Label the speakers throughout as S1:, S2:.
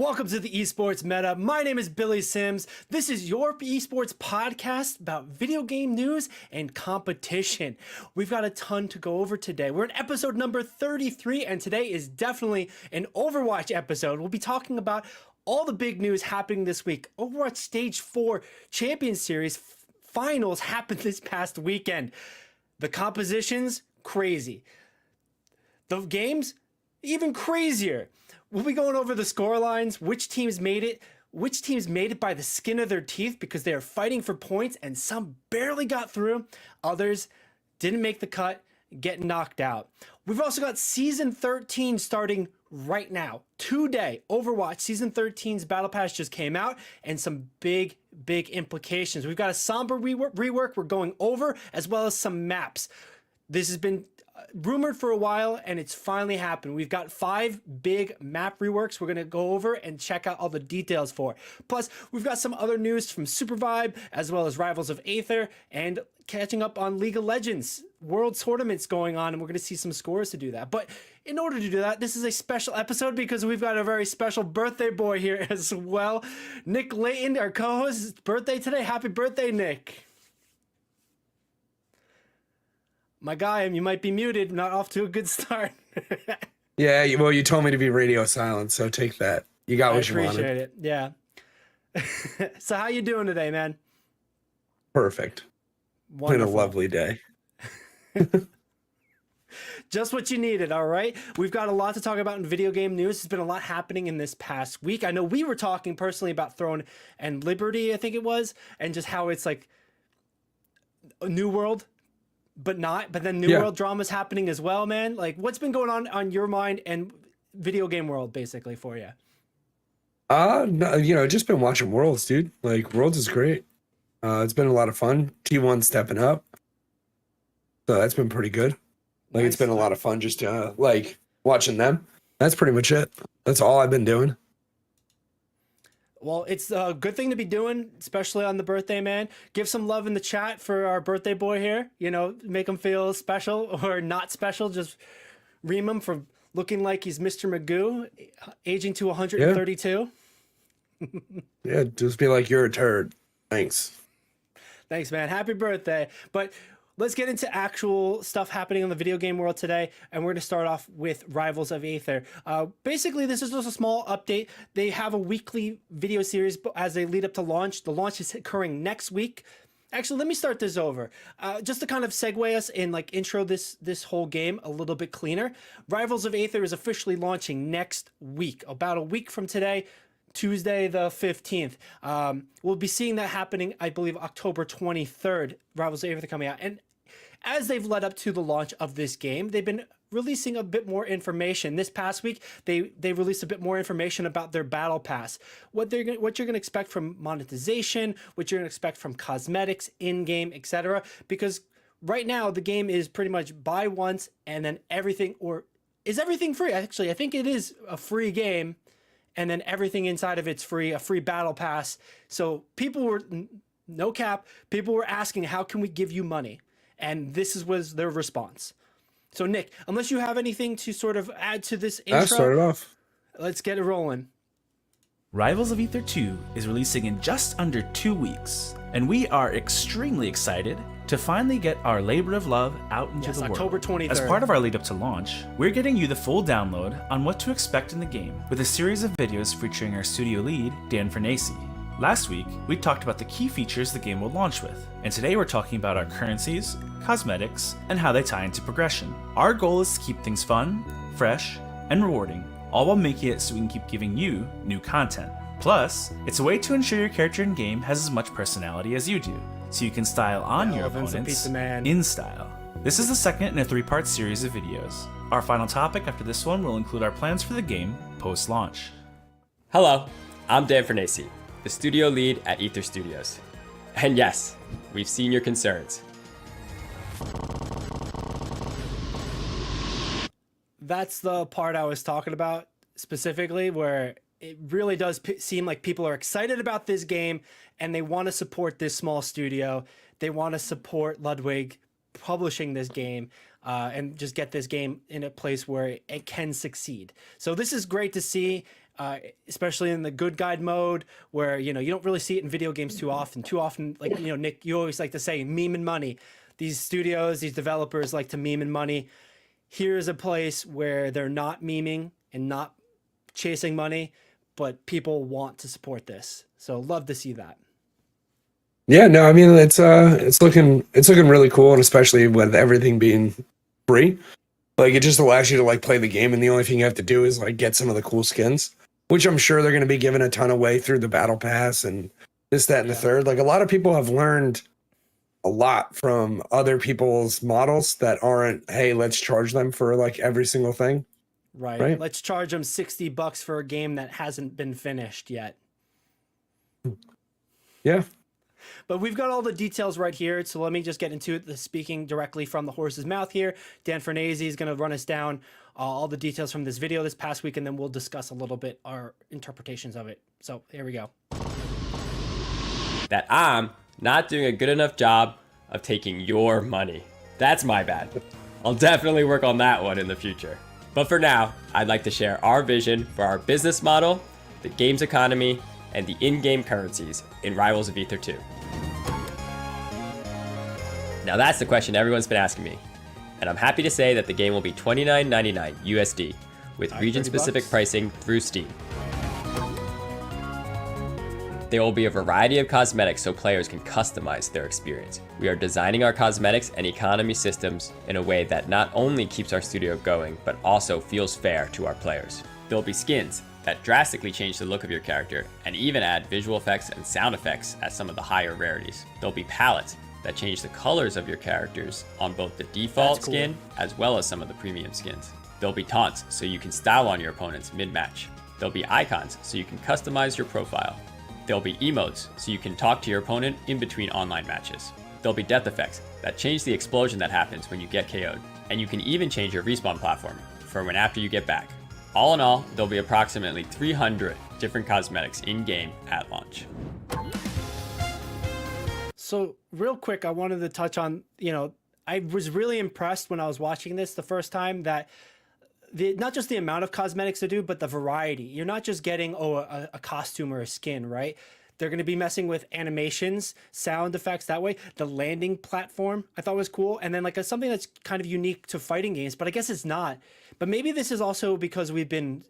S1: Welcome to the Esports Meta. My name is Billy Sims. This is your esports podcast about video game news and competition. We've got a ton to go over today. We're in episode number 33, and today is definitely an Overwatch episode. We'll be talking about all the big news happening this week. Overwatch Stage 4 Champions Series finals happened this past weekend. The compositions, crazy. The games, even crazier. We'll be going over the score lines, which teams made it by the skin of their teeth because they are fighting for points, and some barely got through. Others didn't make the cut, getting knocked out. We've also got Season 13 starting right now. Today, Overwatch Season 13's Battle Pass just came out, and some big implications. We've got a somber rework we're going over, as well as some maps. This has been rumored for a while, and it's finally happened. We've got 5 big map reworks we're going to go over and check out all the details for. Plus, we've got some other news from Super Vibe, as well as Rivals of Aether, and catching up on League of Legends World Tournaments going on, and we're going to see some scores to do that. But in order to do that, this is a special episode because we've got a very special birthday boy here as well. Nick Layton, our co-host, birthday today. Happy birthday, Nick. My guy, you might be muted, not off to a good start.
S2: Yeah, well, you told me to be radio silent, so take that. You got what you wanted.
S1: I appreciate it, yeah. So how you doing today, man?
S2: Perfect.
S1: Wonderful.
S2: Been a lovely day.
S1: Just what you needed, all right? We've got a lot to talk about in video game news. There's been a lot happening in this past week. I know we were talking personally about Throne and Liberty, I think it was, and just how it's like a new world. But then New World drama's happening as well, man. Like, what's been going on your mind and video game world, basically, for you?
S2: No, just been watching Worlds, dude. Like, Worlds is great. It's been a lot of fun. T1 stepping up. So that's been pretty good. Like, It's been a lot of fun just, like, watching them. That's pretty much it. That's all I've been doing.
S1: Well, it's a good thing to be doing, especially on the birthday, man. Give some love in the chat for our birthday boy here. You know, make him feel special or not special. Just ream him for looking like he's Mr. Magoo, aging to 132.
S2: Yeah, just be like, you're a turd. Thanks.
S1: Thanks, man. Happy birthday. But let's get into actual stuff happening in the video game world today, and we're going to start off with Rivals of Aether. Basically, this is just a small update. They have a weekly video series as they lead up to launch. The launch is occurring next week. Actually, let me start this over. Just to kind of segue us and like intro this whole game a little bit cleaner. Rivals of Aether is officially launching next week, about a week from today. Tuesday the 15th. We'll be seeing that happening, I believe, October 23rd. Rivals of Aether coming out. And as they've led up to the launch of this game, they've been releasing a bit more information. This past week, they released a bit more information about their battle pass, what you're going to expect from monetization, what you're going to expect from cosmetics, in-game, etc. Because right now the game is pretty much buy once and then everything, or is everything free? Actually, I think it is a free game, and then everything inside of it's free, a free battle pass. So people were, no cap, people were asking, how can we give you money? And this was their response. So, Nick, unless you have anything to sort of add to this intro,
S2: Start it off.
S1: Let's get it rolling.
S3: Rivals of Aether 2 is releasing in just under 2 weeks, and we are extremely excited to finally get our labor of love out into the world.
S1: October 23rd.
S3: As part of our lead up to launch, we're getting you the full download on what to expect in the game with a series of videos featuring our studio lead, Dan Fernacey. Last week, we talked about the key features the game will launch with, and today we're talking about our currencies, cosmetics, and how they tie into progression. Our goal is to keep things fun, fresh, and rewarding, all while making it so we can keep giving you new content. Plus, it's a way to ensure your character in-game has as much personality as you do, so you can style on your opponents in style. This is the second in a 3-part series of videos. Our final topic after this one will include our plans for the game post-launch.
S4: Hello, I'm Dan Fernacey, the studio lead at Aether Studios. And yes, we've seen your concerns.
S1: That's the part I was talking about specifically, where it really does seem like people are excited about this game and they want to support this small studio. They want to support Ludwig publishing this game and just get this game in a place where it can succeed. So this is great to see. especially in the good guide mode, where you don't really see it in video games too often. Too often, like Nick, you always like to say, meme and money. These studios, these developers like to meme and money. Here's a place where they're not memeing and not chasing money, but people want to support this. So love to see that.
S2: Yeah, no, I mean it's looking really cool, and especially with everything being free, like it just allows you to like play the game, and the only thing you have to do is like get some of the cool skins, which I'm sure they're going to be giving a ton away through the battle pass and this, that, and the third. Like a lot of people have learned a lot from other people's models that aren't, hey, let's charge them for like every single thing.
S1: Right. Let's charge them $60 for a game that hasn't been finished yet.
S2: Yeah.
S1: But we've got all the details right here, so let me just get into it. Speaking directly from the horse's mouth here, Dan Farnese is going to run us down all the details from this video this past week, and then we'll discuss a little bit our interpretations of it. So here we go.
S4: That I'm not doing a good enough job of taking your money. That's my bad. I'll definitely work on that one in the future. But for now, I'd like to share our vision for our business model, the game's economy, and the in-game currencies in Rivals of Ether 2. Now that's the question everyone's been asking me, and I'm happy to say that the game will be $29.99 USD with region-specific pricing through Steam. There will be a variety of cosmetics so players can customize their experience. We are designing our cosmetics and economy systems in a way that not only keeps our studio going, but also feels fair to our players. There will be skins that drastically change the look of your character and even add visual effects and sound effects at some of the higher rarities. There'll be palettes that change the colors of your characters on both the default skin as well as some of the premium skins. There'll be taunts so you can style on your opponents mid-match. There'll be icons so you can customize your profile. There'll be emotes so you can talk to your opponent in between online matches. There'll be death effects that change the explosion that happens when you get KO'd. And you can even change your respawn platform for when after you get back. All in all, there'll be approximately 300 different cosmetics in-game at launch.
S1: So real quick, I wanted to touch on, I was really impressed when I was watching this the first time that not just the amount of cosmetics to do, but the variety. You're not just getting a costume or a skin, right? They're going to be messing with animations, sound effects that way. The landing platform I thought was cool. And then like something that's kind of unique to fighting games, but I guess it's not. But maybe this is also because we've been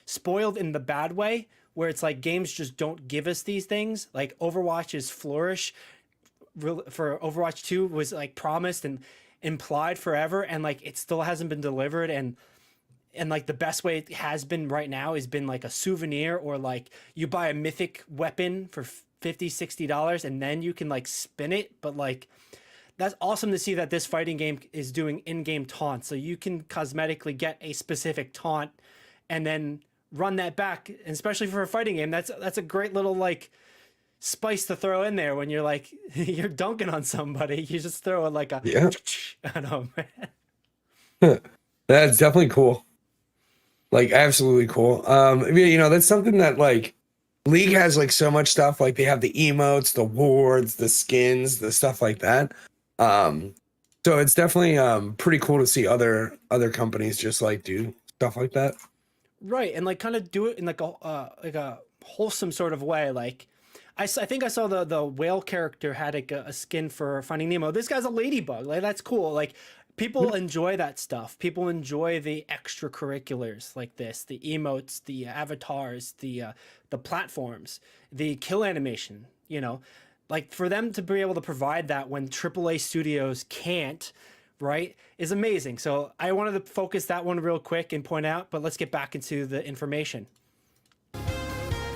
S1: spoiled in the bad way, where it's like games just don't give us these things. Like Overwatch's flourish for Overwatch 2 was like promised and implied forever, and like it still hasn't been delivered, and like the best way it has been right now has been like a souvenir, or like you buy a mythic weapon for $50-$60 and then you can like spin it. But like that's awesome to see that this fighting game is doing in-game taunts, so you can cosmetically get a specific taunt and then run that back. And especially for a fighting game, that's a great little like spice to throw in there when you're like you're dunking on somebody. You just throw it like a I don't know, man.
S2: That's definitely cool. Like absolutely cool. I mean, that's something that like League has like so much stuff. Like they have the emotes, the wards, the skins, the stuff like that. So it's definitely pretty cool to see other companies just like do stuff like that. Right,
S1: and like kind of do it in like a wholesome sort of way. Like I think I saw the whale character had like a skin for Finding Nemo. This guy's a ladybug. Like that's cool. Like people enjoy that stuff. People enjoy the extracurriculars like this, the emotes, the avatars, the platforms, the kill animation. Like for them to be able to provide that when AAA studios can't, right, is amazing. So I wanted to focus that one real quick and point out, but let's get back into the information.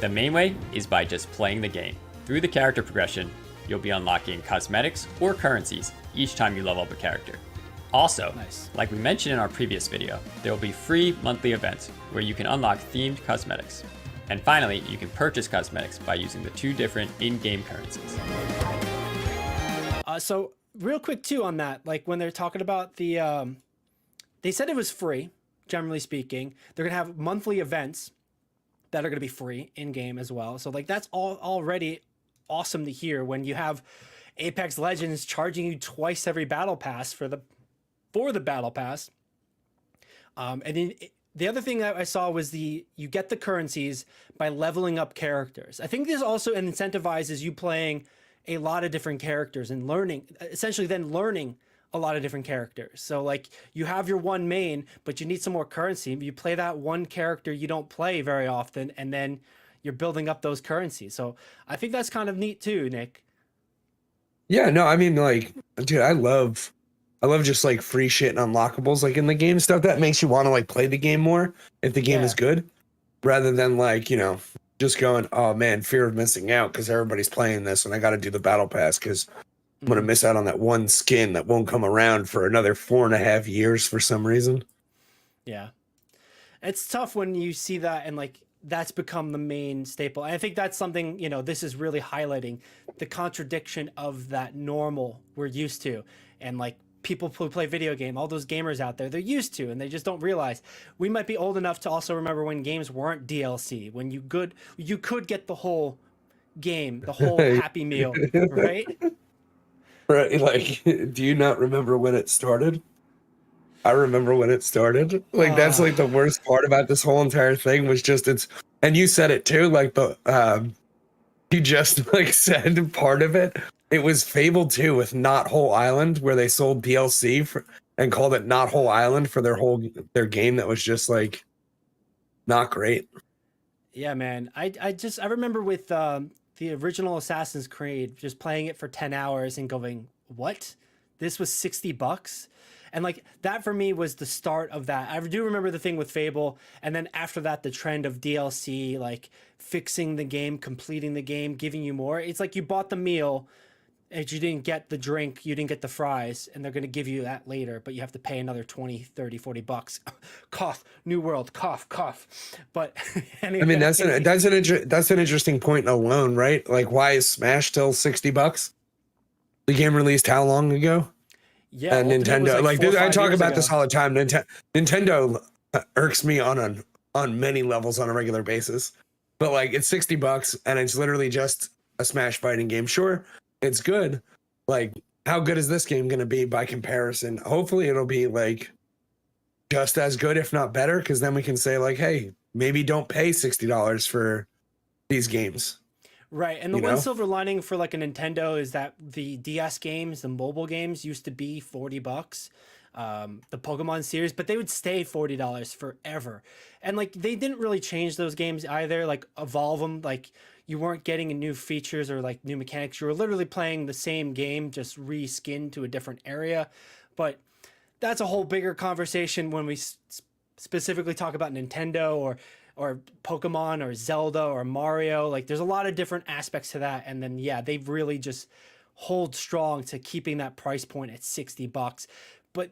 S4: The main way is by just playing the game. Through the character progression, you'll be unlocking cosmetics or currencies each time you level up a character. Also, like we mentioned in our previous video, there will be free monthly events where you can unlock themed cosmetics. And finally, you can purchase cosmetics by using the 2 different in-game currencies.
S1: So real quick too on that, like when they're talking about the, they said it was free, generally speaking. They're gonna have monthly events that are gonna be free in-game as well. So like that's already awesome to hear when you have Apex Legends charging you twice every battle pass for the battle pass. And then the other thing that I saw was you get the currencies by leveling up characters. I think this also incentivizes you playing a lot of different characters and learning a lot of different characters. So like you have your one main, but you need some more currency. You play that one character you don't play very often, and then you're building up those currencies. So I think that's kind of neat too, Nick.
S2: Yeah, no, I mean, like, dude, I love just like free shit and unlockables, like in the game, stuff that makes you want to like play the game more if the game is good, rather than like, you know, just going, oh man, fear of missing out because everybody's playing this and I got to do the battle pass because I'm going to miss out on that one skin that won't come around for another 4.5 years for some reason.
S1: Yeah. It's tough when you see that and like that's become the main staple. And I think that's something, you know, this is really highlighting the contradiction of that normal we're used to. And like people who play video game, all those gamers out there, they're used to, and they just don't realize. We might be old enough to also remember when games weren't DLC, when you could get the whole game, the whole Happy Meal, right?
S2: Right, like, do you not remember when it started? I remember when it started. Like, that's like the worst part about this whole entire thing was just and you said it too, like you just like said part of it. It was Fable 2 with Not Whole Island, where they sold DLC and called it Not Whole Island for their game that was just like not great.
S1: Yeah, man. I remember with the original Assassin's Creed, just playing it for 10 hours and going, what? This was $60? And like that for me was the start of that. I do remember the thing with Fable, and then after that, the trend of DLC, like fixing the game, completing the game, giving you more. It's like you bought the meal, and you didn't get the drink, you didn't get the fries, and they're going to give you that later, but you have to pay another 20, 30, 40 bucks. Cough, New World, cough, cough. But anyway.
S2: I mean, that's an interesting point alone, right? Like, why is Smash still $60? The game released how long ago?
S1: Yeah,
S2: and Nintendo, like I talk about this all the time. Nintendo irks me on many levels on a regular basis, but like it's $60 and it's literally just a Smash fighting game. Sure, it's good. Like, how good is this game going to be by comparison? Hopefully, it'll be like just as good, if not better, because then we can say like, hey, maybe don't pay $60 for these games.
S1: Right, and the one silver lining for like a Nintendo is that the DS games, the mobile games, used to be $40, the Pokemon series, but they would stay $40 forever. And like they didn't really change those games either, like evolve them. Like you weren't getting new features or like new mechanics. You were literally playing the same game, just reskinned to a different area. But that's a whole bigger conversation when we specifically talk about Nintendo or Pokemon or Zelda or Mario. Like there's a lot of different aspects to that. And then, yeah, they really just hold strong to keeping that price point at $60. But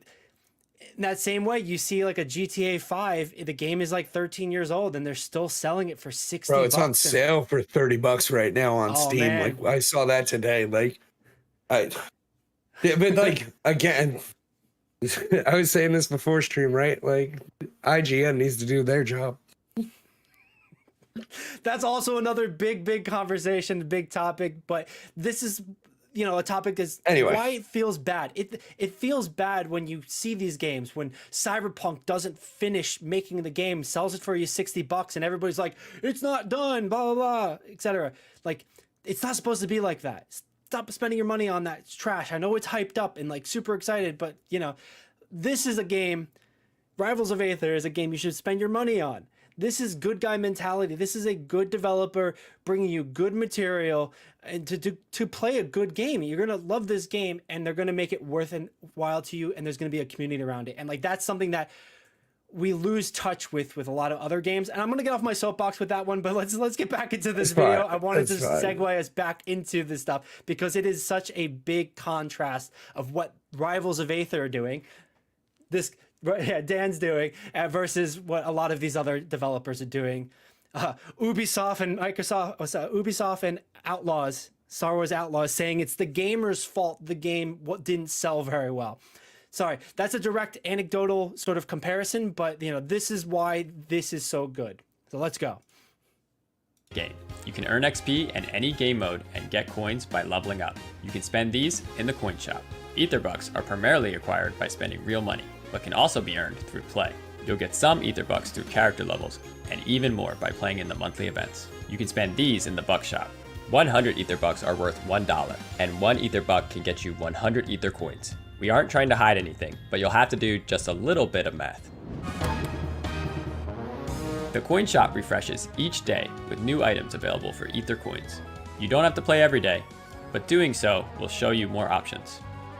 S1: in that same way, you see like a GTA 5, the game is like 13 years old and they're still selling it for $60.
S2: Bro, it's on sale for $30 right now on Steam. Man. Like I saw that today. Like but like again, I was saying this before stream, right? Like IGN needs to do their job.
S1: That's also another big conversation, big topic, but this is, you know, a topic that's why it feels bad. It feels bad when you see these games, when Cyberpunk doesn't finish making the game, sells it for you $60 and everybody's like, it's not done, blah, blah, blah, etc. Like, it's not supposed to be like that. Stop spending your money on that. It's trash. I know it's hyped up and like super excited, but you know, this is a game, Rivals of Aether is a game you should spend your money on. This is good guy mentality. This is a good developer bringing you good material and to play a good game. You're going to love this game and they're going to make it worthwhile to you, and there's going to be a community around it. And like that's something that we lose touch with a lot of other games. And I'm going to get off my soapbox with that one, but let's get back into this video. I wanted to segue us back into this stuff because it is such a big contrast of what Rivals of Aether are doing. Dan's doing versus what a lot of these other developers are doing. Ubisoft and Ubisoft and Outlaws, Star Wars Outlaws, saying it's the gamer's fault the game didn't sell very well. Sorry, that's a direct anecdotal sort of comparison, but you know, this is why this is so good. So let's go.
S4: Game. You can earn XP in any game mode and get coins by leveling up. You can spend these in the coin shop. Aetherbucks are primarily acquired by spending real money, but can also be earned through play. You'll get some Ether Bucks through character levels, and even more by playing in the monthly events. You can spend these in the Buck Shop. 100 Ether Bucks are worth $1, and 1 Ether Buck can get you 100 Ether coins. We aren't trying to hide anything, but you'll have to do just a little bit of math. The coin shop refreshes each day with new items available for Ether coins. You don't have to play every day, but doing so will show you more options.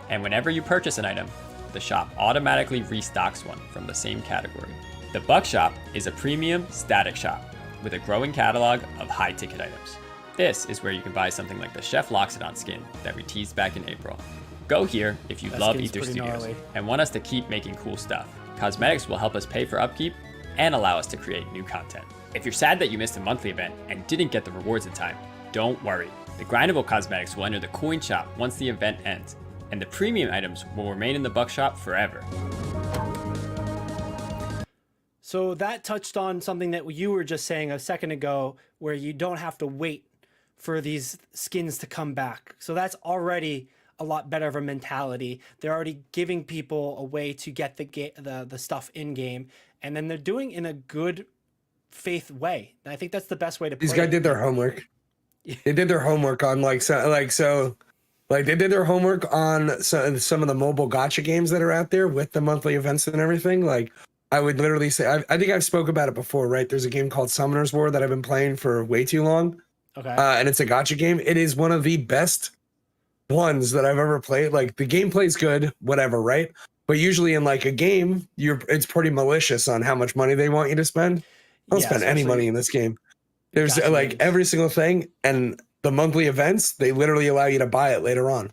S4: And whenever you purchase an item, the shop automatically restocks one from the same category. The Buck Shop is a premium static shop with a growing catalog of high-ticket items. This is where you can buy something like the Chef Loxodon skin that we teased back in April. Go here if you love Ether Studios
S1: gnarly.
S4: and want us to keep making cool stuff. Cosmetics will help us pay for upkeep and allow us to create new content. If you're sad that you missed a monthly event and didn't get the rewards in time, don't worry. The grindable cosmetics will enter the coin shop once the event ends, and the premium items will remain in the Buck Shop forever.
S1: So that touched on something that you were just saying a second ago, where you don't have to wait for these skins to come back. So that's already a lot better of a mentality. They're already giving people a way to get the stuff in game, and then they're doing in a good faith way. And I think that's the best way to play.
S2: These guys did their homework. They did their homework on they did their homework on some of the mobile gacha games that are out there with the monthly events and everything. Like, I would literally say, I think I've spoke about it before, right? There's a game called Summoner's War that I've been playing for way too long.
S1: Okay.
S2: And it's a gacha game. It is one of the best ones that I've ever played. Like, the gameplay's good, whatever, right? But usually in like a game, it's pretty malicious on how much money they want you to spend. Don't spend any money in this game. There's like games. Every single thing, and the monthly events, they literally allow you to buy it later on,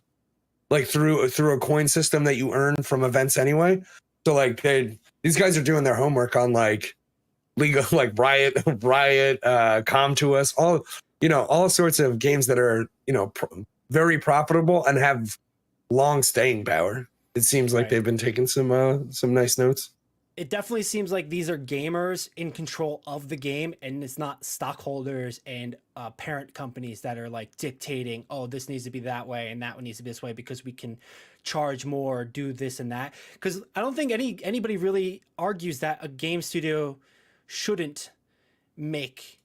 S2: like through a coin system that you earn from events anyway. So like these guys are doing their homework on like legal, like Riot, Com to Us, all sorts of games that are very profitable and have long staying power. It seems like they've been taking some nice notes.
S1: It definitely seems like these are gamers in control of the game, and it's not stockholders and parent companies that are like dictating, oh, this needs to be that way and that one needs to be this way because we can charge more, do this and that. Because I don't think anybody really argues that a game studio shouldn't make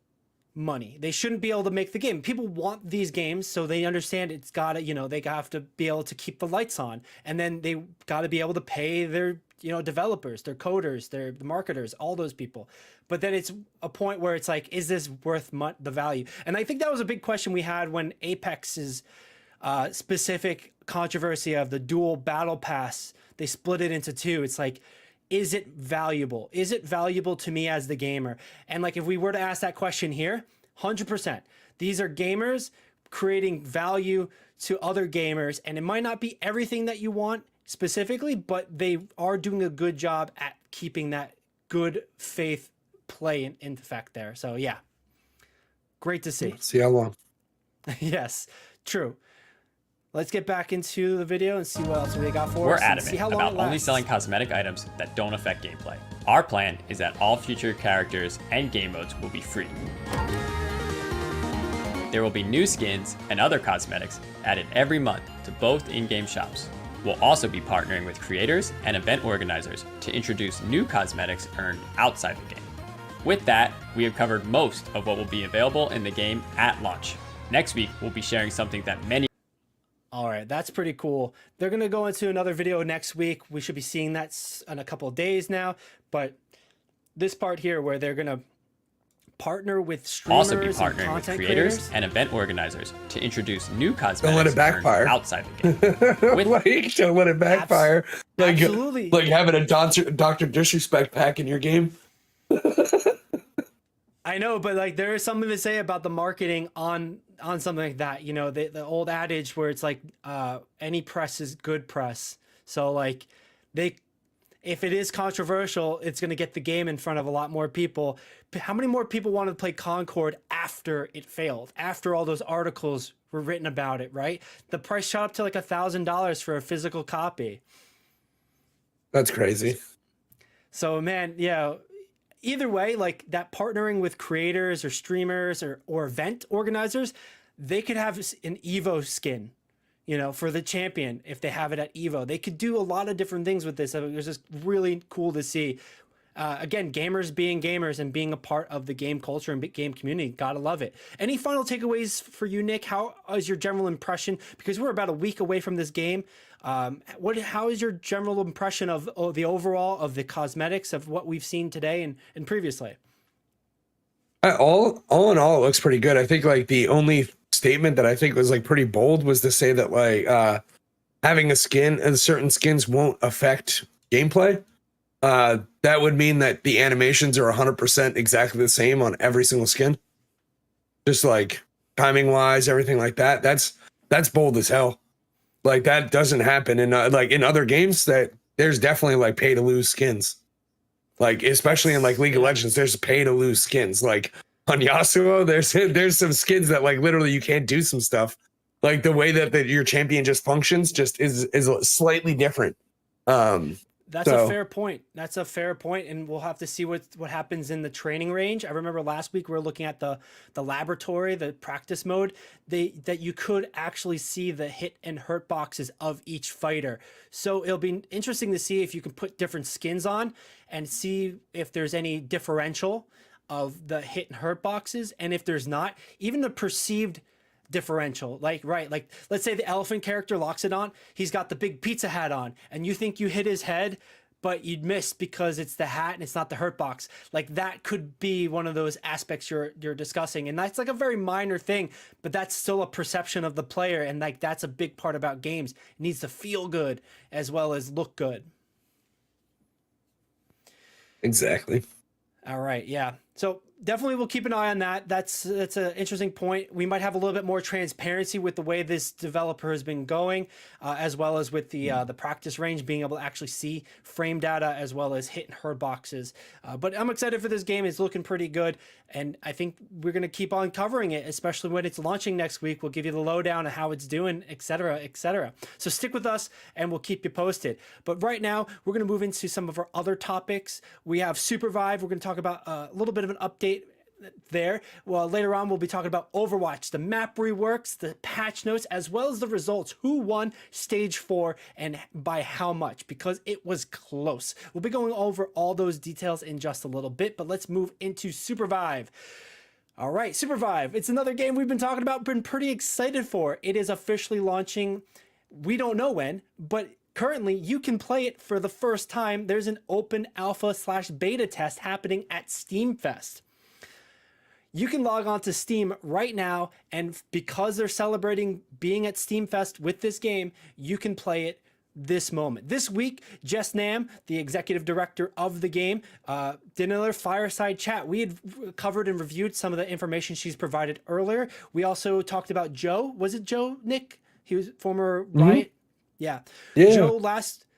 S1: money. They shouldn't be able to make the game. People want these games, so they understand it's gotta, they have to be able to keep the lights on, and then they gotta be able to pay their developers, their coders, their marketers, all those people. But then it's a point where it's like, is this worth the value? And I think that was a big question we had when Apex's specific controversy of the dual battle pass, they split it into two. It's like, is it valuable? Is it valuable to me as the gamer? And like, if we were to ask that question here, 100%. These are gamers creating value to other gamers, and it might not be everything that you want specifically, but they are doing a good job at keeping that good faith play in effect there. So yeah, great to see.
S2: See how long.
S1: Yes, true. Let's get back into the video and see what else we got for
S4: We're
S1: us.
S4: adamant about only selling cosmetic items that don't affect gameplay. Our plan is that all future characters and game modes will be free. There will be new skins and other cosmetics added every month to both in-game shops. We'll also be partnering with creators and event organizers to introduce new cosmetics earned outside the game. With that, we have covered most of what will be available in the game at launch. Next week, we'll be sharing something that many...
S1: All right, that's pretty cool. They're going to go into another video next week. We should be seeing that in a couple of days now. But this part here where they're going to partner with streamers,
S4: also be partnering with creators and event organizers to introduce new cosmetics
S2: don't let it backfire
S4: outside the game.
S2: Don't let it backfire.
S1: Absolutely.
S2: Like having a Dr. Disrespect pack in your game.
S1: I know, but like there is something to say about the marketing on something like that. The old adage where it's like any press is good press. So like if it is controversial, it's going to get the game in front of a lot more people. How many more people wanted to play Concord after it failed, after all those articles were written about it, right? The price shot up to like $1,000 for a physical copy.
S2: That's crazy.
S1: So man, yeah, either way, like that partnering with creators or streamers or event organizers, they could have an Evo skin, for the champion. If they have it at Evo, they could do a lot of different things with this. It was just really cool to see. Again, gamers being gamers and being a part of the game culture and game community. Gotta love it. Any final takeaways for you, Nick? How is your general impression? Because we're about a week away from this game. How is your general impression of the overall of the cosmetics of what we've seen today and previously?
S2: All in all, it looks pretty good. I think like the only statement that I think was like pretty bold was to say that like having a skin and certain skins won't affect gameplay. That would mean that the animations are 100% exactly the same on every single skin. Just like timing wise, everything like that. That's bold as hell. Like that doesn't happen in like in other games. That there's definitely like pay to lose skins. Like especially in like League of Legends, there's pay to lose skins. Like on Yasuo, there's some skins that like literally you can't do some stuff. Like the way that your champion just functions just is slightly different.
S1: That's a fair point. That's a fair point, and we'll have to see what happens in the training range. I remember last week we were looking at the laboratory, the practice mode, that you could actually see the hit and hurt boxes of each fighter. So it'll be interesting to see if you can put different skins on and see if there's any differential of the hit and hurt boxes, and if there's not, even the perceived differential, like let's say the elephant character Loxodon, he's got the big pizza hat on and you think you hit his head but you'd miss because it's the hat and it's not the hurt box. Like that could be one of those aspects you're discussing, and that's like a very minor thing, but that's still a perception of the player, and like that's a big part about games. It needs to feel good as well as look good.
S2: Exactly.
S1: All right, yeah. So definitely we'll keep an eye on that. That's an interesting point. We might have a little bit more transparency with the way this developer has been going, as well as with the practice range, being able to actually see frame data as well as hit and hurt boxes. But I'm excited for this game. It's looking pretty good, and I think we're going to keep on covering it, especially when it's launching next week. We'll give you the lowdown on how it's doing, etc., etc. So stick with us, and we'll keep you posted. But right now, we're going to move into some of our other topics. We have Supervive. We're going to talk about a little bit of an update there. Well, later on we'll be talking about Overwatch, the map reworks, the patch notes, as well as the results. Who won stage 4 and by how much, because it was close. We'll be going over all those details in just a little bit, but let's move into Supervive. All right, Supervive. It's another game we've been talking about, been pretty excited for. It is officially launching. We don't know when, but currently you can play it for the first time. There's an open alpha/beta test happening at Steam Fest. You can log on to Steam right now, and because they're celebrating being at Steam Fest with this game, you can play it this moment. This week, Jess Nam, the executive director of the game, did another fireside chat. We had covered and reviewed some of the information she's provided earlier. We also talked about Joe. Was it Joe, Nick? He was former Riot. Yeah. Joe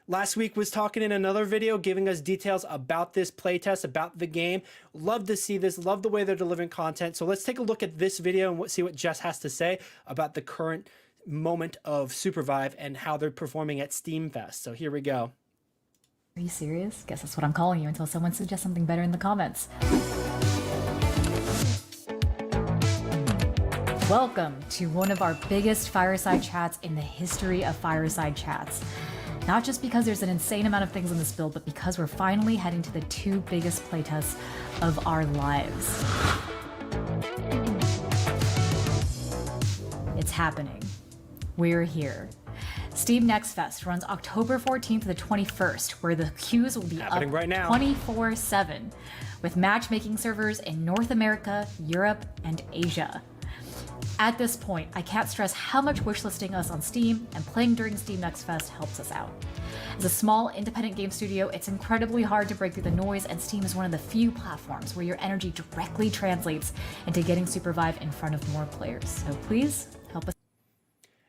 S1: last week was talking in another video, giving us details about this playtest, about the game. Love to see this. Love the way they're delivering content. So let's take a look at this video and see what Jess has to say about the current moment of Supervive and how they're performing at Steam Fest. So here we go.
S5: Are you serious? Guess that's what I'm calling you until someone suggests something better in the comments. Welcome to one of our biggest fireside chats in the history of fireside chats. Not just because there's an insane amount of things in this build, but because we're finally heading to the 2 biggest playtests of our lives. It's happening. We're here. Steam Next Fest runs October 14th to the 21st, where the queues will be
S1: happening
S5: up
S1: right now.
S5: 24/7, with matchmaking servers in North America, Europe, and Asia. At this point, I can't stress how much wishlisting us on Steam and playing during Steam Next Fest helps us out. As a small independent game studio, it's incredibly hard to break through the noise, and Steam is one of the few platforms where your energy directly translates into getting Supervive in front of more players. So please help us.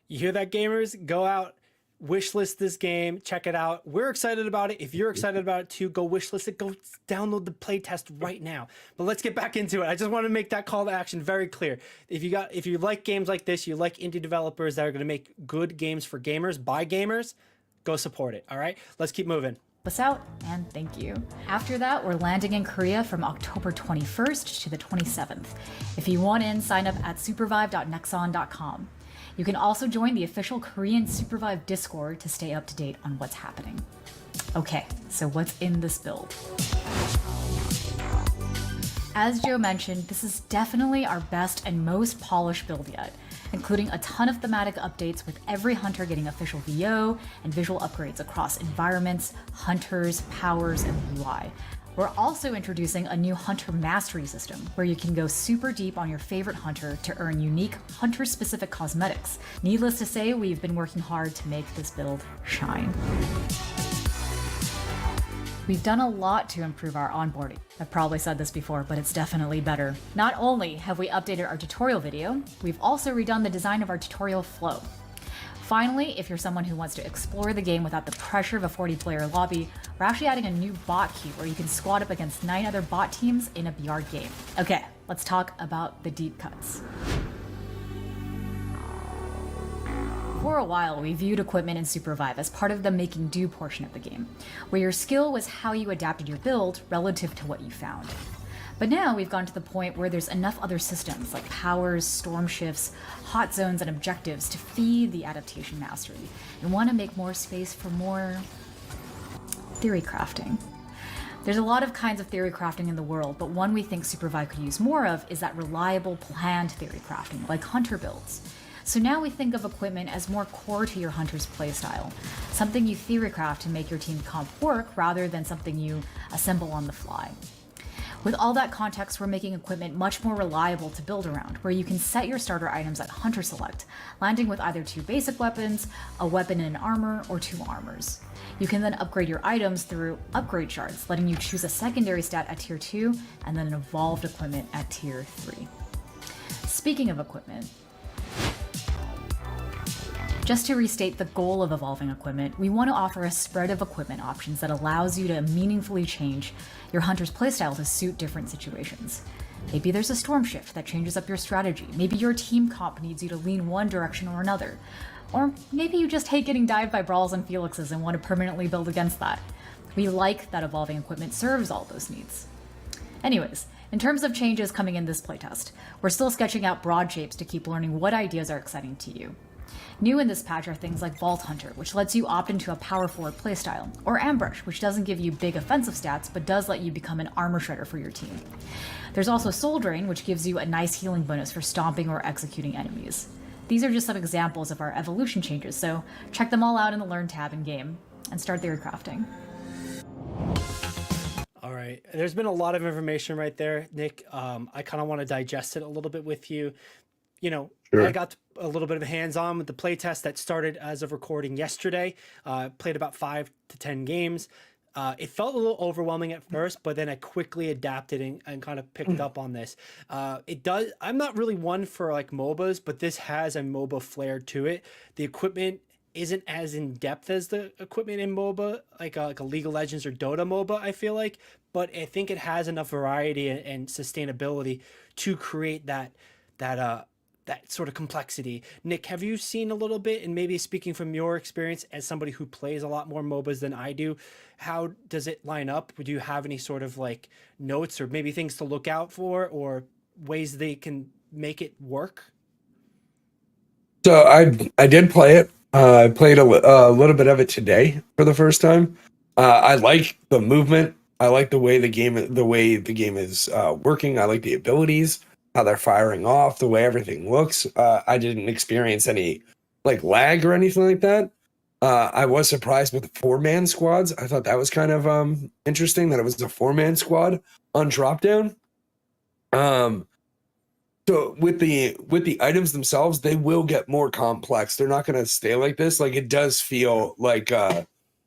S1: You hear that, gamers? Go out, wishlist this game, check it out. We're excited about it. If you're excited about it too, go wishlist it, go download the playtest right now. But let's get back into it. I just want to make that call to action very clear. If you like games like this, you like indie developers that are going to make good games for gamers by gamers, go support it. All right, let's keep moving.
S5: Us out, and thank you. After that, we're landing in Korea from October 21st to the 27th. If you want in, sign up at supervive.nexon.com. You can also join the official Korean Supervive Discord to stay up to date on what's happening. Okay, so what's in this build? As Joe mentioned, this is definitely our best and most polished build yet, including a ton of thematic updates with every hunter getting official VO and visual upgrades across environments, hunters, powers, and UI. We're also introducing a new hunter mastery system where you can go super deep on your favorite hunter to earn unique hunter-specific cosmetics. Needless to say, we've been working hard to make this build shine. We've done a lot to improve our onboarding. I've probably said this before, but it's definitely better. Not only have we updated our tutorial video, we've also redone the design of our tutorial flow. Finally, if you're someone who wants to explore the game without the pressure of a 40-player lobby, we're actually adding a new bot queue where you can squad up against 9 other bot teams in a BR game. Okay, let's talk about the deep cuts. For a while, we viewed equipment in Supervive as part of the making do portion of the game, where your skill was how you adapted your build relative to what you found. But now we've gone to the point where there's enough other systems like powers, storm shifts, hot zones, and objectives to feed the adaptation mastery, and want to make more space for more theory crafting. There's a lot of kinds of theory crafting in the world, but one we think Supervive could use more of is that reliable, planned theory crafting, like hunter builds. So now we think of equipment as more core to your hunter's playstyle, something you theory craft to make your team comp work rather than something you assemble on the fly. With all that context, we're making equipment much more reliable to build around, where you can set your starter items at Hunter Select, landing with either 2 basic weapons, a weapon and armor, or 2 armors. You can then upgrade your items through upgrade shards, letting you choose a secondary stat at tier 2 and then an evolved equipment at tier 3. Speaking of equipment, just to restate the goal of evolving equipment, we want to offer a spread of equipment options that allows you to meaningfully change your hunter's playstyle to suit different situations. Maybe there's a storm shift that changes up your strategy. Maybe your team comp needs you to lean one direction or another. Or maybe you just hate getting dived by Brawls and Felixes and want to permanently build against that. We like that evolving equipment serves all those needs. Anyways, in terms of changes coming in this playtest, we're still sketching out broad shapes to keep learning what ideas are exciting to you. New in this patch are things like Vault Hunter, which lets you opt into a power forward playstyle, or Ambush, which doesn't give you big offensive stats, but does let you become an armor shredder for your team. There's also Soul Drain, which gives you a nice healing bonus for stomping or executing enemies. These are just some examples of our evolution changes, so check them all out in the Learn tab in-game, and start theory crafting.
S1: All right, there's been a lot of information right there, Nick. I kind of want to digest it a little bit with you. You know,
S2: Sure.
S1: I got a little bit of hands-on with the playtest that started as of recording yesterday. Played about 5 to 10 games. It felt a little overwhelming at first, but then I quickly adapted and kind of picked up on this. It does. I'm not really one for like MOBAs, but this has a MOBA flair to it. The equipment isn't as in depth as the equipment in MOBA, like a League of Legends or Dota MOBA, I feel like. But I think it has enough variety and sustainability to create that sort of complexity. Nick, have you seen a little bit, and maybe speaking from your experience as somebody who plays a lot more MOBAs than I do, how does it line up? Do you have any sort of like notes or maybe things to look out for or ways they can make it work?
S2: So I did play it. I played a little bit of it today for the first time. I like the movement. I like the way the game is working. I like the abilities, how they're firing off, the way everything looks. I didn't experience any like lag or anything like that. I was surprised with the 4-man squads. I thought that was kind of interesting that it was a 4-man squad on dropdown. So with the items themselves, they will get more complex. They're not going to stay like this. Like it does feel like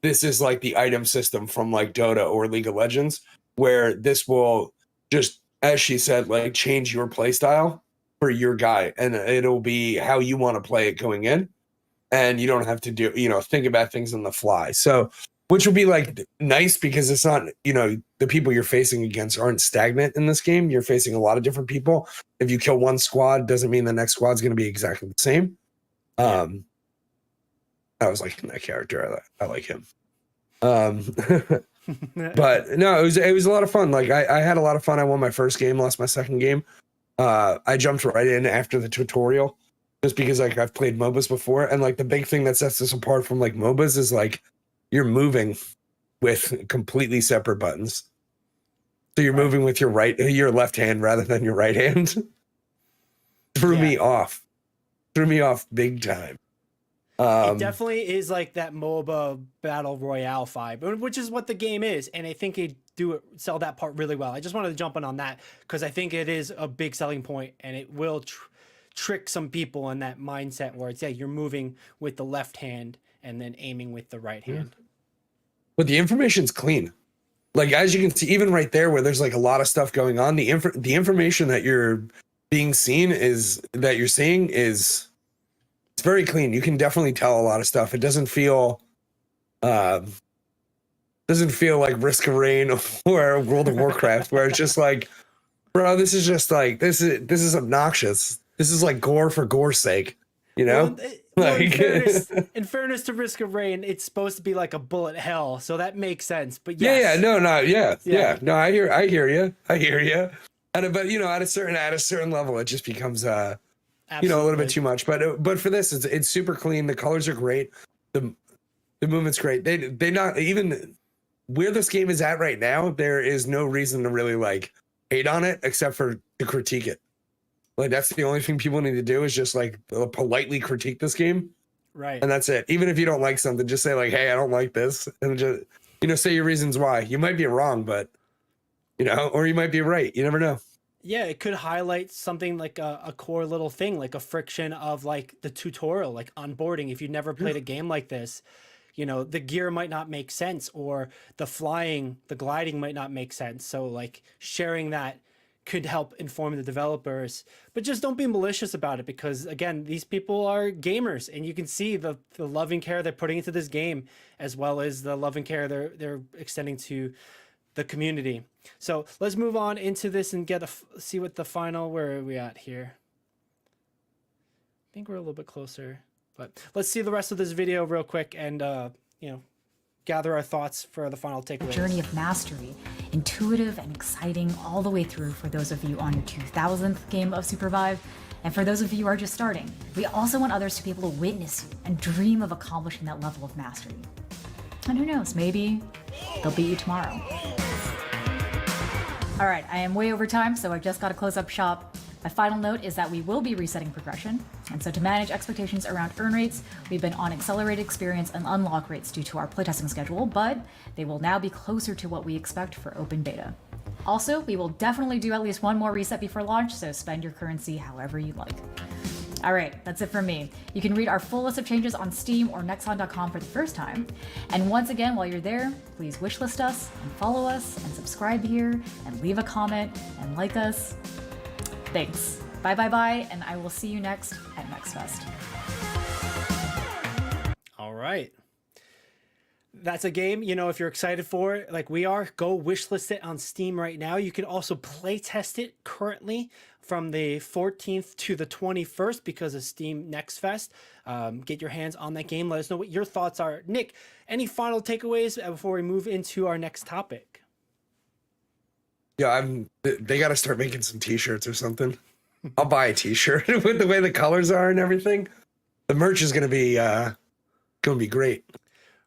S2: this is like the item system from like Dota or League of Legends, where this will just, as she said, like change your play style for your guy, and it'll be how you want to play it going in, and you don't have to do think about things on the fly. So, which will be like nice because it's not the people you're facing against aren't stagnant in this game. You're facing a lot of different people. If you kill one squad, doesn't mean the next squad's going to be exactly the same. I was liking that character. I like him. But no, it was a lot of fun. Like I had a lot of fun. I won my first game, lost my second game. I jumped right in after the tutorial just because like I've played MOBAs before, and like the big thing that sets us apart from like MOBAs is like you're moving with completely separate buttons. So you're moving with your left hand rather than your right hand. Threw me off big time.
S1: It definitely is like that MOBA battle royale vibe, which is what the game is, and I think they sell that part really well. I just wanted to jump in on that because I think it is a big selling point, and it will trick some people in that mindset where it's you're moving with the left hand and then aiming with the right hand.
S2: But the information's clean. Like, as you can see, even right there where there's like a lot of stuff going on, the information that you're seeing is it's very clean. You can definitely tell a lot of stuff. It doesn't feel like Risk of Rain or World of Warcraft, where it's just like, bro, this is just like this is obnoxious. This is like gore for gore's sake, you know?
S1: Well, in fairness to Risk of Rain, it's supposed to be like a bullet hell, so that makes sense. But yes.
S2: No, I hear you. But you know, at a certain level, it just becomes a little bit too much. But for this, it's super clean. The colors are great. The movement's great. They not even where this game is at right now. There is no reason to really like hate on it except for to critique it. Like, that's the only thing people need to do is just like politely critique this game.
S1: Right.
S2: And that's it. Even if you don't like something, just say like, hey, I don't like this. And just, say your reasons why. You might be wrong, but, or you might be right. You never know.
S1: Yeah, it could highlight something like a core little thing, like a friction of like the tutorial, like onboarding. If you've never played a game like this, the gear might not make sense, or the gliding might not make sense. So like sharing that could help inform the developers, but just don't be malicious about it, because again, these people are gamers, and you can see the love and care they're putting into this game, as well as the love and care they're extending to the community. So let's move on into this and see what the final, where are we at here? I think we're a little bit closer, but let's see the rest of this video real quick and gather our thoughts for the final takeaways.
S5: Journey of mastery, intuitive and exciting all the way through for those of you on your 2000th game of Supervive, and for those of you who are just starting. We also want others to be able to witness you and dream of accomplishing that level of mastery. And who knows, maybe they'll beat you tomorrow. All right, I am way over time, so I just got to close up shop. My final note is that we will be resetting progression, and so to manage expectations around earn rates, we've been on accelerated experience and unlock rates due to our playtesting schedule, but they will now be closer to what we expect for open beta. Also, we will definitely do at least one more reset before launch, so spend your currency however you like. All right, that's it from me. You can read our full list of changes on Steam or Nexon.com for the first time. And once again, while you're there, please wishlist us and follow us and subscribe here and leave a comment and like us. Thanks. Bye, and I will see you next at NextFest.
S1: All right. That's a game, if you're excited for it, like we are, go wishlist it on Steam right now. You can also play test it currently from the 14th to the 21st because of Steam Next Fest. Get your hands on that game. Let us know what your thoughts are. Nick, any final takeaways before we move into our next topic?
S2: Yeah, they got to start making some t-shirts or something. I'll buy a t-shirt with the way the colors are and everything. The merch is going to be great.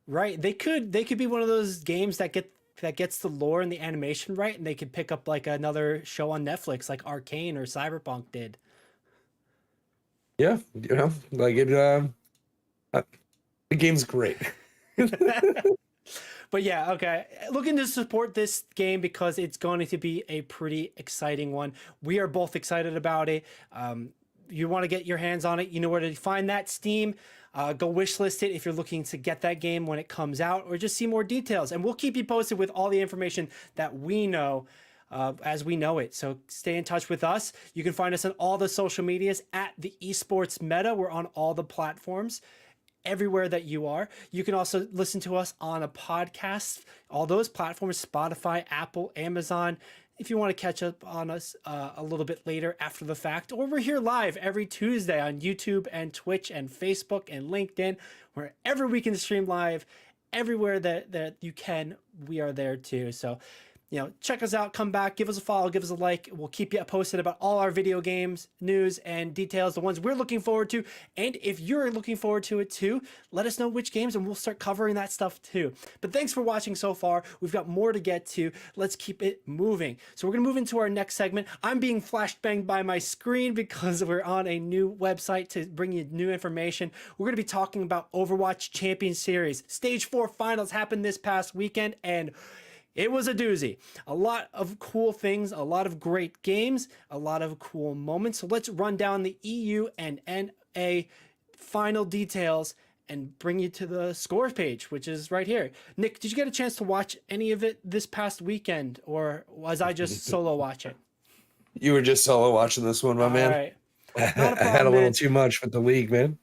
S2: Right.
S1: They could be one of those games that gets the lore and the animation right, and they could pick up like another show on Netflix like Arcane or Cyberpunk did.
S2: Yeah, like it the game's great.
S1: But yeah, okay. Looking to support this game because it's going to be a pretty exciting one. We are both excited about it. You want to get your hands on it, you know where to find that. Steam. Go wishlist it if you're looking to get that game when it comes out, or just see more details. And we'll keep you posted with all the information that we know as we know it. So stay in touch with us. You can find us on all the social medias at the Esports Meta. We're on all the platforms, everywhere that you are. You can also listen to us on a podcast, all those platforms, Spotify, Apple, Amazon. If you want to catch up on us a little bit later after the fact, or we're here live every Tuesday on YouTube and Twitch and Facebook and LinkedIn, wherever we can stream live, everywhere that you can, we are there too. So check us out, come back, give us a follow, give us a like. We'll keep you posted about all our video games, news, and details, the ones we're looking forward to. And if you're looking forward to it too, let us know which games and we'll start covering that stuff too. But thanks for watching so far. We've got more to get to. Let's keep it moving. So we're going to move into our next segment. I'm being flashbanged by my screen because we're on a new website to bring you new information. We're going to be talking about Overwatch Champion Series. Stage 4 finals happened this past weekend, and it was a doozy. A lot of cool things, a lot of great games, a lot of cool moments. So let's run down the EU and NA final details and bring you to the scores page, which is right here. Nick, did you get a chance to watch any of it this past weekend, or was I just solo watching?
S2: You were just solo watching this one, my man.
S1: All right.
S2: I had a little too much with the league, man.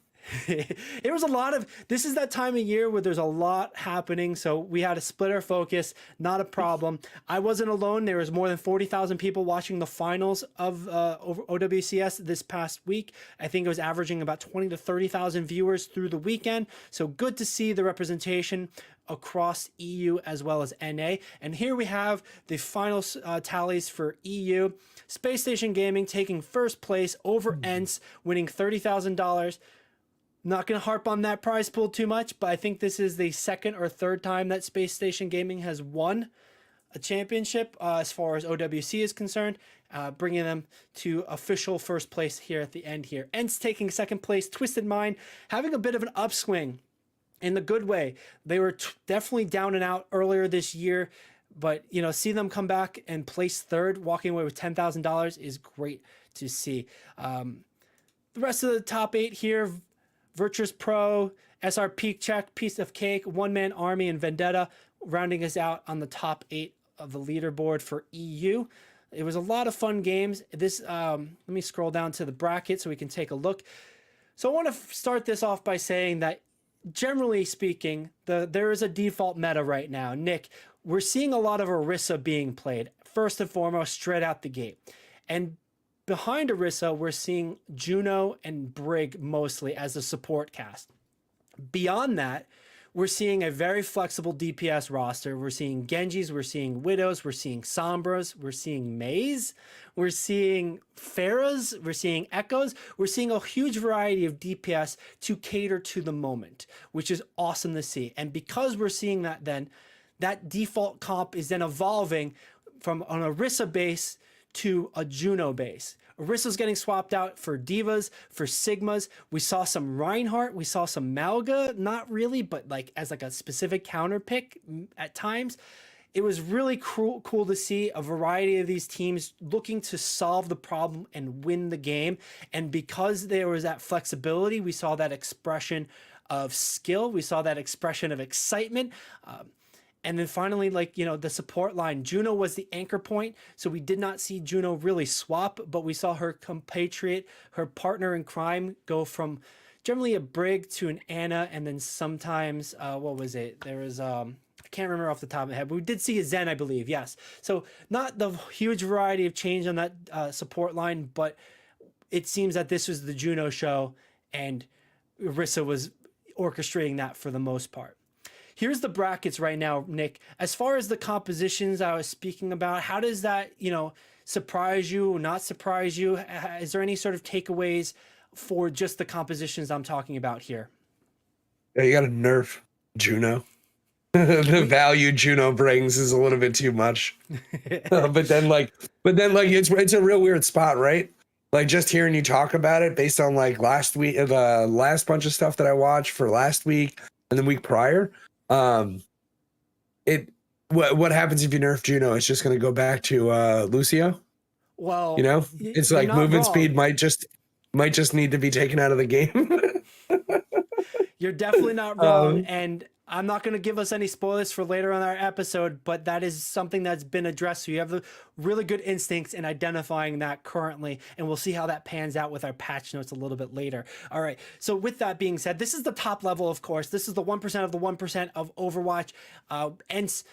S1: It was a lot of, this is that time of year where there's a lot happening, so we had to split our focus. Not a problem. I wasn't alone. There was more than 40,000 people watching the finals of OWCS this past week. I think it was averaging about 20 to 30,000 viewers through the weekend, so good to see the representation across EU as well as NA. And here we have the final tallies for EU. Space Station Gaming taking first place over ENCE, winning $30,000. Not going to harp on that prize pool too much, but I think this is the second or third time that Space Station Gaming has won a championship as far as OWC is concerned, bringing them to official first place here at the end here. ENCE taking second place, Twisted Mind having a bit of an upswing in the good way. They were definitely down and out earlier this year, but see them come back and place third, walking away with $10,000 is great to see. The rest of the top 8 here, Virtus Pro, SR Peak Check, Piece of Cake, One Man Army, and Vendetta rounding us out on the top 8 of the leaderboard for EU. It was a lot of fun games. This let me scroll down to the bracket so we can take a look. So I want to start this off by saying that generally speaking, there is a default meta right now. Nick, we're seeing a lot of Orisa being played, first and foremost, straight out the gate. And behind Orisa, we're seeing Juno and Brig mostly as a support cast. Beyond that, we're seeing a very flexible DPS roster. We're seeing Genjis, we're seeing Widows, we're seeing Sombras, we're seeing Maze, we're seeing Pharahs, we're seeing Echoes. We're seeing a huge variety of DPS to cater to the moment, which is awesome to see. And because we're seeing that then, that default comp is then evolving from an Orisa base to a Juno base. Orisa's getting swapped out for Divas, for Sigmas. We saw some Reinhardt, we saw some Malga, not really, but as a specific counter pick at times. It was really cool to see a variety of these teams looking to solve the problem and win the game. And because there was that flexibility, we saw that expression of skill, we saw that expression of excitement. And then finally, the support line, Juno was the anchor point. So we did not see Juno really swap, but we saw her compatriot, her partner in crime, go from generally a Brig to an Anna. And then sometimes, what was it? There was, I can't remember off the top of my head, but we did see a Zen, I believe. Yes. So not the huge variety of change on that support line, but it seems that this was the Juno show and Orisa was orchestrating that for the most part. Here's the brackets right now, Nick. As far as the compositions I was speaking about, how does that, surprise you or not surprise you? Is there any sort of takeaways for just the compositions I'm talking about here?
S2: Yeah, you got to nerf Juno. The value Juno brings is a little bit too much. But then it's a real weird spot, right? Just hearing you talk about it based on last week, the last bunch of stuff that I watched for last week and the week prior. What happens if you nerf Juno? It's just going to go back to Lucio.
S1: Well,
S2: it's movement speed might just need to be taken out of the game.
S1: You're definitely not wrong, and I'm not going to give us any spoilers for later on our episode, but that is something that's been addressed. So you have the really good instincts in identifying that currently, and we'll see how that pans out with our patch notes a little bit later. All right. So with that being said, this is the top level, of course. This is the 1% of the 1% of Overwatch. ENCE,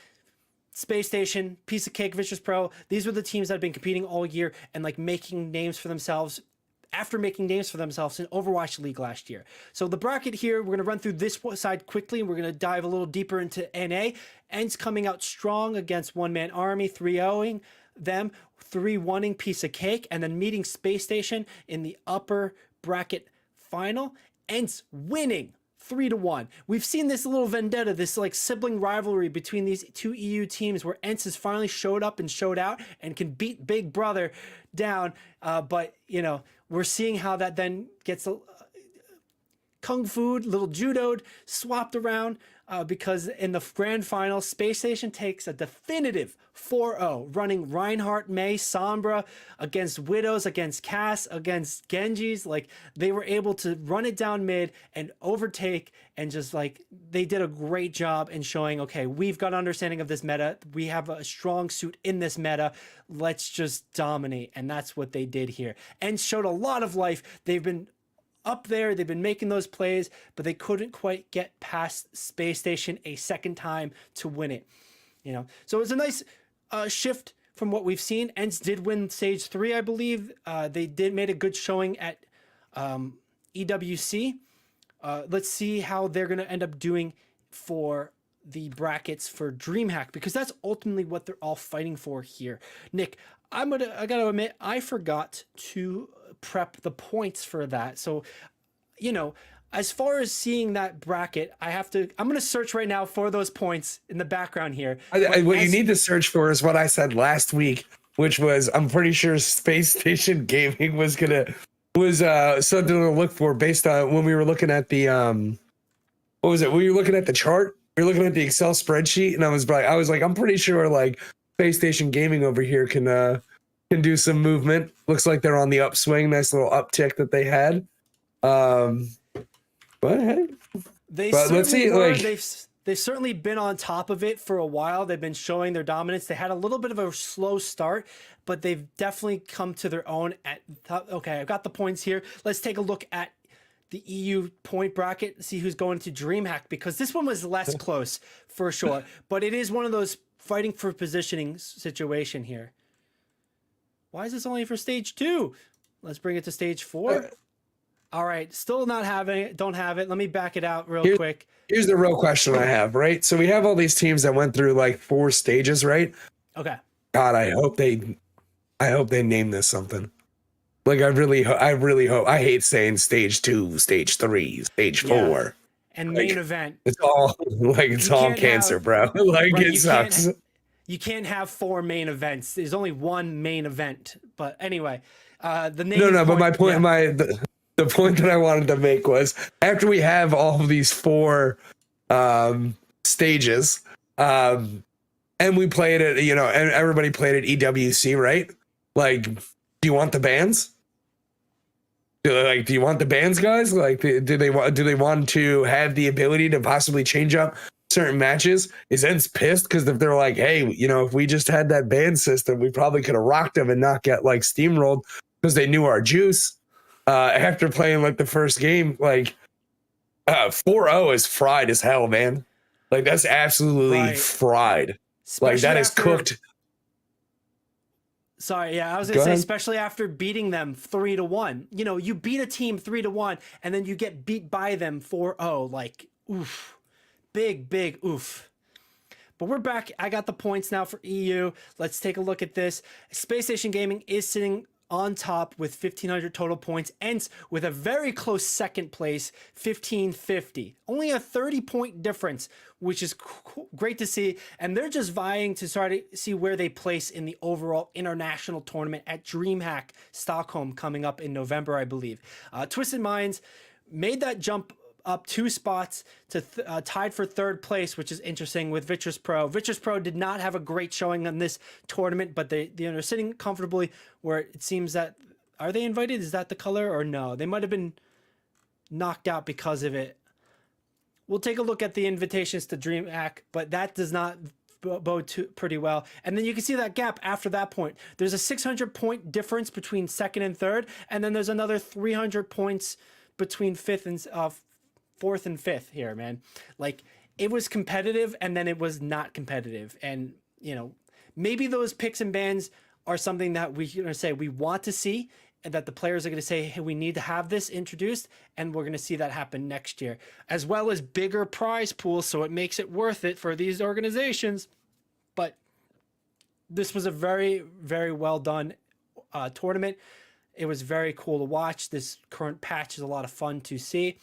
S1: Space Station, Piece of Cake, Virtus Pro. These were the teams that have been competing all year and making names for themselves after making names for themselves in Overwatch League last year. So the bracket here, we're going to run through this side quickly, and we're going to dive a little deeper into NA. ENCE coming out strong against One Man Army, 3-0ing them, 3-1ing Piece of Cake, and then meeting Space Station in the upper bracket final. ENCE winning 3-1. We've seen this little vendetta, this like sibling rivalry between these two EU teams where ENCE has finally showed up and showed out and can beat Big Brother down. But, you know, we're seeing how that then gets kung fu, little judoed, swapped around because in the grand final, Space Station takes a definitive 4-0, running Reinhardt, Mei, Sombra against Widows, against Cass, against Genjis. Like, they were able to run it down mid and overtake, and just like, they did a great job in showing, okay, we've got understanding of this meta. We have a strong suit in this meta. Let's just dominate. And that's what they did here. And showed a lot of life. They've been up there, they've been making those plays, but they couldn't quite get past Space Station a second time to win it. You know, so it was a nice shift from what we've seen. ENCE did win stage 3, I believe. They did made a good showing at EWC. Let's see how they're going to end up doing for the brackets for DreamHack, because that's ultimately what they're all fighting for here. Nick, I gotta admit, I forgot to prep the points for that. So, you know, as far as seeing that bracket, I'm going to search right now for those points in the background here.
S2: What you need to search for is what I said last week, which was, I'm pretty sure Space Station Gaming was something to look for based on when we were looking at the, what was it? We were looking at the chart. We were looking at the Excel spreadsheet, and I was like, I'm pretty sure like Space Station Gaming over here can do some movement. Looks like they're on the upswing. Nice little uptick that they had. But hey, let's see. Like,
S1: they've certainly been on top of it for a while. They've been showing their dominance. They had a little bit of a slow start, but they've definitely come to their own. Okay, I've got the points here. Let's take a look at the EU point bracket, see who's going to DreamHack, because this one was less close for sure, but it is one of those fighting for positioning situation here. Why is this only for stage 2? Let's bring it to stage 4. All right, still not having it. Don't have it. Let me back it out real quick.
S2: Here's the real question I have, right? So we have all these teams that went through like 4 stages, right?
S1: Okay.
S2: God, I hope they name this something. Like, I really hope. I hate saying stage 2, stage 3, stage 4.
S1: And
S2: like,
S1: main event.
S2: It's all like it's all cancer, bro. Like, right, it sucks.
S1: You can't have 4 main events. There's only one main event. But anyway, the name.
S2: No. But my point, the point that I wanted to make was, after we have all of these 4 stages, and we played it, you know, and everybody played at EWC, right? Like, do you want the bans? Do you want the bans, guys? Like, do they want to have the ability to possibly change up certain matches? Is ENCE pissed because if they're like, hey, you know, if we just had that ban system, we probably could have rocked them and not get like steamrolled because they knew our juice. After playing like the first game, like 4-0 is fried as hell, man. Like, that's absolutely fried. Especially like, that is cooked.
S1: Sorry, yeah, I was gonna say, especially after beating them 3-1. You know, you beat a team 3-1, and then you get beat by them 4-0. Like, oof, big oof. But we're back. I got the points now for EU. Let's take a look at this. Space Station Gaming is sitting on top with 1,500 total points. ENCE with a very close second place, 1,550. Only a 30-point difference, which is great to see. And they're just vying to start to see where they place in the overall international tournament at DreamHack Stockholm coming up in November, I believe. Twisted Minds made that jump up 2 spots to tied for 3rd place, which is interesting with Vitrus Pro. Vitrus Pro did not have a great showing on this tournament, but they're sitting comfortably where it seems that, are they invited? Is that the color or no? They might have been knocked out because of it. We'll take a look at the invitations to DreamHack, but that does not bode pretty well. And then you can see that gap after that point. There's a 600-point difference between 2nd and 3rd, and then there's another 300 points between 4th and 5th here, man. Like, it was competitive, and then it was not competitive. And, you know, maybe those picks and bans are something that we say we want to see and that the players are going to say, hey, we need to have this introduced, and we're going to see that happen next year, as well as bigger prize pools, so it makes it worth it for these organizations. But this was a very, very well done tournament. It was very cool to watch. This current patch is a lot of fun to see.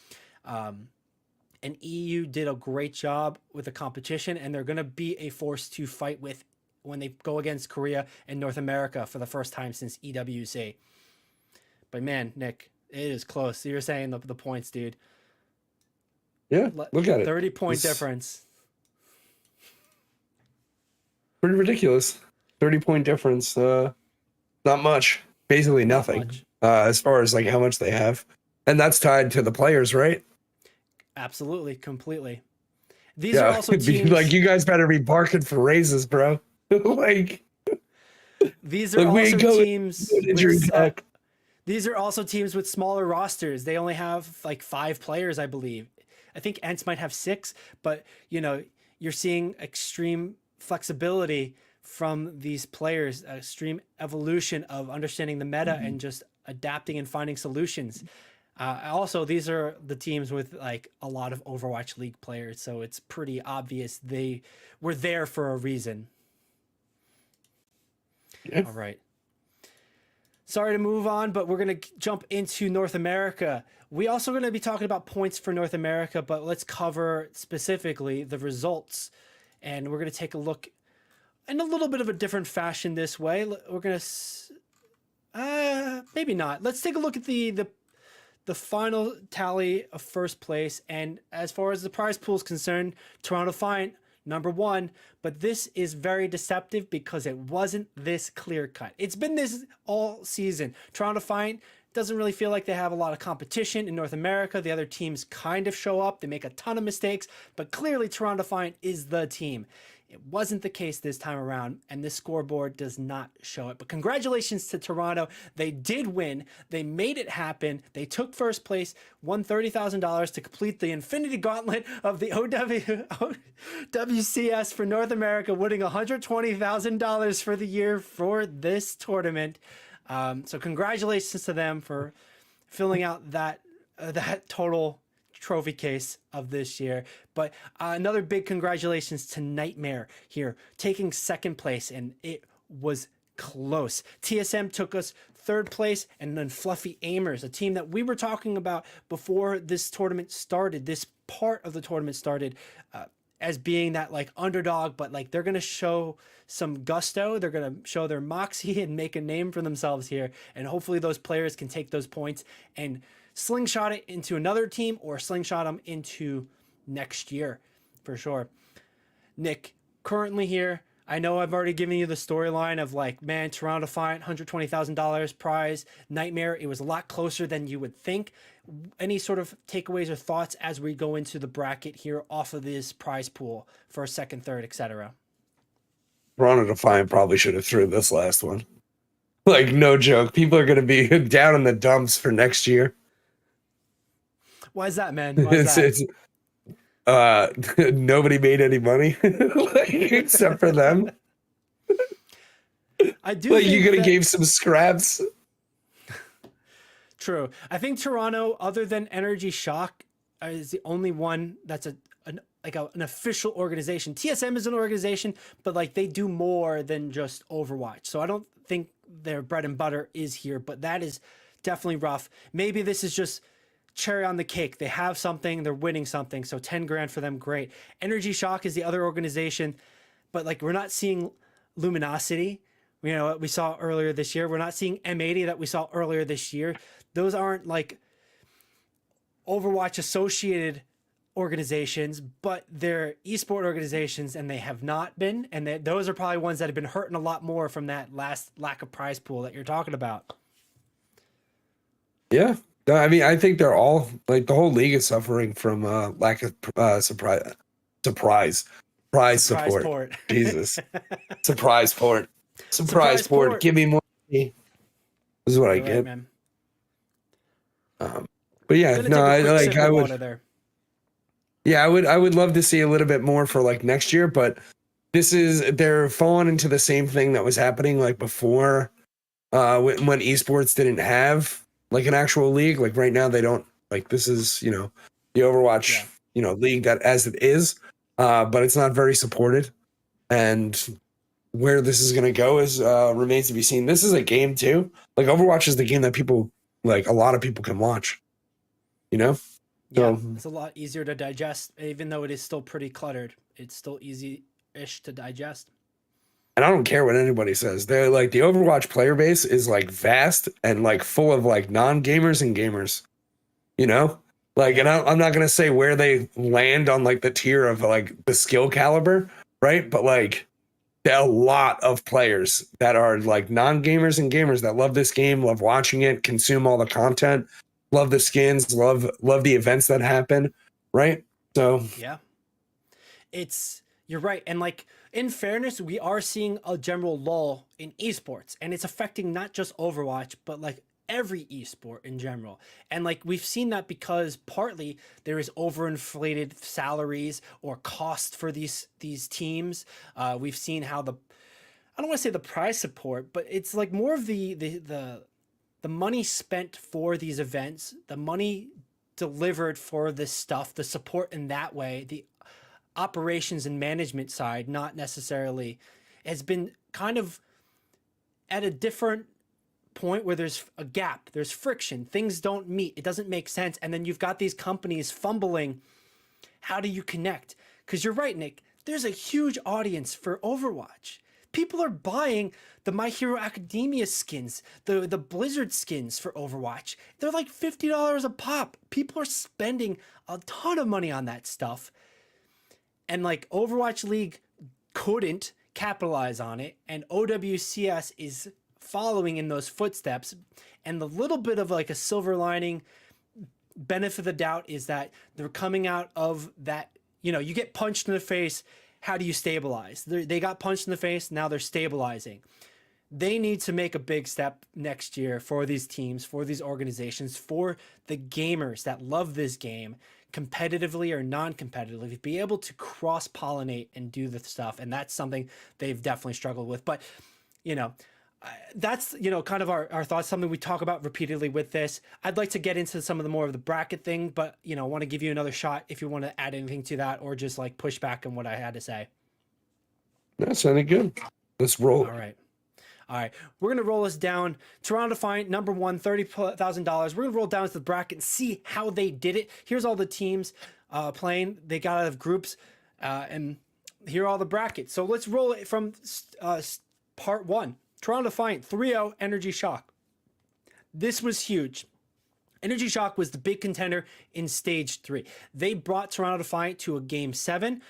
S1: And EU did a great job with the competition, and they're going to be a force to fight with when they go against Korea and North America for the first time since EWC. But man, Nick, it is close. You're saying the points, dude.
S2: Yeah, look at it.
S1: 30-point difference.
S2: Pretty ridiculous. 30-point difference. Not much. Basically nothing. As far as like how much they have. And that's tied to the players, right?
S1: Absolutely, completely. These are also teams
S2: like you guys better be barking for raises, bro. Like
S1: these are also teams
S2: with,
S1: these are also teams with smaller rosters. They only have like 5 players, I believe. I think Ents might have 6, but you know, you're seeing extreme flexibility from these players, extreme evolution of understanding the meta and just adapting and finding solutions. Also, these are the teams with like a lot of Overwatch League players, so it's pretty obvious they were there for a reason.
S2: Yeah.
S1: All right. Sorry to move on, but we're going to jump into North America. We also going to be talking about points for North America, but let's cover specifically the results. And we're going to take a look in a little bit of a different fashion this way. We're going to maybe not. Let's take a look at the final tally of first place. And as far as the prize pool is concerned, Toronto Defiant, number 1. But this is very deceptive because it wasn't this clear cut. It's been this all season. Toronto Defiant doesn't really feel like they have a lot of competition in North America. The other teams kind of show up. They make a ton of mistakes. But clearly Toronto Defiant is the team. It wasn't the case this time around, and this scoreboard does not show it. But congratulations to Toronto. They did win. They made it happen. They took first place, won $30,000 to complete the Infinity Gauntlet of the OWCS for North America, winning $120,000 for the year for this tournament. So congratulations to them for filling out that total trophy case of this year. But another big congratulations to Nightmare here, taking second place, and it was close. TSM took us third place, and then Fluffy Aimers, a team that we were talking about before this tournament started, this part of the tournament started, as being that like underdog, but like they're going to show some gusto. They're going to show their moxie and make a name for themselves here. And hopefully those players can take those points and slingshot it into another team or slingshot them into next year for sure. Nick, currently here, I know I've already given you the storyline of like, man, Toronto Defiant, $120,000 prize. Nightmare, it was a lot closer than you would think. Any sort of takeaways or thoughts as we go into the bracket here off of this prize pool for second, third, etc.?
S2: Toronto Defiant probably should have threw this last one. Like, no joke. People are going to be down in the dumps for next year.
S1: Why is that, man? Why is
S2: that? Nobody made any money like, except for them.
S1: I do.
S2: Like, you could have gave some scraps.
S1: True. I think Toronto, other than Energy Shock, is the only one that's an official organization. TSM is an organization, but like they do more than just Overwatch. So I don't think their bread and butter is here, but that is definitely rough. Maybe this is just cherry on the cake. They have something, they're winning something. So 10 grand for them. Great. Energy Shock is the other organization, but like we're not seeing Luminosity, you know, we saw earlier this year. We're not seeing M80 that we saw earlier this year. Those aren't like Overwatch associated organizations, but they're esport organizations, and they have not been. And those are probably ones that have been hurting a lot more from that last lack of prize pool that you're talking about.
S2: Yeah. No, I mean, I think they're all like the whole league is suffering from lack of prize support. Jesus, surprise port. Give me more money. This is what I get.
S1: Man.
S2: But yeah, no, I would. Yeah, I would love to see a little bit more for like next year, but they're falling into the same thing that was happening like before when esports didn't have like an actual league. Like right now they don't. Like this is, you know, the Overwatch, you know, league that as it is, but it's not very supported. And where this is going to go is remains to be seen. This is a game too. Like Overwatch is the game that people, like a lot of people can watch, you know?
S1: Yeah,
S2: So,
S1: it's a lot easier to digest, even though it is still pretty cluttered. It's still easy-ish to digest.
S2: and I don't care what anybody says. They're like the Overwatch player base is like vast and like full of like non-gamers and gamers, you know? Like, and I'm not going to say where they land on like the tier of like the skill caliber, right? But like, there are a lot of players that are like non-gamers and gamers that love this game, love watching it, consume all the content, love the skins, love the events that happen, right? So
S1: Yeah. You're right. And like, in fairness, we are seeing a general lull in esports, and it's affecting not just Overwatch, but like every esport in general. And like, we've seen that because partly there is overinflated salaries or cost for these teams. We've seen how I don't want to say the prize support, but it's like more of the money spent for these events, the money delivered for this stuff, the support in that way, the operations and management side, not necessarily, has been kind of at a different point where there's a gap, there's friction, things don't meet, it doesn't make sense. And then you've got these companies fumbling. How do you connect? Because you're right, Nick, there's a huge audience for Overwatch. People are buying the My Hero Academia skins, the Blizzard skins for Overwatch. They're like $50 a pop. People are spending a ton of money on that stuff. And like Overwatch League couldn't capitalize on it, and OWCS is following in those footsteps. And the little bit of like a silver lining, benefit of the doubt, is that they're coming out of that, you know, you get punched in the face, how do you stabilize? They got punched in the face, now they're stabilizing. They need to make a big step next year for these teams, for these organizations, for the gamers that love this game, competitively or non-competitively, be able to cross-pollinate and do the stuff. And that's something they've definitely struggled with. But, you know, that's, you know, kind of our thoughts, something we talk about repeatedly with this. I'd like to get into some of the more of the bracket thing, but, you know, I want to give you another shot if you want to add anything to that or just like push back on what I had to say.
S2: that sounded good. Let's roll.
S1: All right, we're going to roll this down. Toronto Defiant, number one, $30,000. We're going to roll down to the bracket and see how they did it. Here's all the teams playing. They got out of groups, and here are all the brackets. So let's roll it from part one. Toronto Defiant, 3-0, Energy Shock. This was huge. Energy Shock was the big contender in stage 3. They brought Toronto Defiant to a game 7.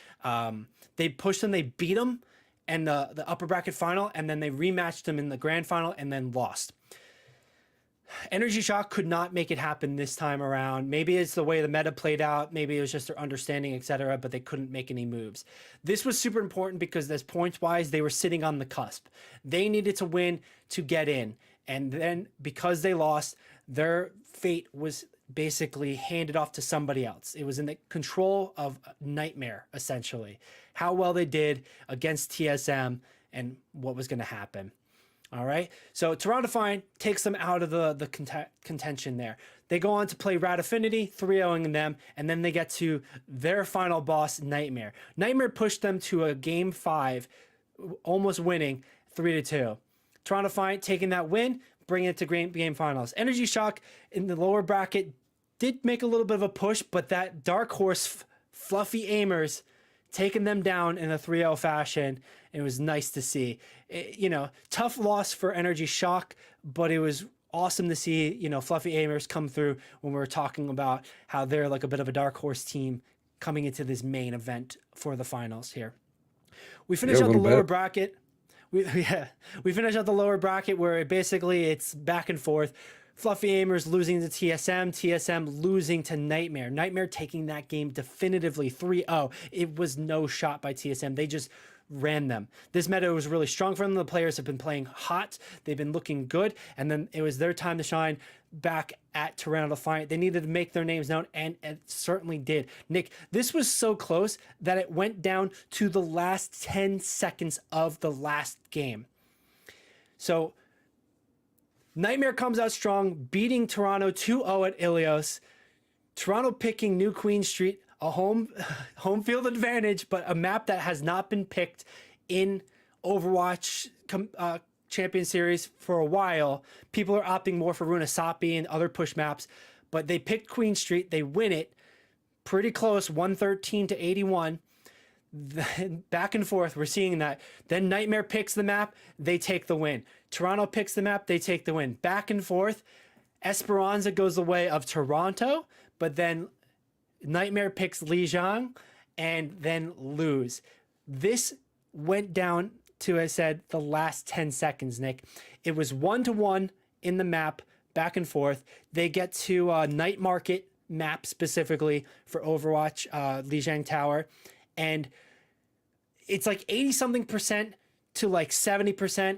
S1: They pushed them, they beat them and the upper bracket final, and then they rematched them in the grand final and then lost. Energy Shock could not make it happen this time around. Maybe it's the way the meta played out. Maybe it was just their understanding, etc., but they couldn't make any moves. This was super important because as points-wise, they were sitting on the cusp. They needed to win to get in. And then because they lost, their fate was basically handed off to somebody else. It was in the control of Nightmare, essentially. How well they did against TSM and what was going to happen. All right. So Toronto Defiant takes them out of the contention there. They go on to play Rad Affinity, 3-0ing them, and then they get to their final boss, Nightmare. Nightmare pushed them to a game 5, almost winning 3-2. Toronto Defiant taking that win, bringing it to game finals. Energy Shock in the lower bracket did make a little bit of a push, but that dark horse Fluffy Aimers taking them down in a 3-0 fashion. It was nice to see. You know, tough loss for Energy Shock, but it was awesome to see, you know, Fluffy Aimers come through when we were talking about how they're like a bit of a dark horse team coming into this main event for the finals here. We finish out the lower bracket. We finish out the lower bracket where basically it's back and forth. Fluffy Aimers losing to TSM losing to Nightmare. Nightmare taking that game definitively 3-0. It was no shot by TSM. They just ran them. This meta was really strong for them. The players have been playing hot. They've been looking good. And then it was their time to shine back at Toronto Defiant. They needed to make their names known, and it certainly did. Nick, this was so close that it went down to the last 10 seconds of the last game. So Nightmare comes out strong, beating Toronto 2-0 at Ilios. Toronto picking New Queen Street, a home field advantage, but a map that has not been picked in Overwatch Champion Series for a while. People are opting more for Runasapi and other push maps, but they picked Queen Street. They win it pretty close, 113 to 81. Then back and forth, we're seeing that. Then Nightmare picks the map, they take the win. Toronto picks the map, they take the win. Back and forth. Esperanza goes the way of Toronto, but then Nightmare picks Lijiang and then lose. This went down to, I said, the last 10 seconds, Nick. It was 1-1 in the map, back and forth. They get to Night Market map specifically for Overwatch, Lijiang Tower, and it's like 80-something% to like 70%.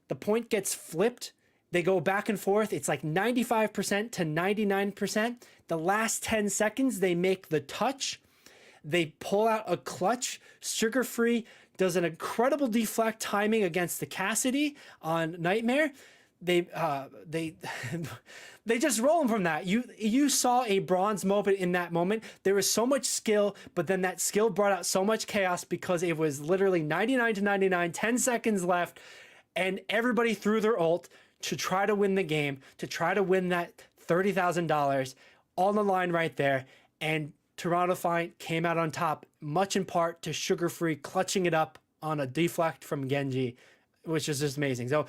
S1: The point gets flipped. They go back and forth. It's like 95% to 99%. The last 10 seconds, they make the touch. They pull out a clutch. Sugar Free does an incredible deflect timing against the Cassidy on Nightmare. They they just roll them from that. You saw a bronze moment in that moment. There was so much skill, but then that skill brought out so much chaos because it was literally 99 to 99, 10 seconds left, and everybody threw their ult to try to win the game, to try to win that $30,000 on the line right there. And Toronto Fight came out on top, much in part to Sugar Free clutching it up on a deflect from Genji, which is just amazing. So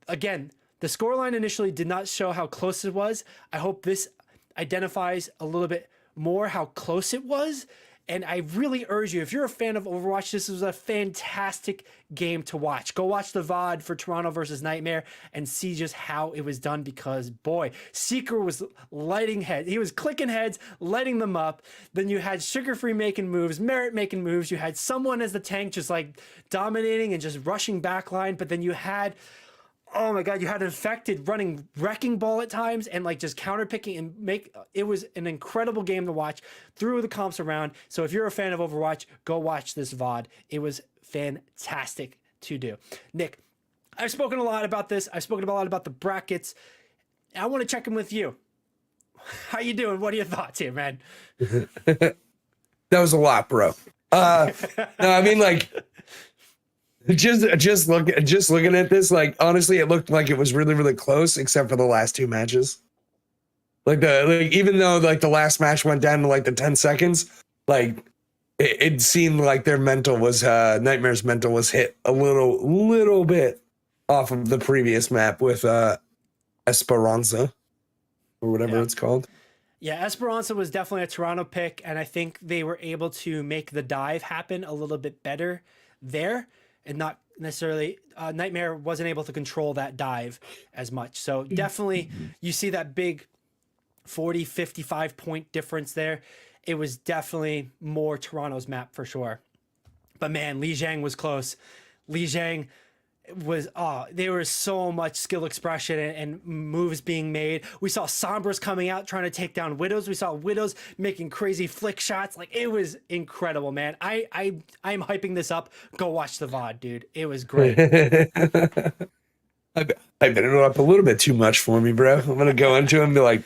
S1: again, the scoreline initially did not show how close it was. I hope this identifies a little bit more how close it was. And I really urge you, if you're a fan of Overwatch, this was a fantastic game to watch. Go watch the VOD for Toronto versus Nightmare and see just how it was done, because boy, Seeker was lighting heads. He was clicking heads, lighting them up. Then you had Sugar Free making moves, Merit making moves. You had someone as the tank just like dominating and just rushing backline. But then you had, oh my God, you had Infected running Wrecking Ball at times and like just counter picking and it was an incredible game to watch through the comps around. So if you're a fan of Overwatch, go watch this VOD. It was fantastic to do. Nick, I've spoken a lot about this. I've spoken a lot about the brackets. I want to check in with you. How you doing? What are your thoughts here, man?
S2: That was a lot, bro. No, I mean, like, just looking at this, like, honestly, it looked like it was really, really close, except for the last two matches. Even though like the last match went down to like the 10 seconds, like it seemed like their mental was Nightmare's mental was hit a little bit off of the previous map with Esperanza or whatever it's called.
S1: Yeah, Esperanza was definitely a Toronto pick, and I think they were able to make the dive happen a little bit better there, and not necessarily Nightmare wasn't able to control that dive as much. So definitely you see that big 40, 55 point difference there. It was definitely more Toronto's map for sure. But man, Lijiang was close. Lijiang was, there was so much skill expression and moves being made. We saw Sombras coming out trying to take down Widows. We saw Widows making crazy flick shots. Like, it was incredible, man. I'm hyping this up. Go watch the VOD, dude. It was great.
S2: I bet it up a little bit too much for me, bro. I'm gonna go into it and be like,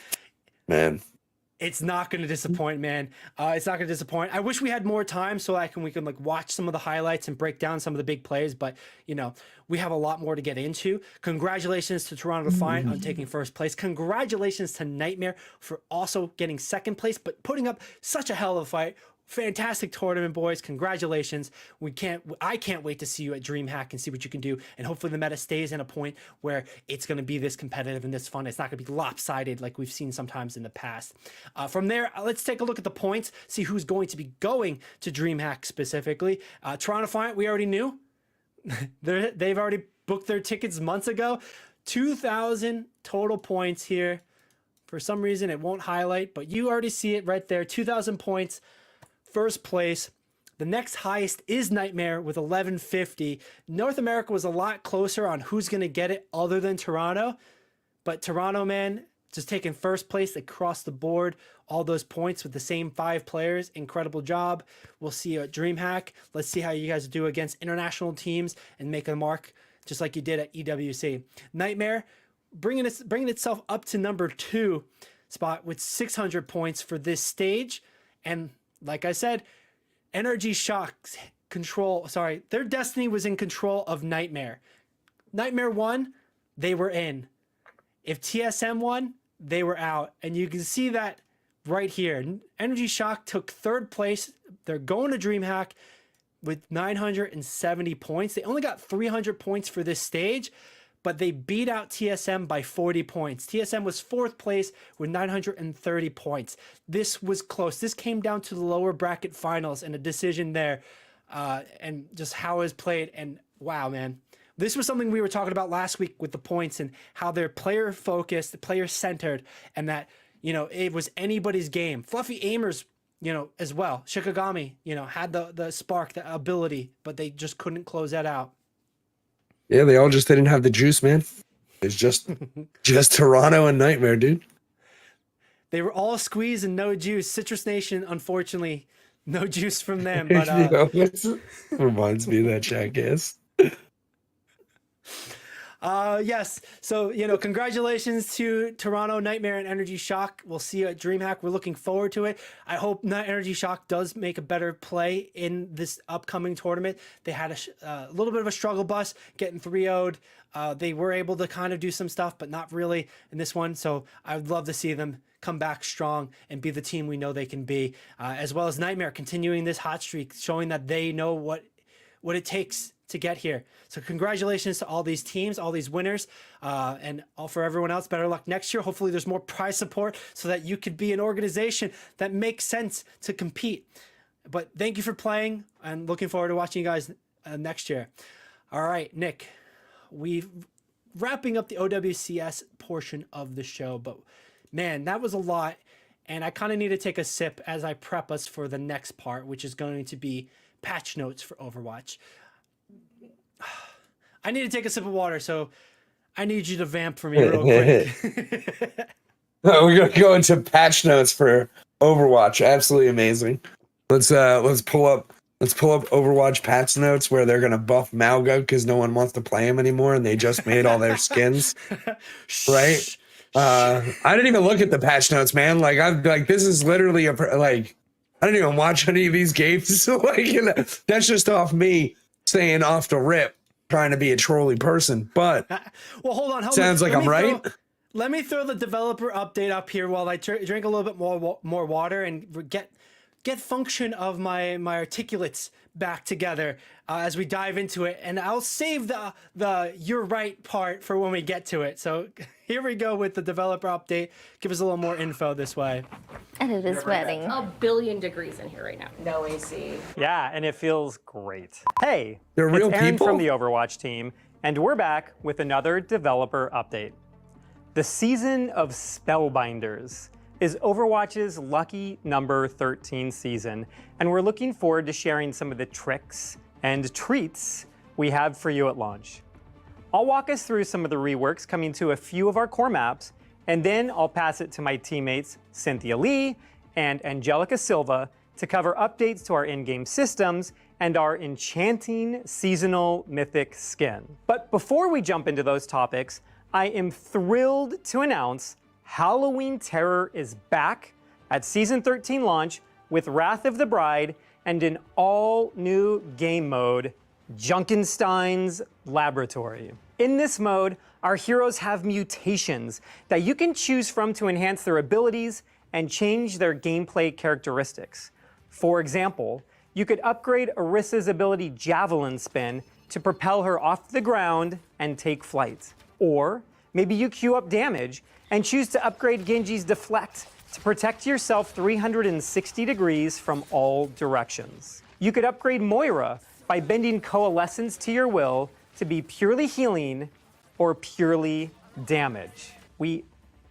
S2: man,
S1: it's not going to disappoint, man. It's not going to disappoint. I wish we had more time so we can like watch some of the highlights and break down some of the big plays, but you know, we have a lot more to get into. Congratulations to Toronto Defiant on taking first place. Congratulations to Nightmare for also getting second place, but putting up such a hell of a fight. Fantastic tournament, boys. Congratulations. I can't wait to see you at DreamHack and see what you can do. And hopefully the meta stays in a point where it's going to be this competitive and this fun. It's not going to be lopsided like we've seen sometimes in the past. From there, let's take a look at the points, see who's going to be going to DreamHack specifically. Toronto Defiant, we already knew. They've already booked their tickets months ago. 2,000 total points here. For some reason, it won't highlight, but you already see it right there. 2,000 points. First place. The next highest is Nightmare with 1150. North America was a lot closer on who's going to get it other than Toronto. But Toronto, man, just taking first place across the board. All those points with the same 5 players. Incredible job. We'll see you at DreamHack. Let's see how you guys do against international teams and make a mark just like you did at EWC. Nightmare, bringing itself up to number 2 spot with 600 points for this stage. And like I said, Energy Shock's their destiny was in control of Nightmare. Nightmare won, they were in. If TSM won, they were out. And you can see that right here. Energy Shock took 3rd place. They're going to DreamHack with 970 points. They only got 300 points for this stage, but they beat out TSM by 40 points. TSM was 4th place with 930 points. This was close. This came down to the lower bracket finals and a decision there, and just how it was played. And wow, man. This was something we were talking about last week with the points and how they're player focused, player centered, and that, it was anybody's game. Fluffy Aimers, as well. Shikigami, had the spark, the ability, but they just couldn't close that out.
S2: Yeah, they all just didn't have the juice, man. It's just Toronto and Nightmare, dude.
S1: They were all squeezed and no juice. Citrus Nation, unfortunately, no juice from them. But
S2: reminds me of that jackass.
S1: Yes. So, congratulations to Toronto, Nightmare, and Energy Shock. We'll see you at DreamHack. We're looking forward to it. I hope Energy Shock does make a better play in this upcoming tournament. They had a little bit of a struggle bus getting 3-0'd. They were able to kind of do some stuff, but not really in this one. So I would love to see them come back strong and be the team we know they can be, as well as Nightmare continuing this hot streak, showing that they know what it takes to get here. So congratulations to all these teams, all these winners, and all for everyone else. Better luck next year. Hopefully there's more prize support so that you could be an organization that makes sense to compete. But thank you for playing, and looking forward to watching you guys next year. All right, Nick, we're wrapping up the OWCS portion of the show, but man, that was a lot. And I kind of need to take a sip as I prep us for the next part, which is going to be patch notes for Overwatch. I need to take a sip of water, so I need you to vamp for me real quick.
S2: We're gonna go into patch notes for Overwatch. Absolutely amazing. Let's pull up Overwatch patch notes where they're gonna buff Malga because no one wants to play him anymore, and they just made all their skins. Right? I didn't even look at the patch notes, man. This is literally I didn't even watch any of these games. So that's just off me saying off the rip, trying to be a trolly person. But
S1: well, hold on.
S2: Sounds like I'm right.
S1: Let me throw the developer update up here while I drink a little bit more water and get function of my articulates back together as we dive into it. And I'll save the you're right part for when we get to it. So here we go with the developer update. Give us a little more info this way.
S6: And it is sweating.
S7: 1 billion degrees in here right now.
S8: No AC.
S9: Yeah, and it feels great. Hey,
S2: They're real
S9: it's Aaron
S2: people?
S9: from the Overwatch team, and we're back with another developer update. The Season of Spellbinders is Overwatch's lucky number 13 season, and we're looking forward to sharing some of the tricks and treats we have for you at launch. I'll walk us through some of the reworks coming to a few of our core maps, and then I'll pass it to my teammates Cynthia Lee and Angelica Silva to cover updates to our in-game systems and our enchanting seasonal mythic skin. But before we jump into those topics, I am thrilled to announce Halloween Terror is back at Season 13 launch with Wrath of the Bride and an all-new game mode, Junkenstein's Laboratory. In this mode, our heroes have mutations that you can choose from to enhance their abilities and change their gameplay characteristics. For example, you could upgrade Orissa's ability Javelin Spin to propel her off the ground and take flight. Or maybe you queue up damage and choose to upgrade Genji's Deflect to protect yourself 360 degrees from all directions. You could upgrade Moira by bending Coalescence to your will to be purely healing or purely damage. We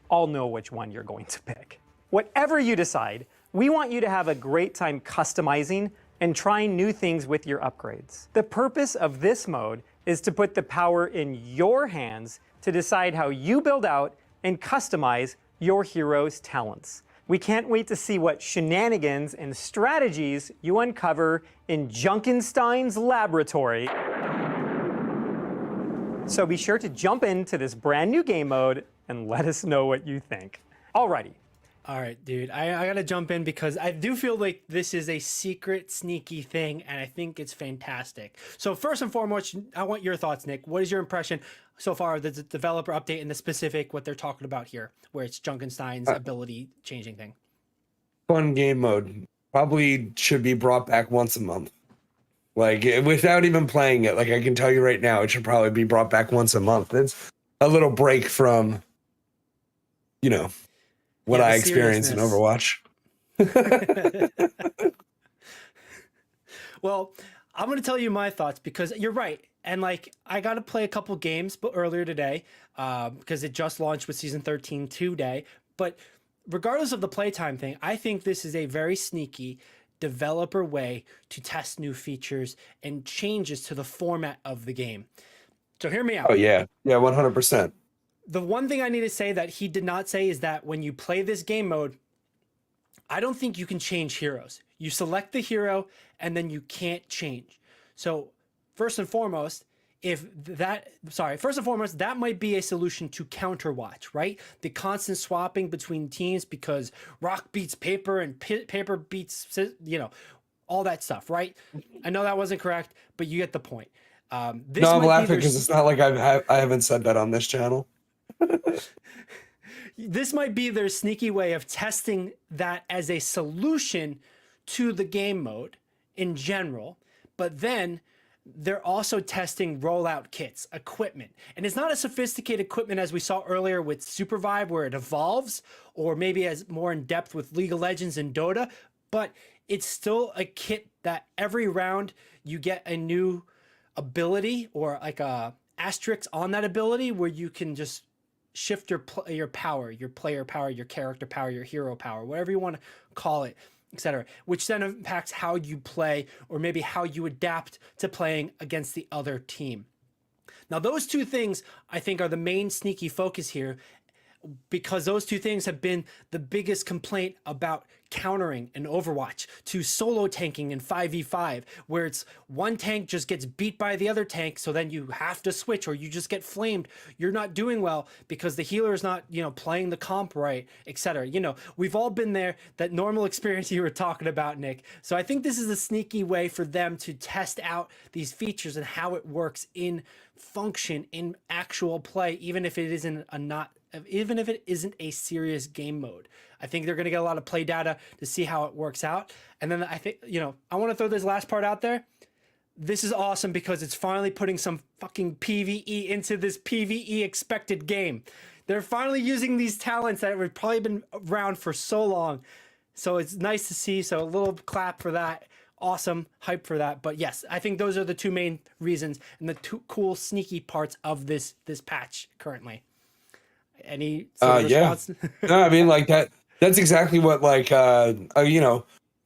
S9: all know which one you're going to pick. Whatever you decide, we want you to have a great time customizing and trying new things with your upgrades. The purpose of this mode is to put the power in your hands to decide how you build out and customize your hero's talents. We can't wait to see what shenanigans and strategies you uncover in Junkenstein's Laboratory. So be sure to jump into this brand new game mode and let us know what you think. Alrighty.
S1: All right, dude. I gotta jump in because I do feel like this is a secret, sneaky thing, and I think it's fantastic. So first and foremost, I want your thoughts, Nick. What is your impression so far of the developer update and the specific what they're talking about here, where it's Junkenstein's ability changing thing?
S2: Fun game mode. Probably should be brought back once a month. Like, without even playing it, like I can tell you right now, it should probably be brought back once a month. It's a little break from, you know, what I experience in Overwatch.
S1: Well, I'm going to tell you my thoughts because you're right. And like, I got to play a couple games earlier today because it just launched with Season 13 today. But regardless of the playtime thing, I think this is a very sneaky developer way to test new features and changes to the format of the game. So hear me out.
S2: Oh, yeah. Yeah, 100%.
S1: The one thing I need to say that he did not say is that when you play this game mode, I don't think you can change heroes. You select the hero and then you can't change. So first and foremost, that might be a solution to Counterwatch, right? The constant swapping between teams because rock beats paper and paper beats, all that stuff, right? I know that wasn't correct, but you get the point.
S2: I'm laughing because it's not like I haven't said that on this channel.
S1: This might be their sneaky way of testing that as a solution to the game mode in general, but then they're also testing rollout kits, equipment. And it's not a sophisticated equipment as we saw earlier with Supervive where it evolves, or maybe as more in depth with League of Legends and Dota, but it's still a kit that every round you get a new ability or like a asterisk on that ability where you can just shift your power, your player power, your character power, your hero power, whatever you want to call it, etc., which then impacts how you play or maybe how you adapt to playing against the other team. Now, those two things I think are the main sneaky focus here, because those two things have been the biggest complaint about countering in Overwatch to solo tanking in 5v5, where it's one tank just gets beat by the other tank, so then you have to switch or you just get flamed. You're not doing well because the healer is not, playing the comp right, etc. We've all been there, that normal experience you were talking about, Nick. So I think this is a sneaky way for them to test out these features and how it works in function in actual play, even if it isn't a serious game mode. I think they're going to get a lot of play data to see how it works out. And then I think, I want to throw this last part out there. This is awesome because it's finally putting some fucking PvE into this PvE expected game. They're finally using these talents that have probably been around for so long. So it's nice to see. So a little clap for that. Awesome hype for that. But yes, I think those are the two main reasons and the two cool sneaky parts of this patch currently. Any sort of response?
S2: No, I mean, like that's exactly what a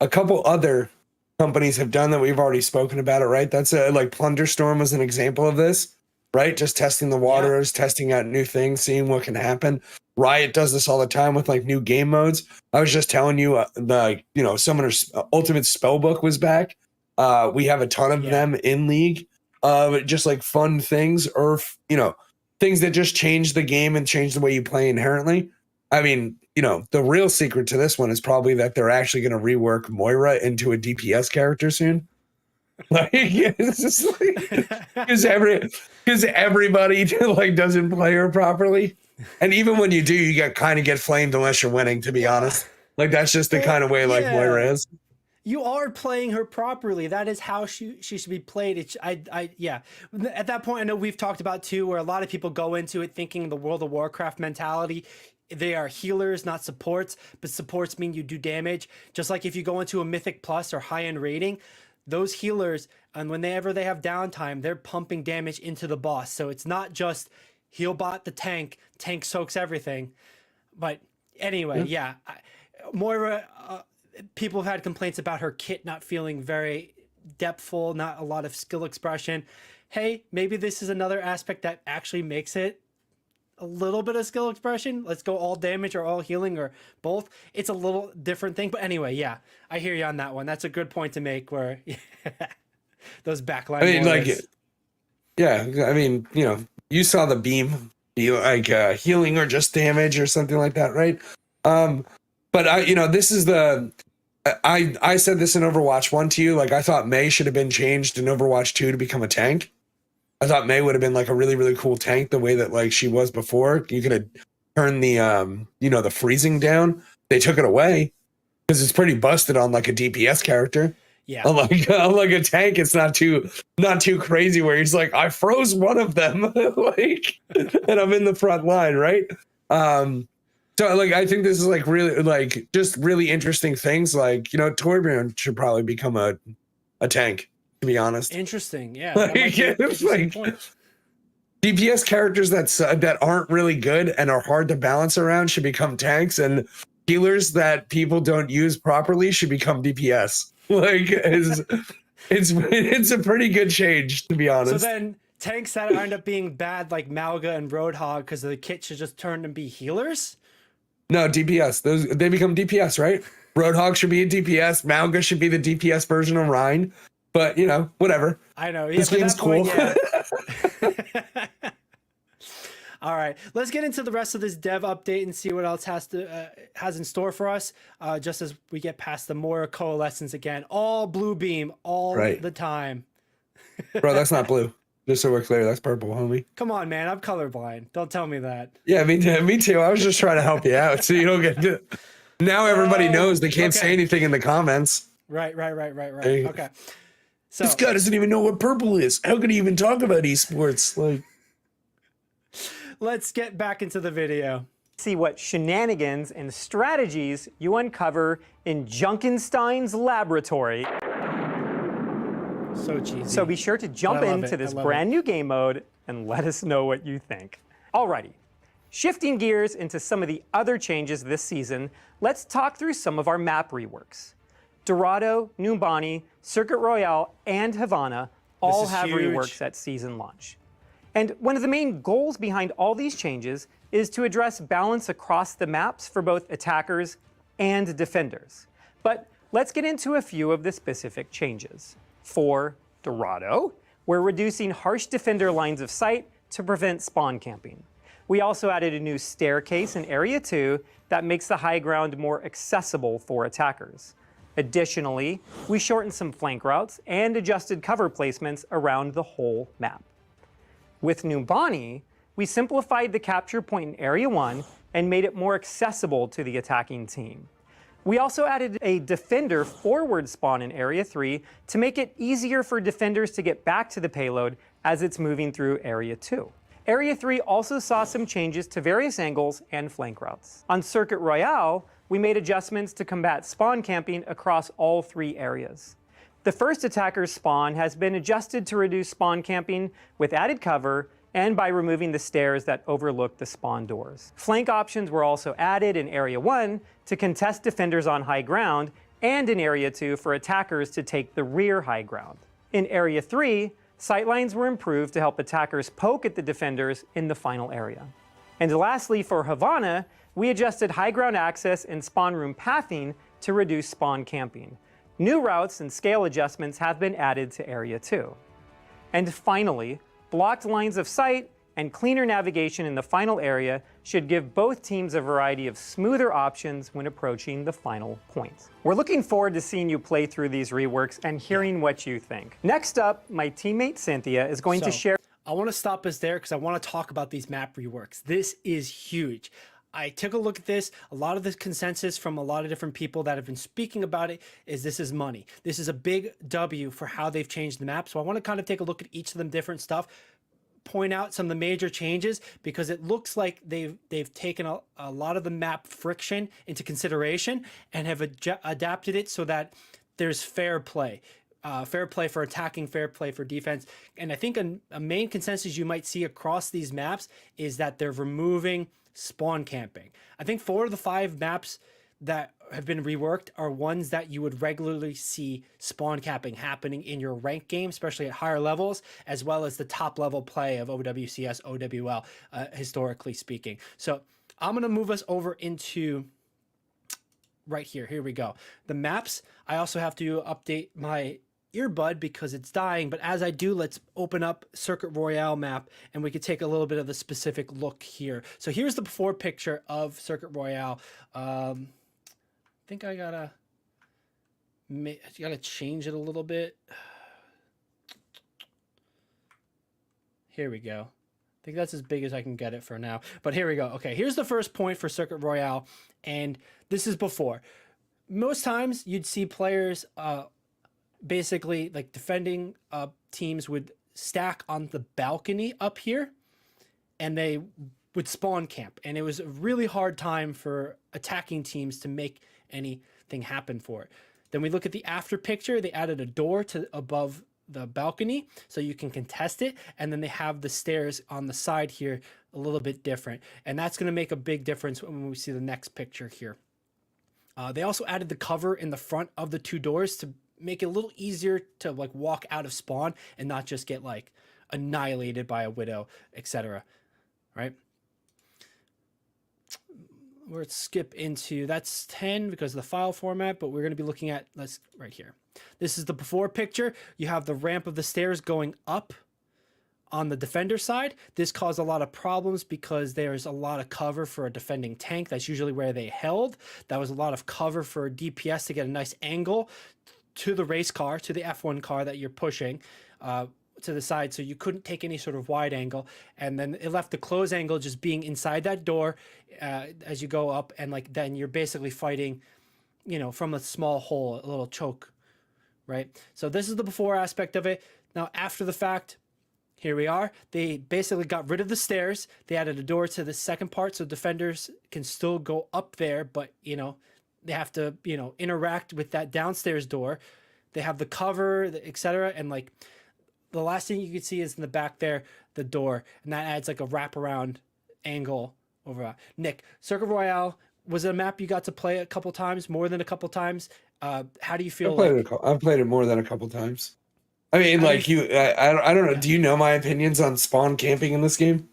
S2: couple other companies have done that we've already spoken about it, right? That's like Plunderstorm was an example of this, right? Just testing the waters, testing out new things, seeing what can happen. Riot does this all the time with like new game modes. I was just telling you, Summoner's Ultimate Spellbook was back. We have a ton of them in League. Just like fun things, or things that just change the game and change the way you play inherently. I mean, the real secret to this one is probably that they're actually going to rework Moira into a DPS character soon. Like, it's just like, because everybody like doesn't play her properly. And even when you do, you get flamed unless you're winning, to be honest. Like, that's just the kind of way like Moira is.
S1: You are playing her properly. That is how she should be played. At that point, I know we've talked about too, where a lot of people go into it thinking the World of Warcraft mentality. They are healers, not supports, but supports mean you do damage. Just like if you go into a Mythic Plus or high-end rating, those healers, and whenever they have downtime, they're pumping damage into the boss. So it's not just heal bot the tank soaks everything. But anyway, Moira, people have had complaints about her kit not feeling very depthful, not a lot of skill expression. Hey, maybe this is another aspect that actually makes it a little bit of skill expression. Let's go all damage or all healing or both. It's a little different thing. But anyway, I hear you on that one. That's a good point to make, where those backline.
S2: you saw the beam be like healing or just damage or something like that, right? But this is I said this in Overwatch 1 to you. Like, I thought Mei should have been changed in Overwatch 2 to become a tank. I thought Mei would have been like a really, really cool tank the way that like she was before. You could have turned the the freezing down. They took it away because it's pretty busted on like a DPS character.
S1: Yeah.
S2: Unlike a tank, it's not too crazy where he's like, I froze one of them, like, and I'm in the front line, right? So like, I think this is like really like just really interesting things. Like, Torbjorn should probably become a tank, to be honest.
S1: Interesting. Yeah.
S2: Like, it's like DPS characters that aren't really good and are hard to balance around should become tanks, and healers that people don't use properly should become DPS. Like, it's a pretty good change, to be honest.
S1: So then tanks that end up being bad, like Malga and Roadhog, because the kit should just turn and be healers?
S2: No, DPS. They become DPS, right? Roadhog should be a DPS. Malga should be the DPS version of Rhine. But, whatever.
S1: I know. Yeah,
S2: this game's cool.
S1: Yeah. All right, let's get into the rest of this dev update and see what else has in store for us. Just as we get past the Moira coalescence again, all blue beam all the time.
S2: Bro, that's not blue. Just so we're clear, that's purple, homie.
S1: Come on, man, I'm colorblind. Don't tell me that.
S2: Yeah, me too. I was just trying to help you out so you don't get to. Now everybody knows they can't say anything in the comments.
S1: Right. Okay. So
S2: this guy doesn't even know what purple is. How could he even talk about esports? Like.
S1: Let's get back into the video.
S9: See what shenanigans and strategies you uncover in Junkenstein's laboratory.
S1: So cheesy.
S9: So be sure to jump into this brand new game mode and let us know what you think. Alrighty, shifting gears into some of the other changes this season, let's talk through some of our map reworks. Dorado, Numbani, Circuit Royale, and Havana all have reworks at season launch. And one of the main goals behind all these changes is to address balance across the maps for both attackers and defenders. But let's get into a few of the specific changes. For Dorado, we're reducing harsh defender lines of sight to prevent spawn camping. We also added a new staircase in Area 2 that makes the high ground more accessible for attackers. Additionally, we shortened some flank routes and adjusted cover placements around the whole map. With Numbani, we simplified the capture point in Area 1 and made it more accessible to the attacking team. We also added a defender forward spawn in Area 3 to make it easier for defenders to get back to the payload as it's moving through Area 2. Area 3 also saw some changes to various angles and flank routes. On Circuit Royale, we made adjustments to combat spawn camping across all 3 areas. The first attacker's spawn has been adjusted to reduce spawn camping with added cover and by removing the stairs that overlook the spawn doors. Flank options were also added in Area 1 to contest defenders on high ground and in Area 2 for attackers to take the rear high ground. In Area 3, sightlines were improved to help attackers poke at the defenders in the final area. And lastly, for Havana, we adjusted high ground access and spawn room pathing to reduce spawn camping. New routes and scale adjustments have been added to Area 2. And finally, blocked lines of sight and cleaner navigation in the final area should give both teams a variety of smoother options when approaching the final point. We're looking forward to seeing you play through these reworks and hearing what you think. Next up, my teammate Cynthia is going to share.
S1: I want to stop us there because I want to talk about these map reworks. This is huge. I took a look at this. A lot of the consensus from a lot of different people that have been speaking about it is this is money. This is a big W for how they've changed the map. So I want to kind of take a look at each of them different stuff, point out some of the major changes because it looks like they've taken a lot of the map friction into consideration and have adapted it so that there's fair play. Fair play for attacking, fair play for defense. And I think a main consensus you might see across these maps is that they're removing spawn camping. I think 4 of the 5 maps that have been reworked are ones that you would regularly see spawn capping happening in your ranked game, especially at higher levels, as well as the top level play of OWCS, OWL, historically speaking. So I'm going to move us over into right here. Here we go. The maps, I also have to update my earbud because it's dying. But as I do, let's open up Circuit Royale map and we could take a little bit of the specific look here. So here's the before picture of Circuit Royale. I think I gotta change it a little bit. Here we go. I think that's as big as I can get it for now. But here we go. Okay, here's the first point for Circuit Royale, and this is before. Most times you'd see players basically like defending teams would stack on the balcony up here, and they would spawn camp. And it was a really hard time for attacking teams to make anything happen for it. Then we look at the after picture. They added a door to above the balcony so you can contest it, and then they have the stairs on the side here a little bit different, and that's going to make a big difference when we see the next picture here. They also added the cover in the front of the two doors to make it a little easier to like walk out of spawn and not just get like annihilated by a widow, etc. Right? Let's skip into, that's 10 because of the file format, but we're going to be looking at, right here. This is the before picture. You have the ramp of the stairs going up on the defender side. This caused a lot of problems because there's a lot of cover for a defending tank. That's usually where they held. That was a lot of cover for a DPS to get a nice angle to the race car, to the F1 car that you're pushing to the side, so you couldn't take any sort of wide angle. And then it left the close angle just being inside that door as you go up, and like then you're basically fighting, you know, from a small hole, a little choke, right? So this is the before aspect of it. Now after the fact, here we are. They basically got rid of the stairs. They added a door to the second part so defenders can still go up there, but you know, they have to, you know, interact with that downstairs door. They have the cover, etc. And like the last thing you can see is in the back there, the door, and that adds like a wraparound angle over. Nick, Circuit Royale, was it a map you got to play a couple times, more than a couple times? How do you feel?
S2: I've played it more than a couple times. I mean, like I don't know. Do you know my opinions on spawn camping in this game?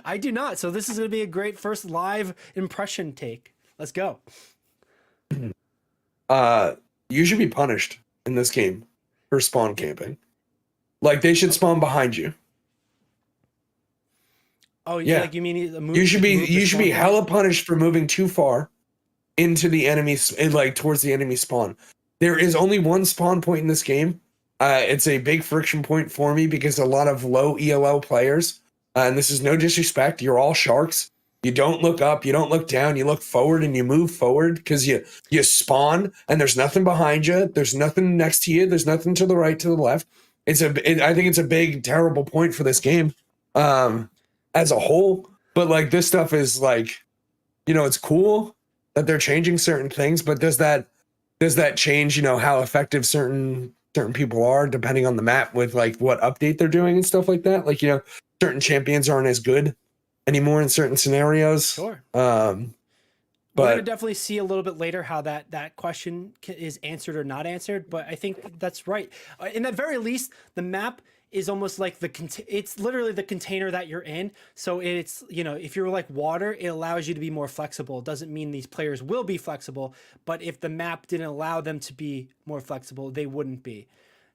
S1: I do not. So this is going to be a great first live impression take. Let's go.
S2: You should be punished in this game for spawn camping. Like they should spawn behind you.
S1: Oh yeah, like you mean
S2: you should be hella punished for moving too far into the enemy, like towards the enemy spawn. There is only one spawn point in this game. It's a big friction point for me because a lot of low ELO players, and this is no disrespect, you're all sharks. You don't look up, you don't look down, you look forward and you move forward because you spawn and there's nothing behind you, there's nothing next to you, there's nothing to the right, to the left. I think it's a big, terrible point for this game as a whole. But like this stuff is like, you know, it's cool that they're changing certain things, but does that change, you know, how effective certain people are depending on the map with like what update they're doing and stuff like that? Like, you know, certain champions aren't as good anymore in certain scenarios.
S1: Sure.
S2: But
S1: we're going to definitely see a little bit later how that question is answered or not answered, but I think that's right. In the very least, the map is almost like it's literally the container that you're in. So it's, you know, if you're like water, it allows you to be more flexible. It doesn't mean these players will be flexible, but if the map didn't allow them to be more flexible, they wouldn't be.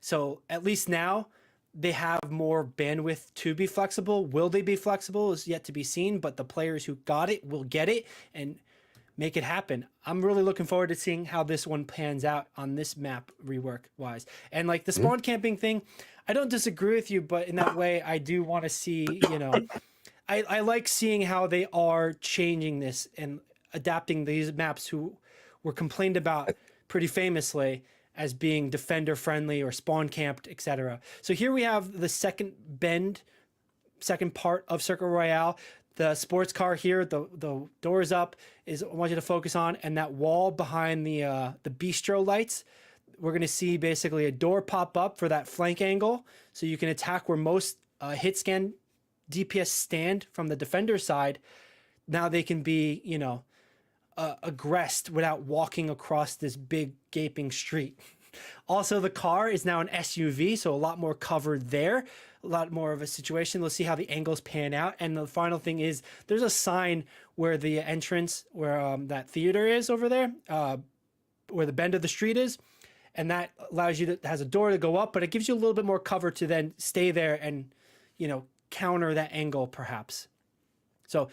S1: So at least now they have more bandwidth to be flexible. Will they be flexible is yet to be seen, but the players who got it will get it and make it happen. I'm really looking forward to seeing how this one pans out on this map rework wise. And like the spawn camping thing, I don't disagree with you, but in that way, I do want to see, you know, I like seeing how they are changing this and adapting these maps who were complained about pretty famously as being defender friendly or spawn camped, etc. So here we have the second part of Circuit Royale. The sports car here, the doors up is I want you to focus on, and that wall behind the bistro lights. We're going to see basically a door pop up for that flank angle, so you can attack where most hit scan DPS stand from the defender side. Now they can be, you know, aggressed without walking across this big gaping street. Also, the car is now an SUV, so a lot more cover there, a lot more of a situation. Let's see how the angles pan out. And the final thing is there's a sign where the entrance, where that theater is over there, where the bend of the street is. and that allows you to, has a door to go up, but it gives you a little bit more cover to then stay there and, counter that angle perhaps. So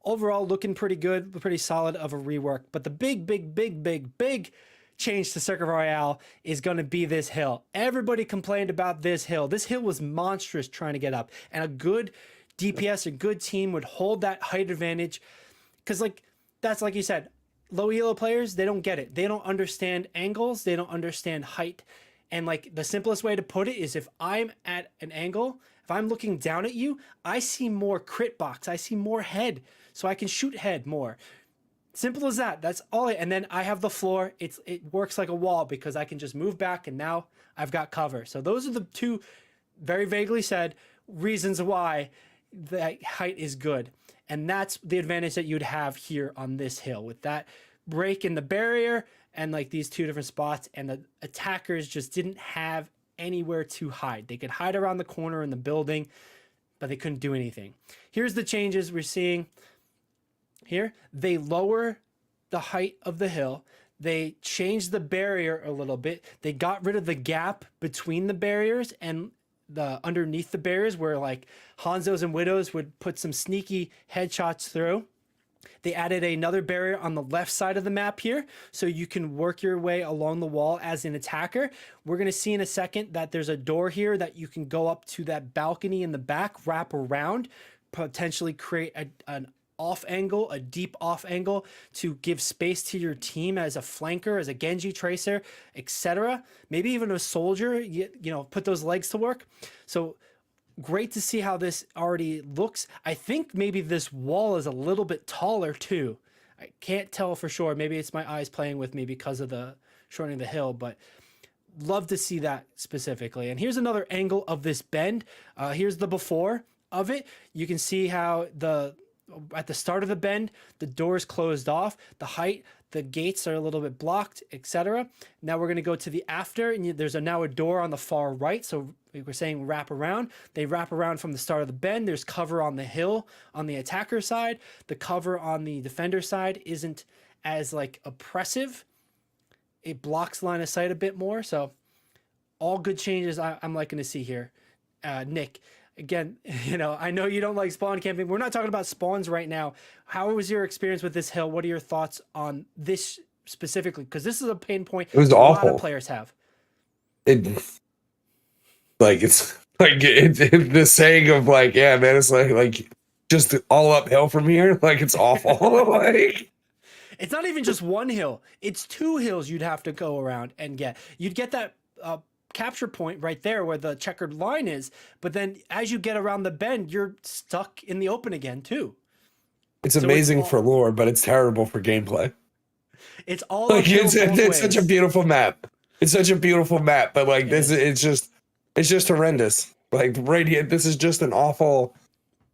S1: overall looking pretty good, pretty solid of a rework. But the big change to Circuit Royale is going to be this hill. Everybody complained about this hill. This hill was monstrous trying to get up, and a good DPS, a good team would hold that height advantage. Because that's like you said, low elo players, they don't get it. They don't understand angles. They don't understand height. And the simplest way to put it is if I'm at an angle, if I'm looking down at you, I see more crit box. I see more head, so I can shoot head more. Simple as that. That's all. And then I have the floor. It works like a wall because I can just move back, and now I've got cover. So those are the two, very vaguely said, reasons why that height is good. And that's the advantage that you'd have here on this hill with that break in the barrier and these two different spots. And the attackers just didn't have anywhere to hide. They could hide around the corner in the building, but they couldn't do anything. Here's the changes we're seeing here. They lower the height of the hill. They changed the barrier a little bit. They got rid of the gap between the barriers and the underneath the barriers where Hanzos and Widows would put some sneaky headshots through. They added another barrier on the left side of the map here, so you can work your way along the wall as an attacker. We're going to see in a second that there's a door here that you can go up to that balcony in the back, wrap around, potentially create an off angle, a deep off angle to give space to your team as a flanker, as a Genji tracer, etc. Maybe even a soldier, put those legs to work. So great to see how this already looks. I think maybe this wall is a little bit taller too. I can't tell for sure. Maybe it's my eyes playing with me because of the shortening the hill, but love to see that specifically. And here's another angle of this bend. Here's the before of it. You can see how at the start of the bend, the doors closed off, the height, the gates are a little bit blocked, etc. Now we're going to go to the after, and there's now a door on the far right. So we're saying wrap around. They wrap around from the start of the bend. There's cover on the hill on the attacker side. The cover on the defender side isn't as oppressive. It blocks line of sight a bit more. So all good changes I'm liking to see here. Nick, again, I know you don't like spawn camping. We're not talking about spawns right now. How was your experience with this hill? What are your thoughts on this specifically? Because this is a pain point
S2: It was
S1: a
S2: awful.
S1: lot of players have.
S2: It's the saying of yeah, man, it's like just all uphill from here. It's awful.
S1: It's not even just one hill. It's two hills you'd have to go around and get. You'd get that capture point right there where the checkered line is, but then as you get around the bend, you're stuck in the open again too.
S2: It's amazing for lore, but it's terrible for gameplay.
S1: It's all
S2: it's such a beautiful map. It's such a beautiful map, but it's just horrendous. Right here, this is just an awful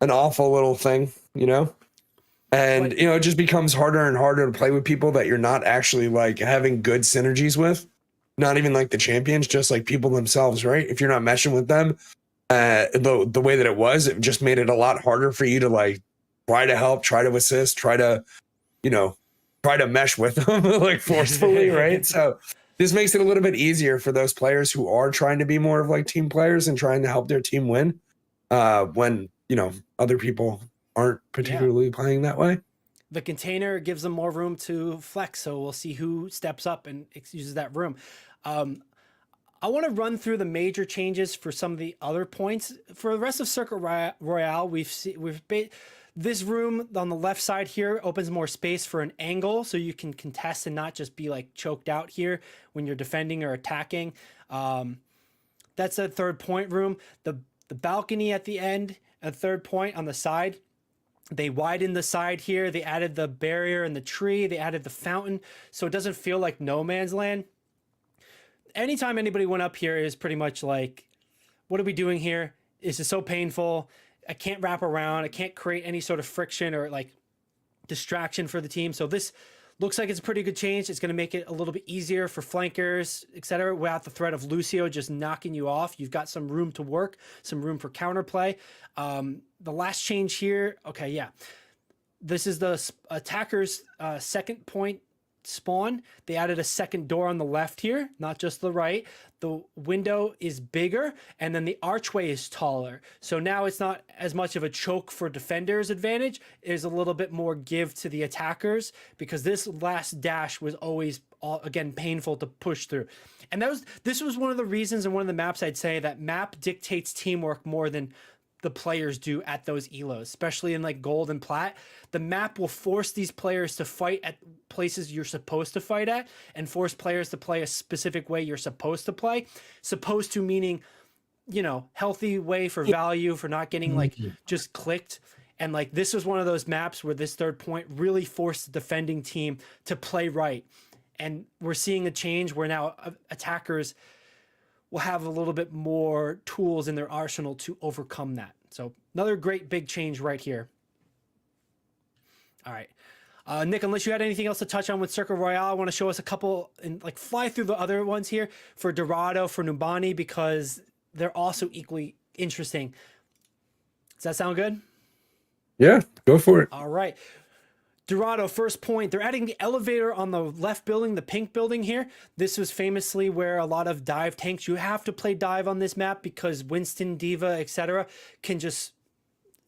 S2: little thing, And it just becomes harder and harder to play with people that you're not actually having good synergies with. Not even the champions, just people themselves, right? If you're not meshing with them, the way that it was, it just made it a lot harder for you to try to help, try to assist, try to mesh with them forcefully, right? So this makes it a little bit easier for those players who are trying to be more of team players and trying to help their team win when other people aren't particularly playing that way.
S1: The container gives them more room to flex, so we'll see who steps up and uses that room. I want to run through the major changes for some of the other points. For the rest of Circuit Royale, this room on the left side here opens more space for an angle, so you can contest and not just be choked out here when you're defending or attacking. That's a third point room. The balcony at the end, a third point on the side. They widened the side here. They added the barrier and the tree. They added the fountain, so it doesn't feel like no man's land. Anytime anybody went up here is pretty much what are we doing here? This is so painful. I can't wrap around. I can't create any sort of friction or distraction for the team. So this looks like it's a pretty good change. It's going to make it a little bit easier for flankers, etc. Without the threat of Lucio just knocking you off. You've got some room to work, some room for counterplay. The last change here, okay, yeah. This is the attacker's second point spawn, they added a second door on the left here, not just the right. The window is bigger, and then the archway is taller. So now it's not as much of a choke for defenders' advantage. There's a little bit more give to the attackers, because this last dash was always, again, painful to push through. And this was one of the reasons, and one of the maps I'd say that map dictates teamwork more than the players do at those elos, especially in like gold and plat. The map will force these players to fight at places you're supposed to fight at, and force players to play a specific way you're supposed to play. Supposed to meaning, you know, healthy way for value, for not getting like just clicked. And like this was one of those maps where this third point really forced the defending team to play right. And we're seeing a change where now attackers will have a little bit more tools in their arsenal to overcome that. So another great big change right here. All right. Nick, unless you had anything else to touch on with Circle Royale, I want to show us a couple and like fly through the other ones here for Dorado, for Numbani, because they're also equally interesting. Does that sound good?
S2: Yeah, go for it.
S1: All right. Dorado, first point, they're adding the elevator on the left building, the pink building here. This was famously where a lot of dive tanks, you have to play dive on this map because Winston, Diva, etc. can just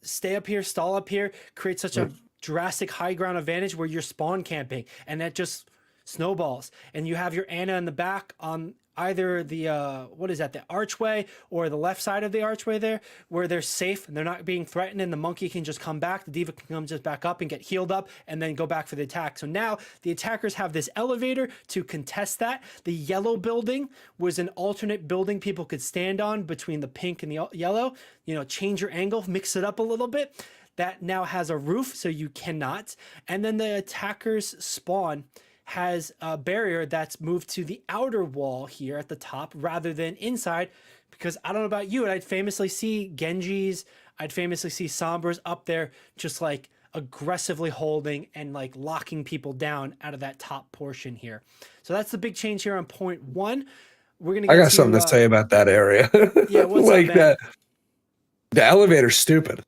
S1: stay up here, stall up here, create such a drastic high ground advantage where you're spawn camping, and that just snowballs. And you have your Ana in the back on either the the archway or the left side of the archway there, where they're safe and they're not being threatened, and the monkey can just come back, the Diva can come just back up and get healed up and then go back for the attack. So now the attackers have this elevator to contest that. The yellow building was an alternate building people could stand on between the pink and the yellow, you know, change your angle, mix it up a little bit. That now has a roof, so you cannot. And then the attackers spawn has a barrier that's moved to the outer wall here at the top rather than inside, because I don't know about you, and I'd famously see Genjis, I'd famously see Sombras up there just like aggressively holding and like locking people down out of that top portion here. So that's the big change here on point one. We're gonna get
S2: I got something to say about that area.
S1: Yeah, what's
S2: like
S1: up, man?
S2: the elevator's stupid.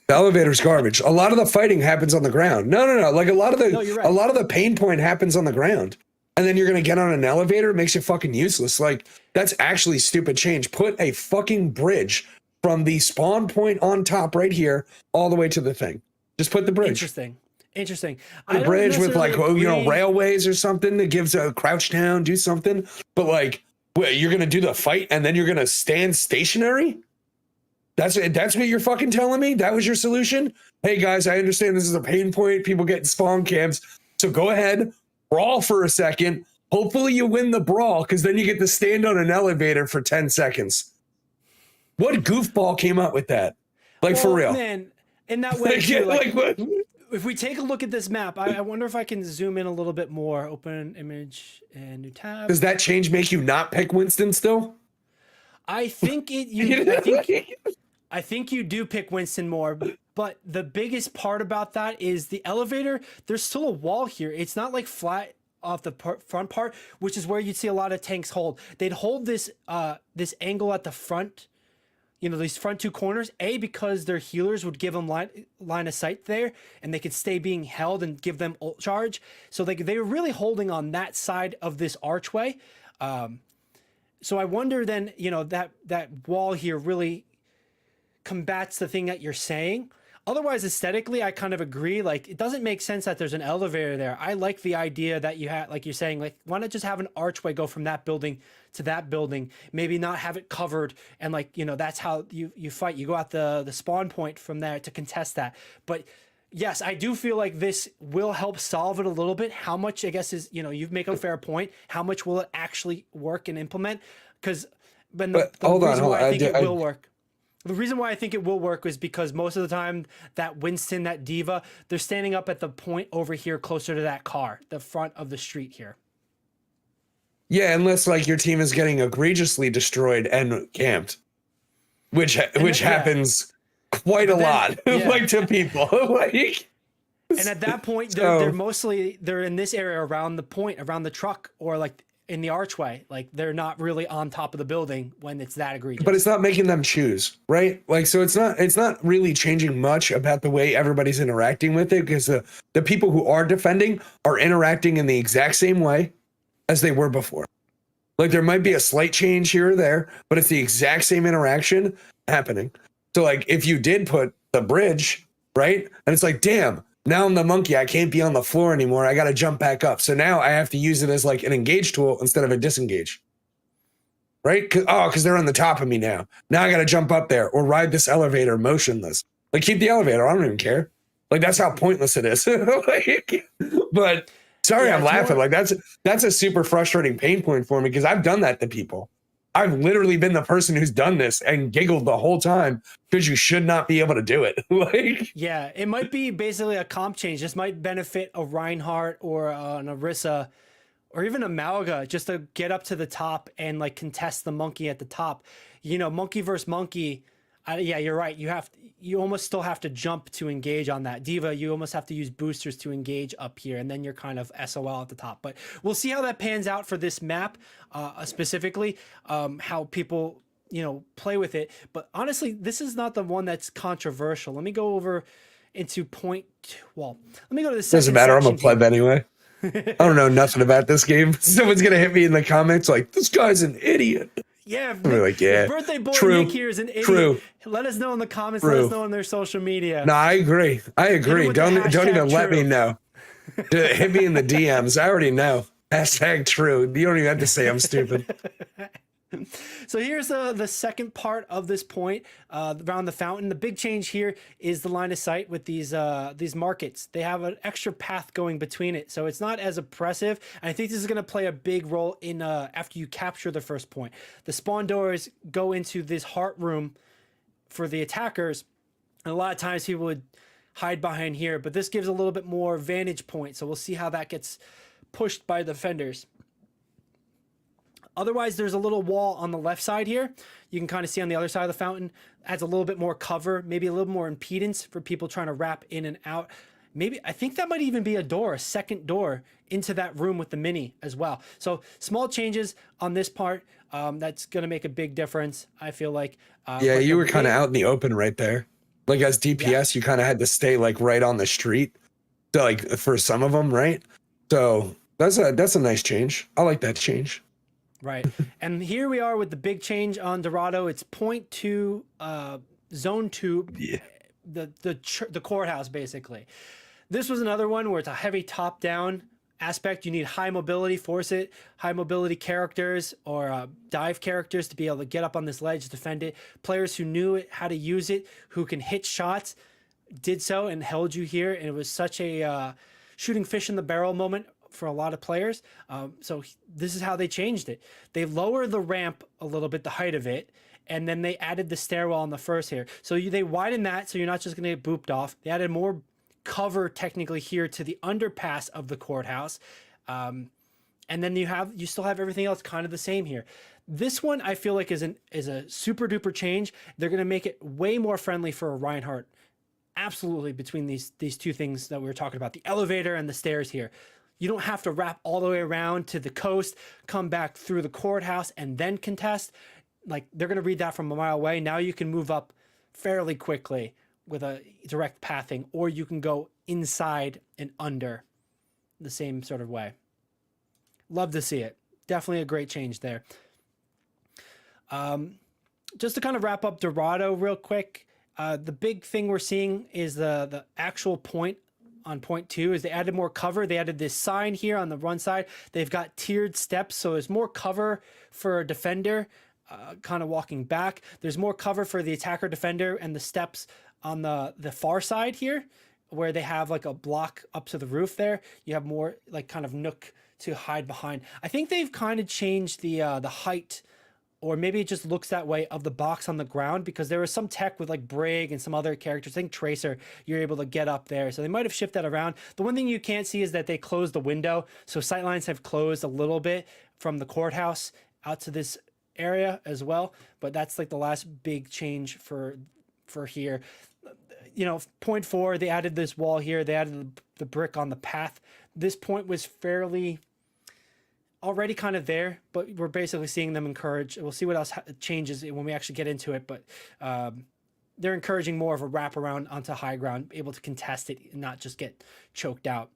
S2: The elevator's garbage. A lot of the fighting happens on the ground. No. Like a lot of the pain point happens on the ground. And then you're going to get on an elevator. It makes you fucking useless. Like that's actually stupid change. Put a fucking bridge from the spawn point on top right here all the way to the thing. Just put the bridge.
S1: Interesting.
S2: A bridge with like, railways or something that gives a crouch down, do something. But like, you're going to do the fight and then you're going to stand stationary? That's what you're fucking telling me? That was your solution? Hey guys, I understand this is a pain point. People get spawn camps. So go ahead, brawl for a second. Hopefully you win the brawl, because then you get to stand on an elevator for 10 seconds. What goofball came up with that? Like, for real.
S1: Man, in that way, too, if we take a look at this map, I wonder if I can zoom in a little bit more. Open image and new tab.
S2: Does that change make you not pick Winston still?
S1: I think I think you do pick Winston more, but the biggest part about that is the elevator. There's still a wall here. It's not like flat off the front part, which is where you'd see a lot of tanks hold. They'd hold this this angle at the front, you know, these front two corners, because their healers would give them line of sight there, and they could stay being held and give them ult charge. So they were really holding on that side of this archway. So I wonder then, you know, that wall here really combats the thing that you're saying. Otherwise, aesthetically, I kind of agree. Like, it doesn't make sense that there's an elevator there. I like the idea that you have, like you're saying, like, why not just have an archway go from that building to that building? Maybe not have it covered, and like, you know, that's how you fight. You go out the spawn point from there to contest that. But yes, I do feel like this will help solve it a little bit. How much, I guess, is, you know, you make a fair point. How much will it actually work and implement? Because the reason why I think it will work. The reason why I think it will work is because most of the time that Winston, that Diva, they're standing up at the point over here closer to that car, the front of the street here.
S2: Yeah, unless like your team is getting egregiously destroyed and camped, which happens quite a lot, like to people. Like,
S1: and at that point, they're in this area around the point, around the truck, or like in the archway. Like they're not really on top of the building when it's that egregious.
S2: But it's not making them choose, right? Like, so it's not really changing much about the way everybody's interacting with it, because the people who are defending are interacting in the exact same way as they were before. Like there might be a slight change here or there, but it's the exact same interaction happening. So like if you did put the bridge, right? And it's like, damn, now I'm the monkey. I can't be on the floor anymore. I got to jump back up. So now I have to use it as like an engage tool instead of a disengage. Right? Because they're on the top of me now. Now I got to jump up there or ride this elevator motionless. Like keep the elevator. I don't even care. Like that's how pointless it is. But sorry, I'm laughing. Like that's a super frustrating pain point for me because I've done that to people. I've literally been the person who's done this and giggled the whole time because you should not be able to do it. Like,
S1: yeah, it might be basically a comp change. This might benefit a Reinhardt or an Orisa or even a Malga just to get up to the top and like contest the monkey at the top. You know, monkey versus monkey. Yeah, you're right. You almost still have to jump to engage on that. Diva, you almost have to use boosters to engage up here, and then you're kind of SOL at the top. But we'll see how that pans out for this map, specifically, how people, you know, play with it. But honestly, this is not the one that's controversial. Let me go over into let me go to the second
S2: doesn't matter. I'm a
S1: section
S2: pleb
S1: here.
S2: anyway. I don't know nothing about this game. Someone's gonna hit me in the comments like, this guy's an idiot.
S1: Yeah,
S2: like, yeah,
S1: if birthday boy
S2: true,
S1: Nick here is an idiot.
S2: true.
S1: Let us know in the comments.
S2: True.
S1: Let us know on their social media.
S2: No, I agree. Don't even let me
S1: true.
S2: know. Hit me in the DMs. I already know. Hashtag true. You don't even have to say I'm stupid.
S1: So here's the second part of this point around the fountain. The big change here is the line of sight with these markets. They have an extra path going between it, so it's not as oppressive. And I think this is going to play a big role in after you capture the first point. The spawn doors go into this heart room for the attackers, and a lot of times people would hide behind here, but this gives a little bit more vantage point. So we'll see how that gets pushed by the defenders. Otherwise, there's a little wall on the left side here. You can kind of see on the other side of the fountain. Adds a little bit more cover, maybe a little more impedance for people trying to wrap in and out. Maybe, I think that might even be a second door into that room with the mini as well. So small changes on this part. That's going to make a big difference, I feel like.
S2: Yeah, you were kind of out in the open right there. Like as DPS, you kind of had to stay like right on the street. So like for some of them, right? So that's a nice change. I like that change.
S1: Right. And here we are with the big change on Dorado. It's 0.2 zone 2, the courthouse, basically. This was another one where it's a heavy top-down aspect. You need high mobility, high mobility characters or dive characters to be able to get up on this ledge, defend it. Players who knew how to use it, who can hit shots, did so and held you here. And it was such a shooting fish in the barrel moment for a lot of players. So this is how they changed it. They lowered the ramp a little bit, the height of it, and then they added the stairwell on the first here. So they widened that so you're not just going to get booped off. They added more cover technically here to the underpass of the courthouse. And then you still have everything else kind of the same here. This one I feel like is a super duper change. They're going to make it way more friendly for a Reinhardt. Absolutely, between these two things that we were talking about, the elevator and the stairs here. You don't have to wrap all the way around to the coast, come back through the courthouse, and then contest. Like, they're going to read that from a mile away. Now you can move up fairly quickly with a direct pathing, or you can go inside and under the same sort of way. Love to see it. Definitely a great change there. Just to kind of wrap up Dorado real quick, the big thing we're seeing is the actual point on point 2 is they added more cover. They added this sign here on the run side. They've got tiered steps, so there's more cover for a defender kind of walking back. There's more cover for the attacker defender and the steps on the far side here where they have like a block up to the roof there. You have more like kind of nook to hide behind. I think they've kind of changed the height, or maybe it just looks that way, of the box on the ground, because there was some tech with like Brig and some other characters. I think Tracer, you're able to get up there. So they might have shifted that around. The one thing you can't see is that they closed the window. So sightlines have closed a little bit from the courthouse out to this area as well. But that's like the last big change for here. You know, point 4, they added this wall here. They added the brick on the path. This point was fairly already kind of there, but we're basically seeing them encourage. We'll see what else changes when we actually get into it, but they're encouraging more of a wraparound onto high ground, able to contest it and not just get choked out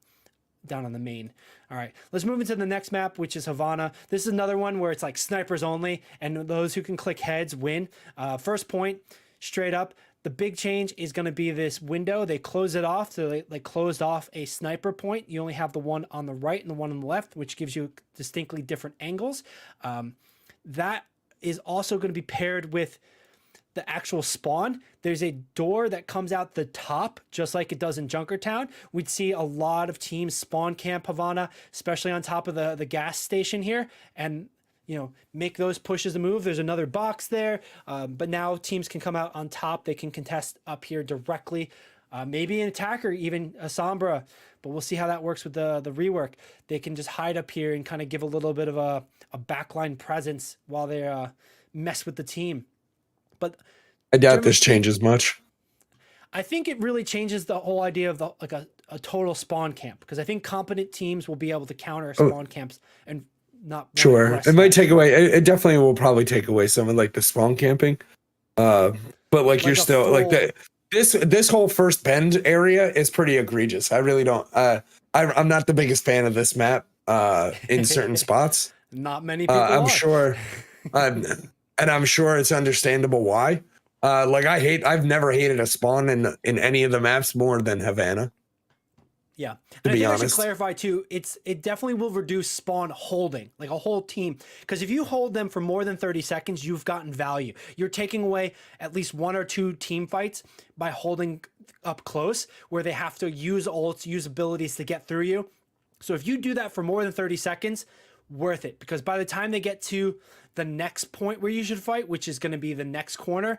S1: down on the main. All right, let's move into the next map, which is Havana. This is another one where it's like snipers only, and those who can click heads win. First point, straight up. The big change is going to be this window. They close it off, so they like closed off a sniper point. You only have the one on the right and the one on the left, which gives you distinctly different angles. That is also going to be paired with the actual spawn. There's a door that comes out the top, just like it does in Junkertown. We'd see a lot of teams spawn camp Havana, especially on top of the gas station here, and make those pushes a move. There's another box there, but now teams can come out on top. They can contest up here directly. Maybe an attacker, even a Sombra, but we'll see how that works with the rework. They can just hide up here and kind of give a little bit of a backline presence while they mess with the team. But
S2: I doubt this changes much.
S1: I think it really changes the whole idea of a total spawn camp, because I think competent teams will be able to counter spawn camps and not.
S2: Sure, it might take away. It definitely will probably take away some of like the spawn camping. But like you're still like that. This whole first bend area is pretty egregious. I really don't. I'm not the biggest fan of this map in certain spots.
S1: Not many people.
S2: I'm sure. And I'm sure it's understandable why. I've never hated a spawn in any of the maps more than Havana.
S1: Yeah.
S2: To be honest.
S1: I should clarify too, it definitely will reduce spawn holding, like a whole team. Because if you hold them for more than 30 seconds, you've gotten value. You're taking away at least 1 or 2 team fights by holding up close, where they have to use ults, use abilities to get through you. So if you do that for more than 30 seconds, worth it. Because by the time they get to the next point where you should fight, which is going to be the next corner,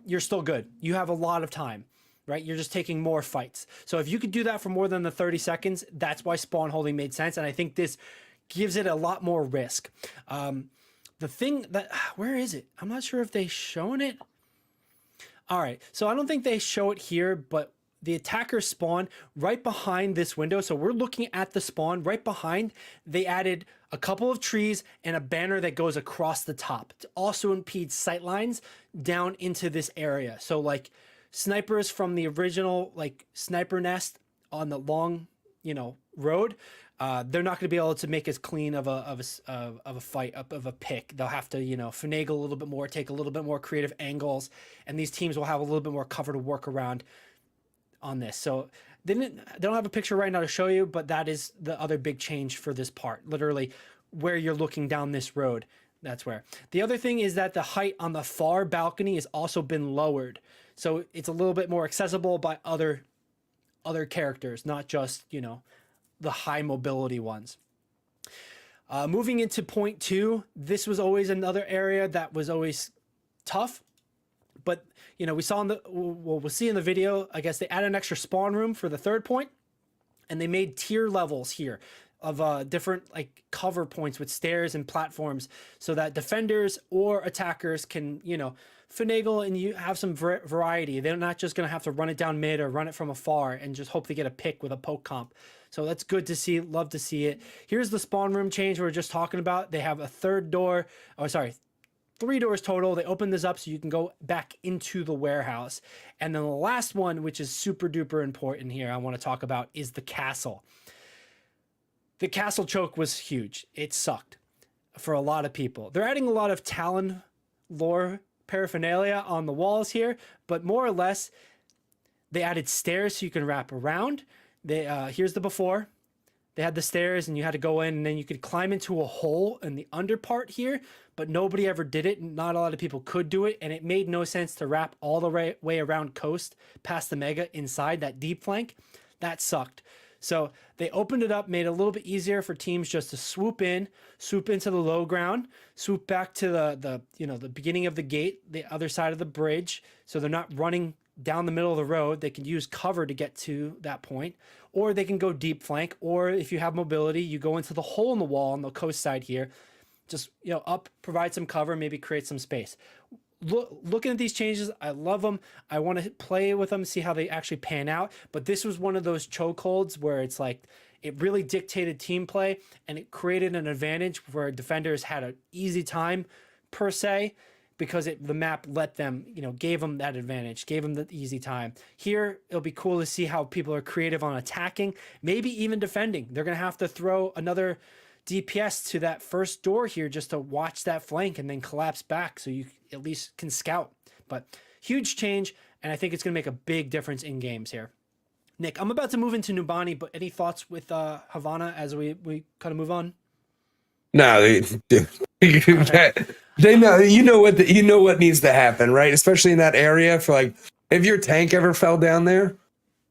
S1: you're still good. You have a lot of time, right? You're just taking more fights. So if you could do that for more than the 30 seconds, that's why spawn holding made sense. And I think this gives it a lot more risk. The thing that, where is it? I'm not sure if they shown it. All right. So I don't think they show it here, but the attackers spawn right behind this window. So we're looking at the spawn right behind. They added a couple of trees and a banner that goes across the top to also impede sight lines down into this area. So like snipers from the original like sniper nest on the long, road, they're not going to be able to make as clean of a fight, of a pick. They'll have to, finagle a little bit more, take a little bit more creative angles, and these teams will have a little bit more cover to work around on this. So they don't have a picture right now to show you, but that is the other big change for this part. Literally where you're looking down this road, that's where. The other thing is that the height on the far balcony has also been lowered. So it's a little bit more accessible by other characters, not just, the high mobility ones. Moving into point 2, this was always another area that was always tough. But, we saw we'll see in the video, I guess they added an extra spawn room for the third point, and they made tier levels here of different like cover points with stairs and platforms so that defenders or attackers can, finagle and you have some variety. They're not just going to have to run it down mid or run it from afar and just hope to get a pick with a poke comp. So that's good to see. Love to see it. Here's the spawn room change we were just talking about. They have a third door. Oh, sorry. 3 doors total. They open this up so you can go back into the warehouse. And then the last one, which is super duper important here, I want to talk about is the castle. The castle choke was huge. It sucked for a lot of people. They're adding a lot of Talon lore paraphernalia on the walls here, but more or less they added stairs so you can wrap around. Here's the before. They had the stairs and you had to go in and then you could climb into a hole in the under part here, but nobody ever did it. Not a lot of people could do it, and it made no sense to wrap all the way around coast past the mega inside that deep flank. That sucked. So they opened it up, made it a little bit easier for teams just to swoop into the low ground, swoop back to the beginning of the gate, the other side of the bridge, so they're not running down the middle of the road. They can use cover to get to that point, or they can go deep flank, or if you have mobility, you go into the hole in the wall on the coast side here, just up, provide some cover, maybe create some space. Looking at these changes, I love them. I want to play with them, see how they actually pan out. But this was one of those chokeholds where it's like It really dictated team play, and it created an advantage where defenders had an easy time per se, because the map let them, gave them that advantage, gave them the easy time. Here, it'll be cool to see how people are creative on attacking, maybe even defending. They're going to have to throw another DPS to that first door here just to watch that flank and then collapse back so you at least can scout. But huge change, and I think it's going to make a big difference in games here. Nick, I'm about to move into Nubani, but any thoughts with Havana as we kind of move on?
S2: No, they know. You know what needs to happen, right? Especially in that area. For like, if your tank ever fell down there,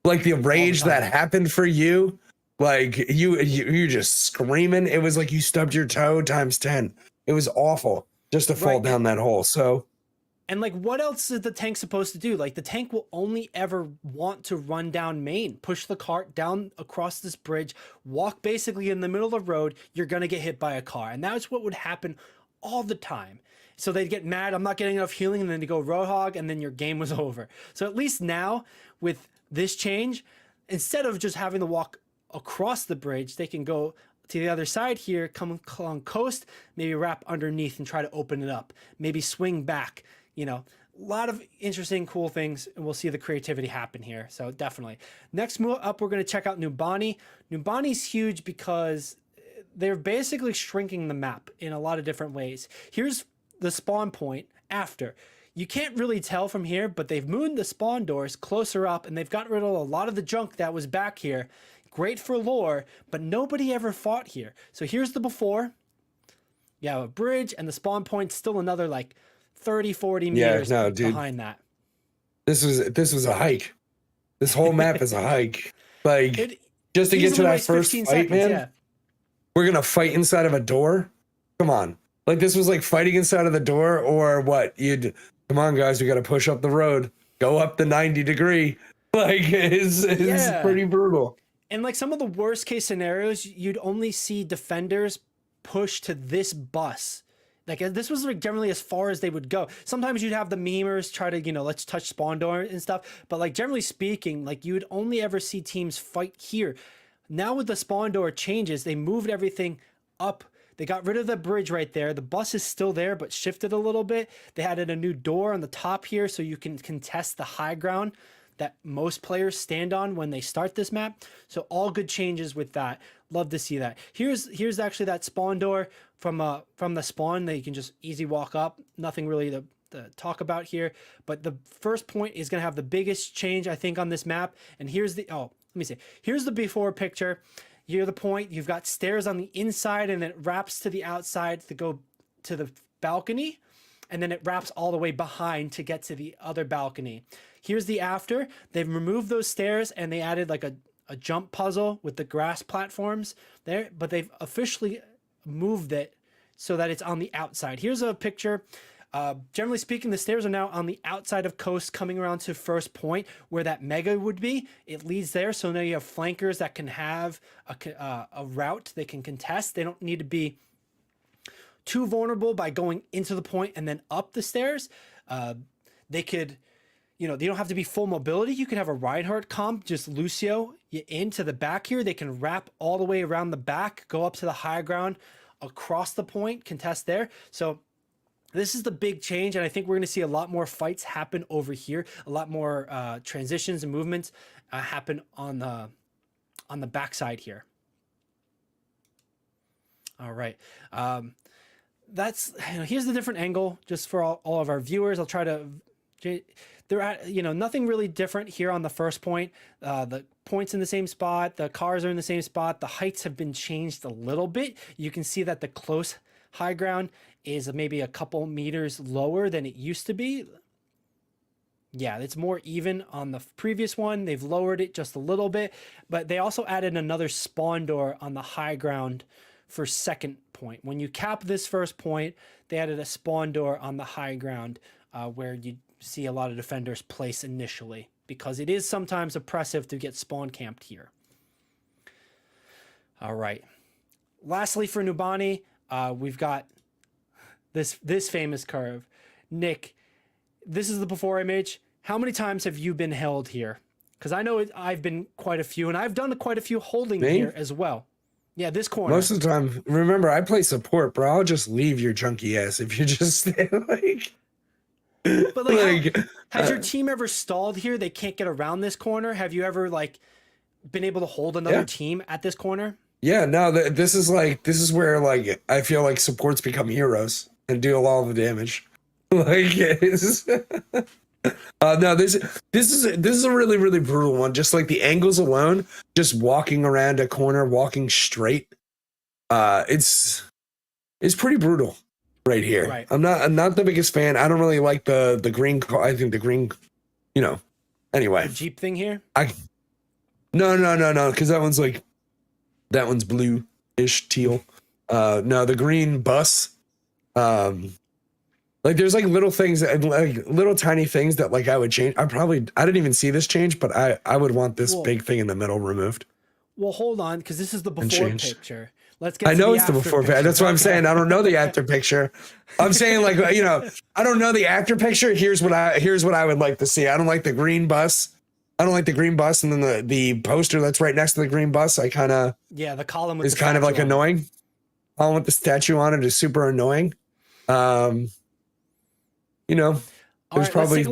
S2: like the rage that happened for you, like you just screaming. It was like you stubbed your toe times 10. It was awful just to fall down that hole. So.
S1: And like, what else is the tank supposed to do? Like, the tank will only ever want to run down main, push the cart down across this bridge, walk basically in the middle of the road. You're going to get hit by a car. And that's what would happen all the time. So they'd get mad, I'm not getting enough healing, and then they go Roadhog, and then your game was over. So at least now, with this change, instead of just having to walk across the bridge, they can go to the other side here, come along coast, maybe wrap underneath and try to open it up. Maybe swing back. A lot of interesting, cool things, and we'll see the creativity happen here. So definitely. Next move up, we're going to check out Nubani. Nubani's huge because they're basically shrinking the map in a lot of different ways. Here's the spawn point after. You can't really tell from here, but they've moved the spawn doors closer up, and they've gotten rid of a lot of the junk that was back here. Great for lore, but nobody ever fought here. So here's the before. You have a bridge, and the spawn point's still another like 30, 40 meters behind that.
S2: This was a hike. This whole map is a hike. Like, just to get to that first fight, seconds, man, we're going to fight inside of a door? Come on. Like, this was like fighting inside of the door, or what? Come on, guys, we got to push up the road. Go up the 90-degree. Like, it's pretty brutal.
S1: And like some of the worst case scenarios, you'd only see defenders push to this bus. Like, this was like generally as far as they would go. Sometimes you'd have the memers try to, let's touch spawn door and stuff. But like, generally speaking, like, you would only ever see teams fight here. Now with the spawn door changes, they moved everything up. They got rid of the bridge right there. The bus is still there, but shifted a little bit. They added a new door on the top here so you can contest the high ground that most players stand on when they start this map. So all good changes with that. Love to see that. Here's actually that spawn door from the spawn that you can just easy walk up. Nothing really to talk about here. But the first point is going to have the biggest change, I think, on this map. And here's the, let me see. Here's the before picture. Here's the point. You've got stairs on the inside, and it wraps to the outside to go to the balcony. And then it wraps all the way behind to get to the other balcony. Here's the after. They've removed those stairs, and they added like a jump puzzle with the grass platforms there, but they've officially moved it so that it's on the outside. Here's a picture. Generally speaking, the stairs are now on the outside of coast, coming around to first point where that mega would be. It leads there. So now you have flankers that can have a route they can contest. They don't need to be too vulnerable by going into the point and then up the stairs. They could, they don't have to be full mobility. You can have a Reinhardt comp, just Lucio you into the back here. They can wrap all the way around the back, go up to the high ground, across the point, contest there. So this is the big change, and I think we're going to see a lot more fights happen over here. A lot more transitions and movements happen on the backside here. All right. Here's the different angle just for all of our viewers. I'll try to, they're at, nothing really different here on the first point. The points in the same spot, the cars are in the same spot. The heights have been changed a little bit. You can see that the close high ground is maybe a couple meters lower than it used to be. Yeah, it's more even on the previous one. They've lowered it just a little bit, but they also added another spawn door on the high ground for second point. When you cap this first point, they added a spawn door on the high ground where you see a lot of defenders place initially, because it is sometimes oppressive to get spawn camped here. All right. Lastly, for Nubani, we've got this famous curve. Nick, this is the before image. How many times have you been held here Because I know I've been quite a few, and I've done quite a few holding
S2: Me?
S1: here as well. Yeah, this corner.
S2: Most of the time, remember, I play support, bro. I'll just leave your junky ass if you just stay like.
S1: But like,
S2: like,
S1: has your team ever stalled here? They can't get around this corner. Have you ever like been able to hold another
S2: Yeah.
S1: team at this corner?
S2: yeah, no, this is where like I feel like supports become heroes and deal all the damage. Like, it's, no, this is a really really brutal one. Just like the angles alone, just walking around a corner, walking straight, it's pretty brutal right here.
S1: Right.
S2: I'm not the biggest fan. I don't really like the green. I think the green, Anyway,
S1: The Jeep thing here.
S2: no, because that one's blue-ish teal. No, the green bus. Like there's like little things like little tiny things that like I would change. I didn't even see this change, but I would want this
S1: Well,
S2: big thing in the middle removed.
S1: Well, hold on, because this is the before
S2: changed.
S1: picture. Let's get.
S2: I
S1: to
S2: know
S1: the
S2: it's the
S1: after
S2: before picture.
S1: picture.
S2: That's what I'm saying. I don't know the after picture. I'm saying like I don't know the after picture. Here's what I would like to see. I don't like the green bus. And then the poster that's right next to the green bus. I kind of
S1: Yeah, the column with
S2: is
S1: the
S2: kind of like
S1: statue on it.
S2: annoying. All with the statue on it is super annoying.
S1: All
S2: there's
S1: right,
S2: probably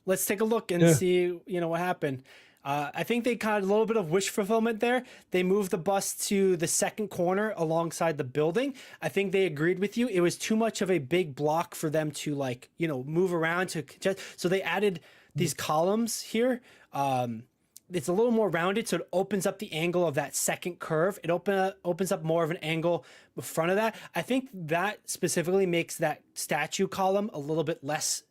S1: let's take a look and
S2: Yeah.
S1: see what happened. I think they kind of a little bit of wish fulfillment there. They moved the bus to the second corner alongside the building. I think they agreed with you. It was too much of a big block for them to move around to so they added these columns here. It's a little more rounded, so it opens up the angle of that second curve. It opens up more of an angle in front of that. I think that specifically makes that statue column a little bit less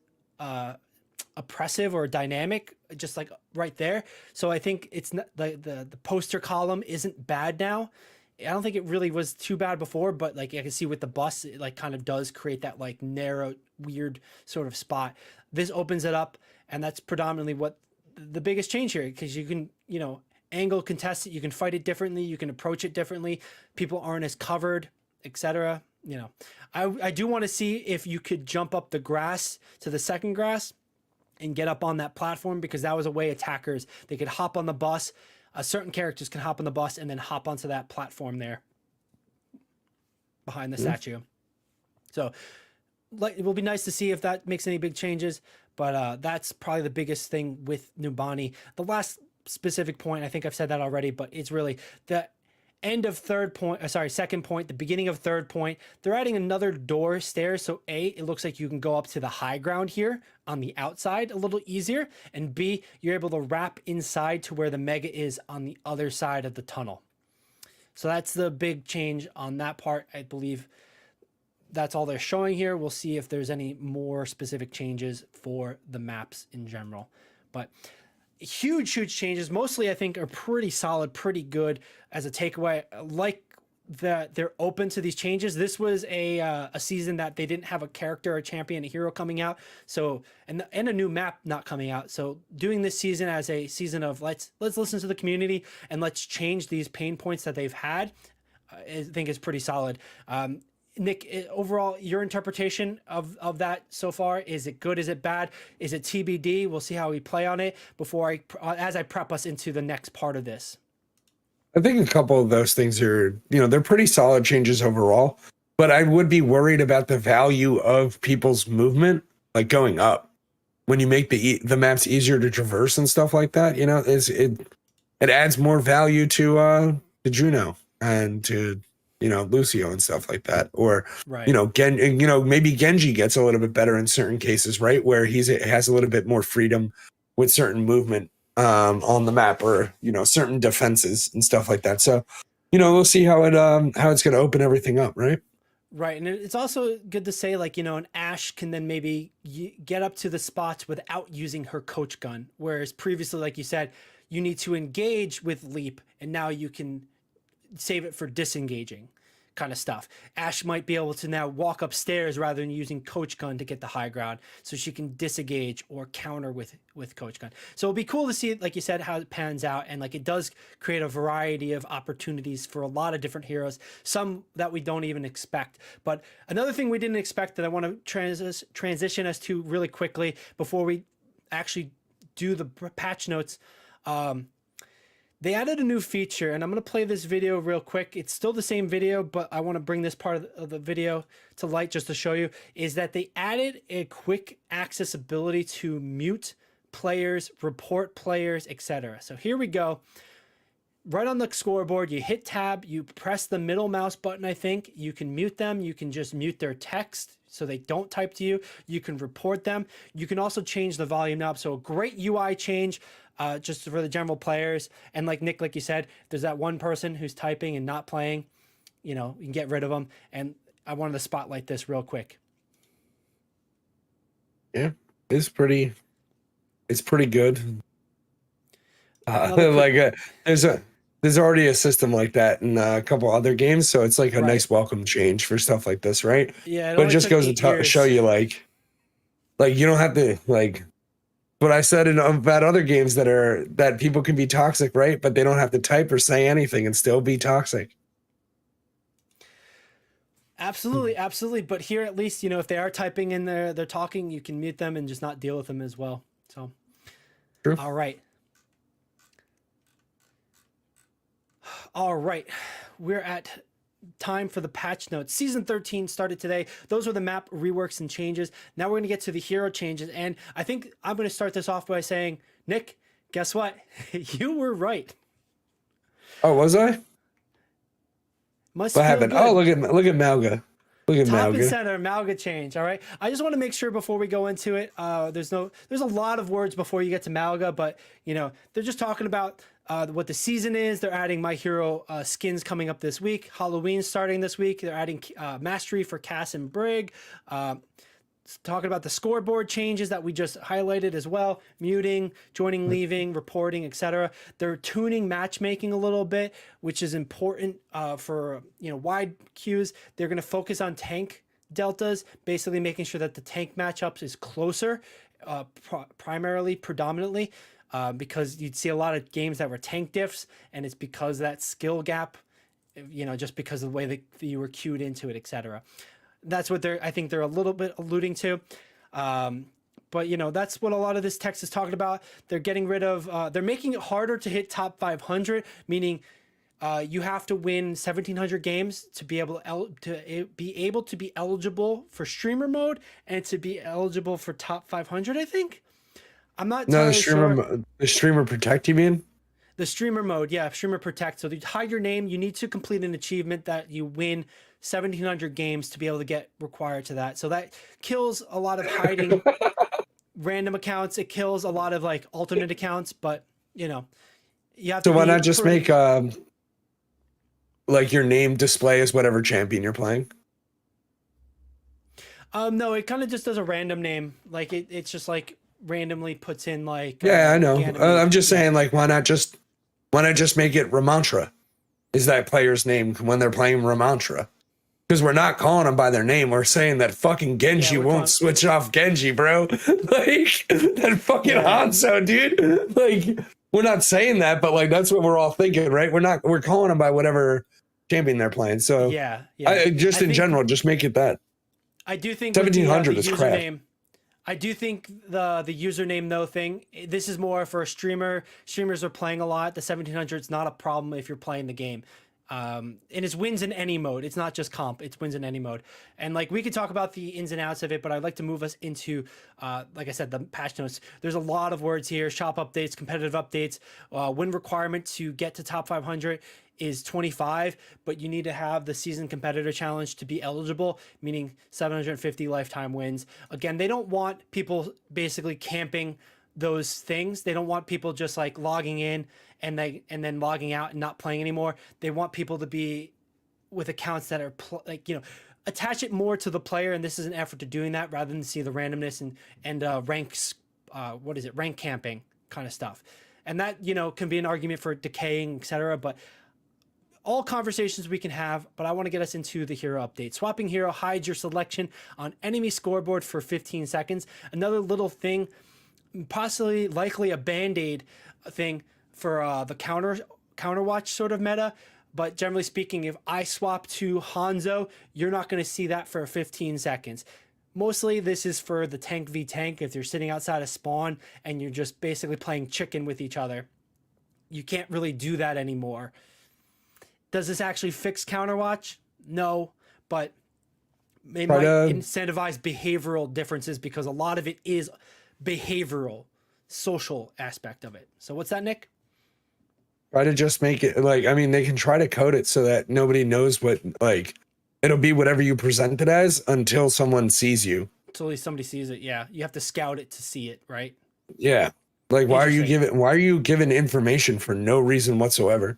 S1: oppressive or dynamic, just like right there. So I think it's not the poster column isn't bad now. I don't think it really was too bad before, but like I can see with the bus, it like kind of does create that like narrow, weird sort of spot. This opens it up, and that's predominantly what the biggest change here, because you can angle contest it, you can fight it differently, you can approach it differently. People aren't as covered, etc. I do want to see if you could jump up the grass to the second grass and get up on that platform, because that was a way attackers, they could hop on the bus. Certain characters can hop on the bus and then hop onto that platform there behind the statue. So it will be nice to see if that makes any big changes, but that's probably the biggest thing with Numbani. The last specific point, I think I've said that already, but it's really the end of second point, the beginning of third point. They're adding another door stairs. So A, it looks like you can go up to the high ground here on the outside a little easier. And B, you're able to wrap inside to where the mega is on the other side of the tunnel. So that's the big change on that part. I believe that's all they're showing here. We'll see if there's any more specific changes for the maps in general. But huge changes. Mostly, I think, are pretty solid, pretty good as a takeaway. Like that they're open to these changes. This was a season that they didn't have a character, a champion, a hero coming out. So and a new map not coming out. So doing this season as a season of let's listen to the community and let's change these pain points that they've had, I think is pretty solid. Nick, overall, your interpretation of that so far, is it good? Is it bad? Is it TBD? We'll see how we play on it as I prep us into the next part of this.
S2: I think a couple of those things are, they're pretty solid changes overall, but I would be worried about the value of people's movement, like going up when you make the maps easier to traverse and stuff like that. It adds more value to Juno and to Lucio and stuff like that, or
S1: Right.
S2: maybe Genji gets a little bit better in certain cases, right, where has a little bit more freedom with certain movement on the map, or certain defenses and stuff like that. So we'll see how it's going to open everything up, right?
S1: Right, and it's also good to say, like, an Ashe can then maybe get up to the spots without using her coach gun, whereas previously, like you said, you need to engage with Leap, and now you can save it for disengaging kind of stuff. Ashe might be able to now walk upstairs rather than using coach gun to get the high ground, so she can disengage or counter with coach gun. So it'll be cool to see, like you said, how it pans out, and like it does create a variety of opportunities for a lot of different heroes, some that we don't even expect. But another thing we didn't expect that I want to transition us to really quickly before we actually do the patch notes, They added a new feature, and I'm going to play this video real quick. It's still the same video, but I want to bring this part of the video to light just to show you, is that they added a quick access ability to mute players, report players, etc. So here we go. Right on the scoreboard, you hit tab, you press the middle mouse button, I think. You can mute them. You can just mute their text so they don't type to you. You can report them. You can also change the volume knob. So a great UI change just for the general players. And like Nick, like you said, there's that one person who's typing and not playing, you know, you can get rid of them. And I wanted to spotlight this real quick.
S2: Yeah, it's pretty good. There's already a system like that in a couple other games, so it's like a nice welcome change for stuff like this, right?
S1: Yeah,
S2: but it just goes to show you like you don't have to like what I said about other games that people can be toxic, right? But they don't have to type or say anything and still be toxic.
S1: Absolutely, absolutely. But here, at least, you know, if they are typing in there, they're talking, you can mute them and just not deal with them as well. So,
S2: true.
S1: All right. All right. We're at time for the patch notes. Season 13 started today. Those were the map reworks and changes. Now we're going to get to the hero changes. And I think I'm going to start this off by saying, Nick, guess what? You were right.
S2: Oh, was I?
S1: Must
S2: what happened?
S1: Good.
S2: Oh, look at Malga. Look at
S1: Top
S2: Malga.
S1: and center, Malga change. All right. I just want to make sure before we go into it, there's a lot of words before you get to Malga, but you know, they're just talking about what the season is. They're adding My Hero skins coming up this week. Halloween starting this week. They're adding Mastery for Cass and Brig. Talking about the scoreboard changes that we just highlighted as well. Muting, joining, leaving, reporting, etc. They're tuning matchmaking a little bit, which is important for, you know, wide queues. They're going to focus on tank deltas, basically making sure that the tank matchups is closer, predominantly, because you'd see a lot of games that were tank diffs, and it's because of that skill gap, you know, just because of the way that you were queued into it, etc. That's what I think they're a little bit alluding to. But, you know, that's what a lot of this text is talking about. They're getting rid of, they're making it harder to hit top 500, meaning you have to win 1,700 games to be able to be eligible for streamer mode and to be eligible for top 500, I think. I'm not
S2: No,
S1: sure.
S2: The streamer protect, you mean?
S1: The streamer mode, yeah, streamer protect. So you hide your name. You need to complete an achievement that you win 1,700 games to be able to get required to that. So that kills a lot of hiding random accounts. It kills a lot of like alternate accounts, but you know, you have to.
S2: So why not just make like your name display as whatever champion you're playing?
S1: No, it kind of just does a random name. Like it's just like randomly puts in like.
S2: Yeah, I know. I'm just saying, like, why not just make it Ramantra? Is that player's name when they're playing Ramantra? Because we're not calling them by their name. We're saying that fucking Genji won't switch off Genji, bro. Like, that fucking Hanzo, dude. Like, we're not saying that, but, like, that's what we're all thinking, right? We're calling them by whatever champion they're playing. So,
S1: yeah.
S2: in general, just make it that.
S1: I do think
S2: 1,700 is crap.
S1: I do think the username though thing, this is more for a streamer. Streamers are playing a lot. The 1,700 is not a problem if you're playing the game. And it's wins in any mode. It's not just comp. It's wins in any mode. And like we could talk about the ins and outs of it, but I'd like to move us into, like I said, the patch notes. There's a lot of words here: shop updates, competitive updates, win requirement to get to top 500 is 25, but you need to have the season competitor challenge to be eligible, meaning 750 lifetime wins. Again, they don't want people basically camping those things. They don't want people just like logging in and then logging out and not playing anymore. They want people to be with accounts that are attach it more to the player, and this is an effort to doing that rather than see the randomness and ranks rank camping kind of stuff. And that, you know, can be an argument for decaying, etc. But all conversations we can have, but I want to get us into the hero update. Swapping hero hides your selection on enemy scoreboard for 15 seconds. Another little thing, possibly likely a band-aid thing for the counterwatch sort of meta. But generally speaking, if I swap to Hanzo, you're not going to see that for 15 seconds. Mostly this is for the tank v tank if you're sitting outside of spawn and you're just basically playing chicken with each other. you can't really do that anymore. Does this actually fix Counterwatch? No, but it might incentivize behavioral differences because a lot of it is behavioral, social aspect of it. So what's that, Nick?
S2: Try to just make it like, I mean, they can try to code it so that nobody knows what, like, it'll be whatever you present it as until someone sees you.
S1: Until somebody sees it, yeah. You have to scout it to see it, right?
S2: Yeah. Like, why are you giving information for no reason whatsoever?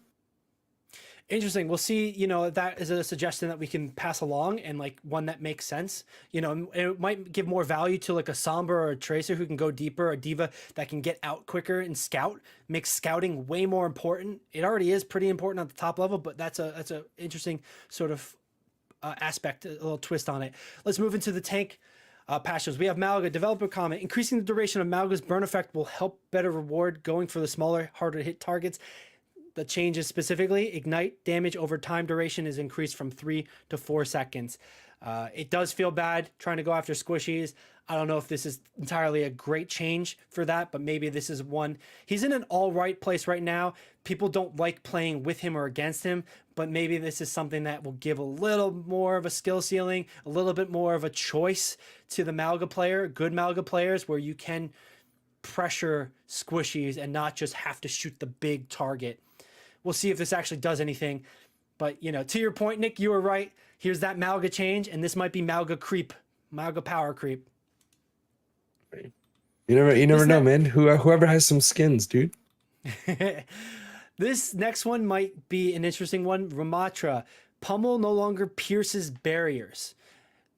S1: Interesting. We'll see, you know, that is a suggestion that we can pass along and like one that makes sense. You know, it might give more value to like a Sombra or a Tracer who can go deeper, a Diva that can get out quicker and scout, makes scouting way more important. It already is pretty important at the top level, but that's a interesting sort of aspect, a little twist on it. Let's move into the tank passions. We have Malga, developer comment. Increasing the duration of Malga's burn effect will help better reward going for the smaller, harder to hit targets. The changes specifically, ignite damage over time duration is increased from 3 to 4 seconds. It does feel bad trying to go after squishies. I don't know if this is entirely a great change for that, but maybe this is one. He's in an all right place right now. People don't like playing with him or against him, but maybe this is something that will give a little more of a skill ceiling, a little bit more of a choice to the Malga player, good Malga players, where you can pressure squishies and not just have to shoot the big target. We'll see if this actually does anything. But, you know, to your point, Nick, you were right. Here's that Malga change, and this might be Malga creep, Malga power creep.
S2: You never know, man. Whoever has some skins, dude.
S1: This next one might be an interesting one. Ramatra. Pummel no longer pierces barriers.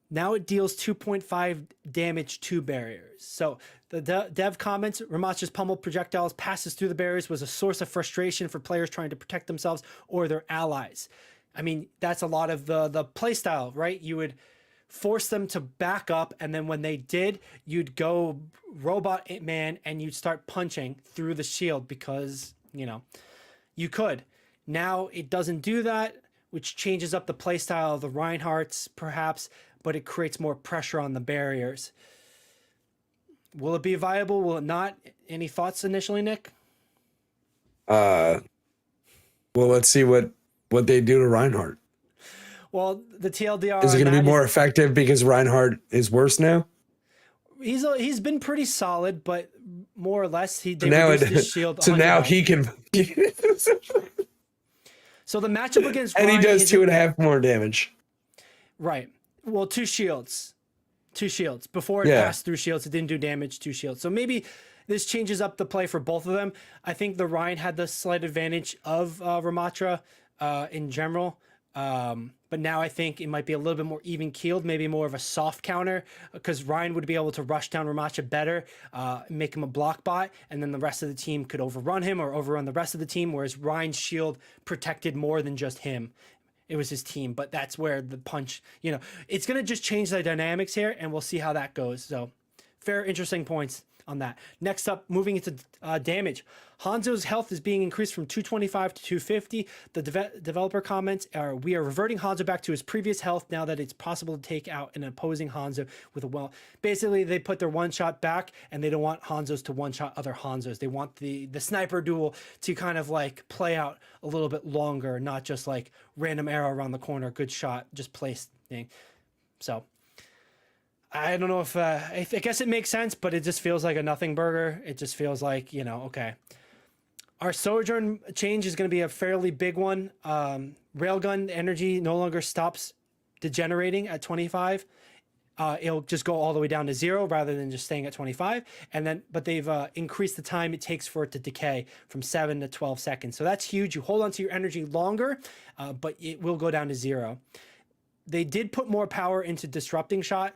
S1: Now it deals 2.5 damage to barriers. So the dev comments, Ramatra's pummel projectiles passes through the barriers was a source of frustration for players trying to protect themselves or their allies. I mean, that's a lot of the play style, right? You would force them to back up, and then when they did, you'd go robot man and you'd start punching through the shield because, you know, you could. Now it doesn't do that, which changes up the play style of the Reinhardts, perhaps, but it creates more pressure on the barriers. Will it be viable? Will it not? Any thoughts initially, Nick?
S2: Well, let's see what they do to Reinhardt.
S1: Well, the TLDR
S2: is it going to be more effective because Reinhardt is worse now?
S1: He's been pretty solid, but more or less they reduced his shield.
S2: So now he can.
S1: So the matchup against
S2: and
S1: Ryan,
S2: he does 2.5 more damage.
S1: Right. Well, two shields. Before it passed through shields, it didn't do damage. 2 shields. So maybe this changes up the play for both of them. I think the Ryan had the slight advantage of Ramatra in general. But now I think it might be a little bit more even keeled, maybe more of a soft counter, because Ryan would be able to rush down Ramatra better, make him a block bot, and then the rest of the team could overrun him or overrun the rest of the team, whereas Ryan's shield protected more than just him. It was his team, but that's where the punch, you know, it's going to just change the dynamics here, and we'll see how that goes. So fair, interesting points on that. Next up, moving into damage. Hanzo's health is being increased from 225 to 250. The developer comments are, we are reverting Hanzo back to his previous health now that it's possible to take out an opposing Hanzo with a well. Basically, they put their one shot back, and they don't want Hanzos to one shot other Hanzos. They want the sniper duel to kind of like play out a little bit longer, not just like random arrow around the corner, good shot, just place thing. So I don't know if I guess it makes sense, but it just feels like a nothing burger. It just feels like, you know, okay. Our Sojourn change is going to be a fairly big one. Railgun energy no longer stops degenerating at 25. It'll just go all the way down to 0 rather than just staying at 25. But they've increased the time it takes for it to decay from 7 to 12 seconds. So that's huge. You hold on to your energy longer, but it will go down to 0. They did put more power into disrupting shot.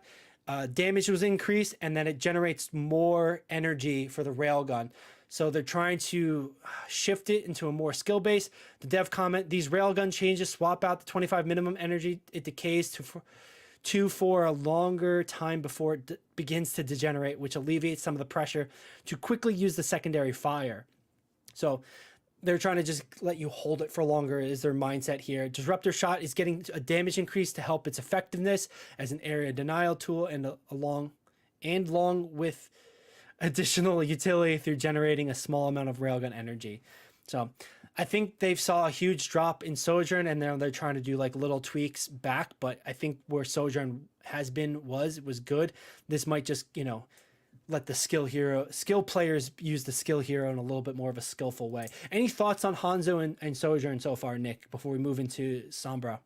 S1: Damage was increased, and then it generates more energy for the railgun. So they're trying to shift it into a more skill base. The dev comment, these railgun changes swap out the 25 minimum energy. It decays for a longer time before it begins to degenerate, which alleviates some of the pressure to quickly use the secondary fire. So they're trying to just let you hold it for longer is their mindset here. Disruptor shot is getting a damage increase to help its effectiveness as an area denial tool and along with additional utility through generating a small amount of railgun energy. So I think they've saw a huge drop in Sojourn, and they're trying to do like little tweaks back. But I think where Sojourn has been was good. This might just, you know, let the skill players use the skill hero in a little bit more of a skillful way. Any thoughts on Hanzo and Sojourn so far, Nick, before we move into Sombra?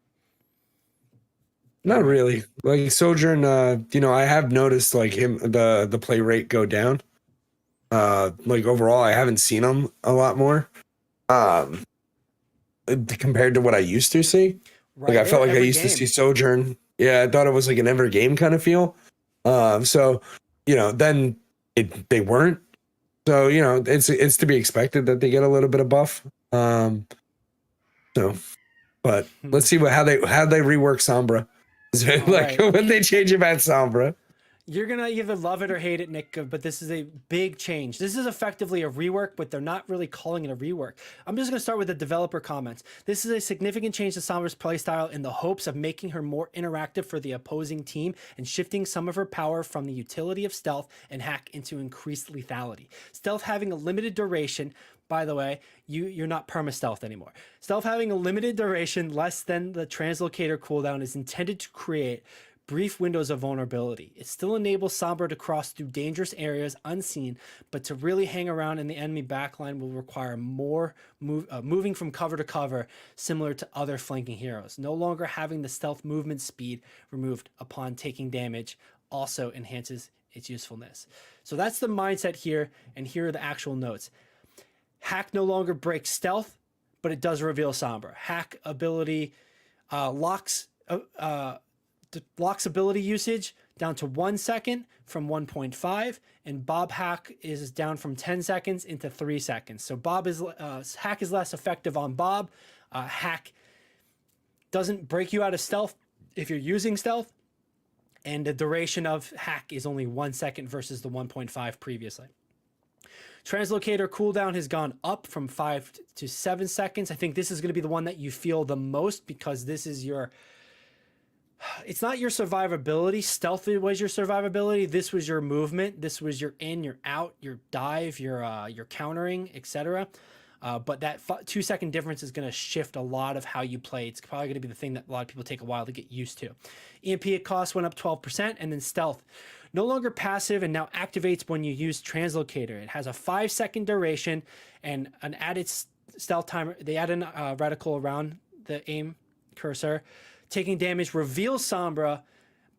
S2: Not really. Like Sojourn, you know, I have noticed like the play rate go down. Like overall, I haven't seen him a lot more. Compared to what I used to see.
S1: Right,
S2: Like I felt like I
S1: every
S2: used to
S1: game.
S2: see Sojourn. Yeah, I thought it was like an every game kind of feel. So you know, then they weren't. So you know, it's to be expected that they get a little bit of buff. So, but let's see how they rework Sombra. Like
S1: right.
S2: when they change about Sombra.
S1: You're going to either love it or hate it, Nick, but this is a big change. This is effectively a rework, but they're not really calling it a rework. I'm just going to start with the developer comments. This is a significant change to Sombra's playstyle in the hopes of making her more interactive for the opposing team and shifting some of her power from the utility of stealth and hack into increased lethality. Stealth having a limited duration. By the way, you're not perma-stealth anymore. Stealth having a limited duration less than the translocator cooldown is intended to create brief windows of vulnerability. It still enables Sombra to cross through dangerous areas unseen, but to really hang around in the enemy backline will require more moving from cover to cover, similar to other flanking heroes. No longer having the stealth movement speed removed upon taking damage also enhances its usefulness. So that's the mindset here, and here are the actual notes. Hack no longer breaks stealth, but it does reveal Sombra. Hack ability locks ability usage down to 1 second from 1.5, and Bob hack is down from 10 seconds into 3 seconds. So hack is less effective on Bob. Hack doesn't break you out of stealth if you're using stealth, and the duration of hack is only 1 second versus the 1.5 previously. Translocator cooldown has gone up from 5 to 7 seconds. I think this is going to be the one that you feel the most, because this is it's not your survivability. Stealth was your survivability. This was your movement. This was your in, your out, your dive, your countering, etc. But that 2 second difference is going to shift a lot of how you play. It's probably going to be the thing that a lot of people take a while to get used to. EMP cost went up 12%, and then stealth. No longer passive and now activates when you use Translocator. It has a 5 second duration and an added stealth timer. They added a reticle around the aim cursor. Taking damage reveals Sombra,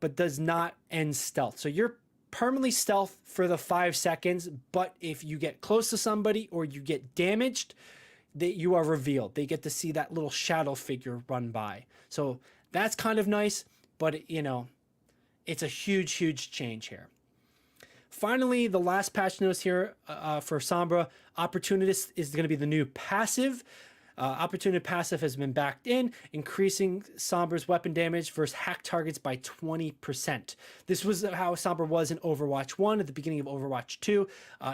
S1: but does not end stealth. So you're permanently stealth for the 5 seconds, but if you get close to somebody or you get damaged, that you are revealed. They get to see that little shadow figure run by. So that's kind of nice, but you know, it's a huge, huge change here. Finally, the last patch notes here for Sombra, Opportunist is going to be the new passive. Opportunity passive has been backed in, increasing Sombra's weapon damage versus hack targets by 20%. This was how Sombra was in Overwatch 1 at the beginning of Overwatch 2.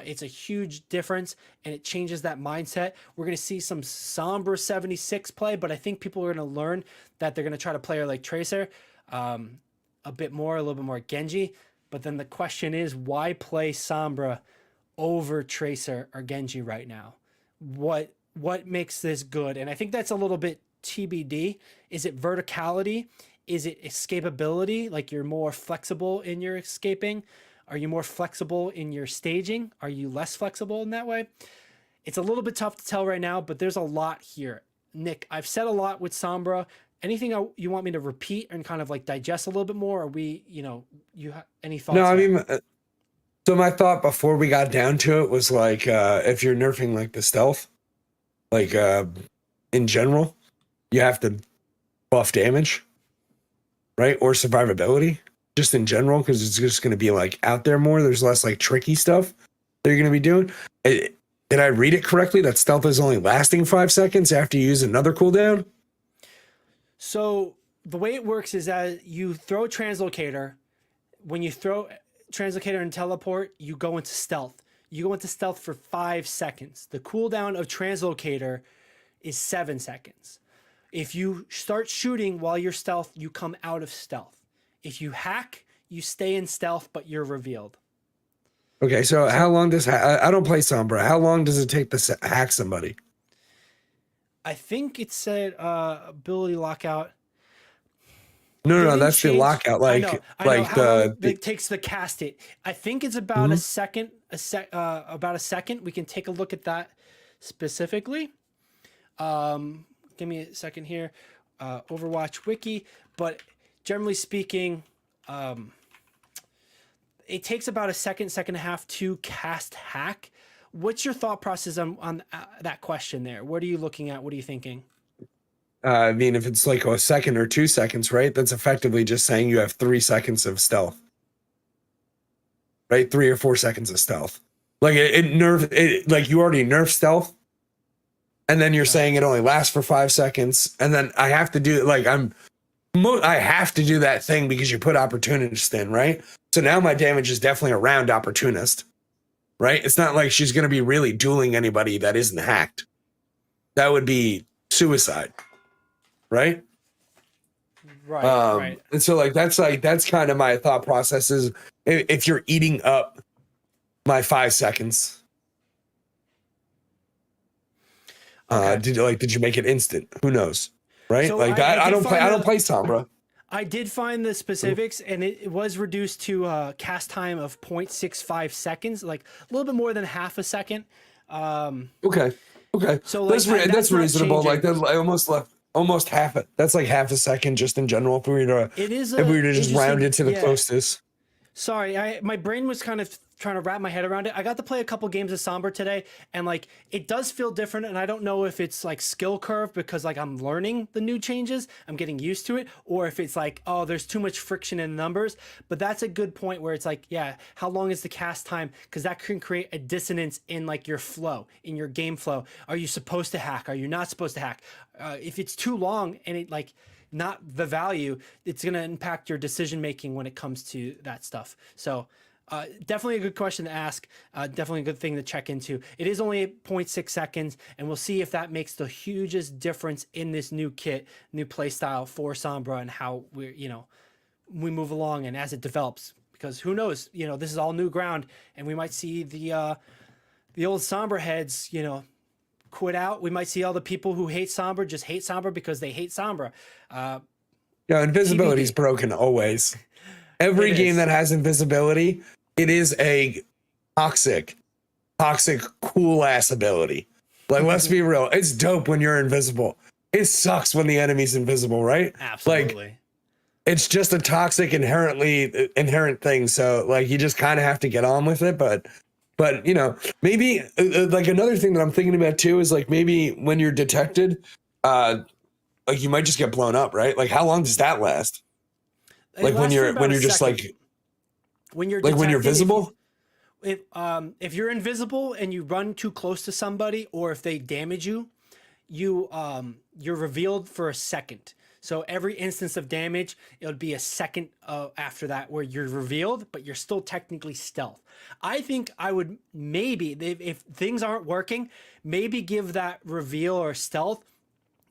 S1: It's a huge difference, and it changes that mindset. We're going to see some Sombra 76 play, but I think people are going to learn that they're going to try to play her like Tracer a little bit more Genji. But then the question is, why play Sombra over Tracer or Genji right now? What makes this good? And I think that's a little bit TBD. Is it verticality? Is it escapability? Like you're more flexible in your escaping? Are you more flexible in your staging? Are you less flexible in that way? It's a little bit tough to tell right now, but there's a lot here. Nick, I've said a lot with Sombra. Anything you want me to repeat and kind of like digest a little bit more? Are we, you have any thoughts?
S2: No, I mean, so my thought before we got down to it was like, if you're nerfing like the stealth, like in general, you have to buff damage, right? Or survivability, just in general, because it's just going to be like out there more. There's less like tricky stuff that you're going to be doing. Did I read it correctly? That stealth is only lasting 5 seconds after you use another cooldown?
S1: So the way it works is that you throw Translocator. When you throw Translocator and teleport, you go into stealth. You go into stealth for 5 seconds. The cooldown of Translocator is 7 seconds. If you start shooting while you're stealth, you come out of stealth. If you hack, you stay in stealth, but you're revealed.
S2: Okay, so how long does I don't play Sombra. How long does it take to hack somebody?
S1: I think it said ability lockout.
S2: No,
S1: They didn't
S2: that's the
S1: change-
S2: lockout.
S1: I know
S2: Like
S1: how long
S2: the
S1: it takes to cast it. I think it's about a second. About a second. We can take a look at that specifically. Give me a second here. Overwatch wiki, but generally speaking, it takes about a second and a half to cast hack. What's your thought process on that question there? What are you looking at? What are you thinking?
S2: I mean, if it's like a second or 2 seconds, right? That's effectively just saying you have 3 seconds of stealth, right? 3 or 4 seconds of stealth. Like like you already nerf stealth, and then you're saying it only lasts for 5 seconds, and then I have to do I have to do that thing because you put opportunist in, right? So now my damage is definitely around opportunist, right? It's not like she's going to be really dueling anybody that isn't hacked. That would be suicide, right?
S1: Right, right.
S2: And so that's kind of my thought process is if you're eating up my 5 seconds,
S1: Okay.
S2: did you make it instant? Who knows, right?
S1: So
S2: like
S1: I
S2: I
S1: did
S2: don't
S1: find
S2: play Sombra.
S1: I did find the specifics, and it was reduced to cast time of 0.65 seconds, like a little bit more than half a second.
S2: Okay.
S1: So like,
S2: That's
S1: not
S2: reasonable. Like
S1: changing.
S2: that, I almost half it. That's like half a second just in general. If we were to
S1: It is
S2: if we were to just
S1: interesting-
S2: round it to the
S1: yeah.
S2: closest.
S1: Sorry, my brain was kind of trying to wrap my head around it. I got to play a couple games of Sombra today, and like it does feel different. And I don't know if it's like skill curve because like I'm learning the new changes, I'm getting used to it, or if it's like, oh, there's too much friction in numbers. But that's a good point where it's like, yeah, how long is the cast time? Because that can create a dissonance in like your flow, in your game flow. Are you supposed to hack? Are you not supposed to hack? If it's too long and it like not the value, it's going to impact your decision making when it comes to that stuff. So definitely a good question to ask. Definitely a good thing to check into. It is only 0.6 seconds, and we'll see if that makes the hugest difference in this new kit, new play style for Sombra, and how we move along and as it develops. Because who knows, this is all new ground, and we might see the old Sombra heads, quit out. We might see all the people who hate Sombra just hate Sombra because they hate Sombra.
S2: Yeah, invisibility is
S1: TBD.
S2: broken always. Every
S1: It
S2: game
S1: is.
S2: that has invisibility, it is a toxic, cool ass ability. Like, let's be real. It's dope when you're invisible. It sucks when the enemy's invisible, right?
S1: Absolutely.
S2: Like, it's just a toxic inherent thing. So like, you just kind of have to get on with it. But maybe like another thing that I'm thinking about too is like maybe when you're detected, like you might just get blown up, right? Like how long does that last?
S1: It
S2: Like when
S1: lasts for
S2: you're
S1: about a
S2: just
S1: second.
S2: like
S1: when you're
S2: when you're
S1: detected,
S2: visible.
S1: if you're invisible and you run too close to somebody, or if they damage you, you're revealed for a second. So every instance of damage, it would be a second after that where you're revealed, but you're still technically stealth. I think I would maybe, if things aren't working, maybe give that reveal or stealth,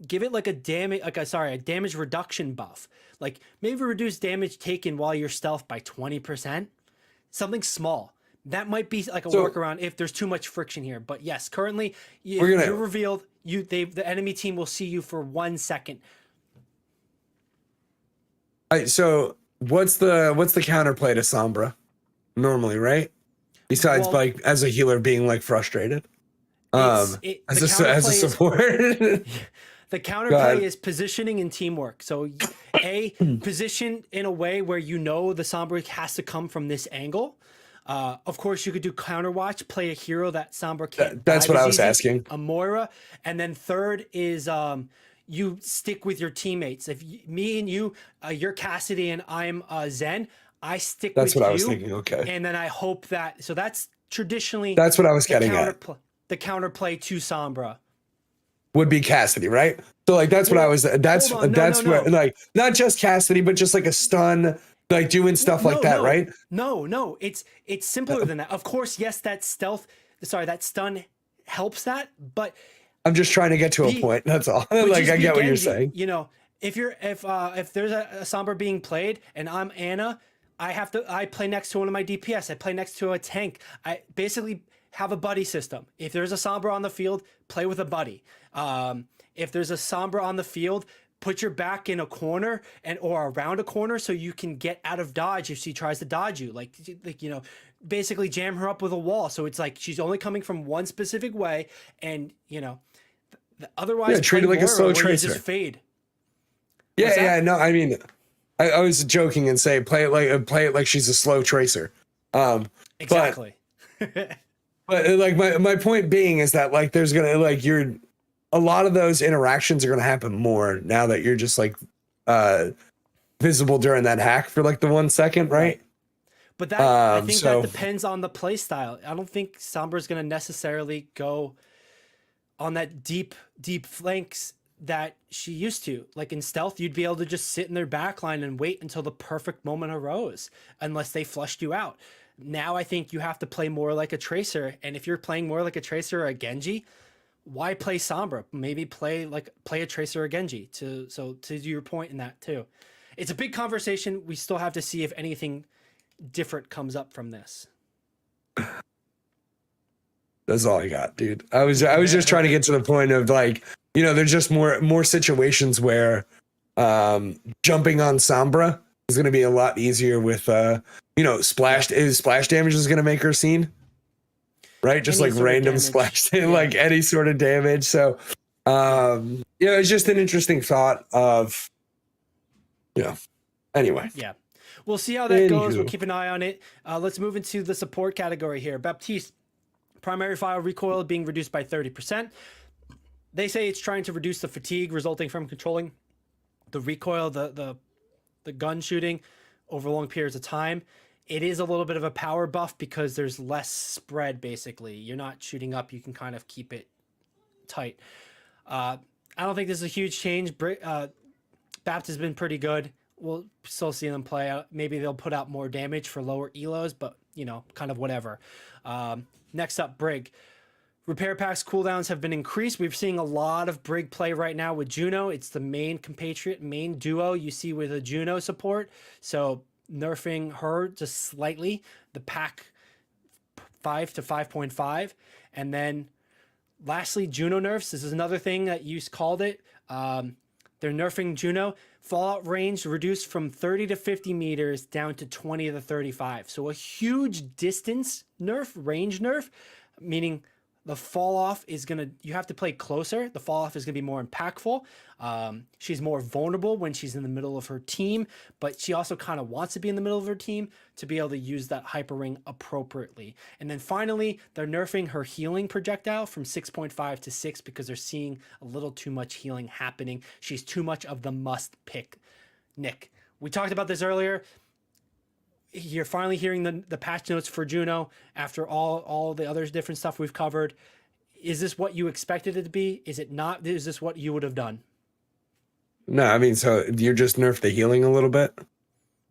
S1: give it like a damage reduction buff. Like maybe reduce damage taken while you're stealth by 20%. Something small. That might be like a workaround if there's too much friction here. But yes, currently you're revealed. The enemy team will see you for 1 second.
S2: So what's the counterplay to Sombra normally, right? Besides like as a healer being like frustrated. As a support.
S1: The counterplay is positioning and teamwork. So position in a way where the Sombra has to come from this angle. Of course, you could do counterwatch, play a hero that Sombra can't.
S2: That's what I was asking.
S1: A Moira, and then third is you stick with your teammates. If me and you, you're Cassidy and I'm Zen, I stick with you.
S2: That's what I was thinking. Okay.
S1: And then I hope that. So that's traditionally.
S2: That's what I was getting at.
S1: The counterplay to Sombra
S2: would be Cassidy, right? So like that's what I was. That's where like not just Cassidy, but just like a stun. Like doing stuff like that, right?
S1: No, it's simpler than that. Of course, yes, that stun helps that, but
S2: I'm just trying to get to a point. That's all. Like I get what you're saying.
S1: If there's a Sombra being played and I'm Anna, I play next to one of my DPS. I play next to a tank. I basically have a buddy system. If there's a Sombra on the field, play with a buddy. if there's a Sombra on the field, put your back in a corner or around a corner so you can get out of dodge if she tries to dodge you. Like basically jam her up with a wall. So it's like she's only coming from one specific way, and otherwise
S2: treat it like a slow tracer.
S1: Just fade.
S2: Yeah. No, I mean, I was joking and say play it like she's a slow tracer.
S1: Exactly.
S2: But like my point being is that like there's gonna like a lot of those interactions are gonna happen more now that you're just like visible during that hack for like the 1 second, right?
S1: But that I think that depends on the play style. I don't think Sombra's gonna necessarily go on that deep flanks that she used to. Like in stealth, you'd be able to just sit in their backline and wait until the perfect moment arose, unless they flushed you out. Now I think you have to play more like a tracer, and if you're playing more like a tracer or a Genji, why play Sombra? Maybe play a tracer or Genji. To your point in that too, it's a big conversation. We still have to see if anything different comes up from this.
S2: That's all I got, dude. I was just trying to get to the point of like, there's just more situations where jumping on Sombra is going to be a lot easier with splash damage is going to make her seen, right? Just any like random splash, like any sort of damage. So it's just an interesting thought of anyway.
S1: Yeah, we'll see how that goes. We'll keep an eye on it. Let's move into the support category here. Baptiste, primary fire recoil being reduced by 30%. They say it's trying to reduce the fatigue resulting from controlling the recoil, the gun shooting over long periods of time. It is a little bit of a power buff because there's less spread, basically. You're not shooting up. You can kind of keep it tight. I don't think this is a huge change. Bapt has been pretty good. We'll still see them play out. Maybe they'll put out more damage for lower elos, but, kind of whatever. Next up, Brig. Repair packs cooldowns have been increased. We're seeing a lot of Brig play right now with Juno. It's the main duo you see with a Juno support. So nerfing her just slightly, the pack 5 to 5.5. And then lastly, Juno nerfs. This is another thing that you called it. They're nerfing Juno. Fallout range reduced from 30 to 50 meters down to 20 to 35. So a huge distance nerf, range nerf, meaning the fall off is you have to play closer. The fall off is gonna be more impactful. She's more vulnerable when she's in the middle of her team, but she also kind of wants to be in the middle of her team to be able to use that hyper ring appropriately. And then finally, they're nerfing her healing projectile from 6.5 to 6 because they're seeing a little too much healing happening. She's too much of the must pick. Nick, we talked about this earlier. You're finally hearing the patch notes for Juno after all the other different stuff we've covered. Is this what you expected it to be? Is it not? Is this what you would have done?
S2: No, I mean, so you're just nerfed the healing a little bit?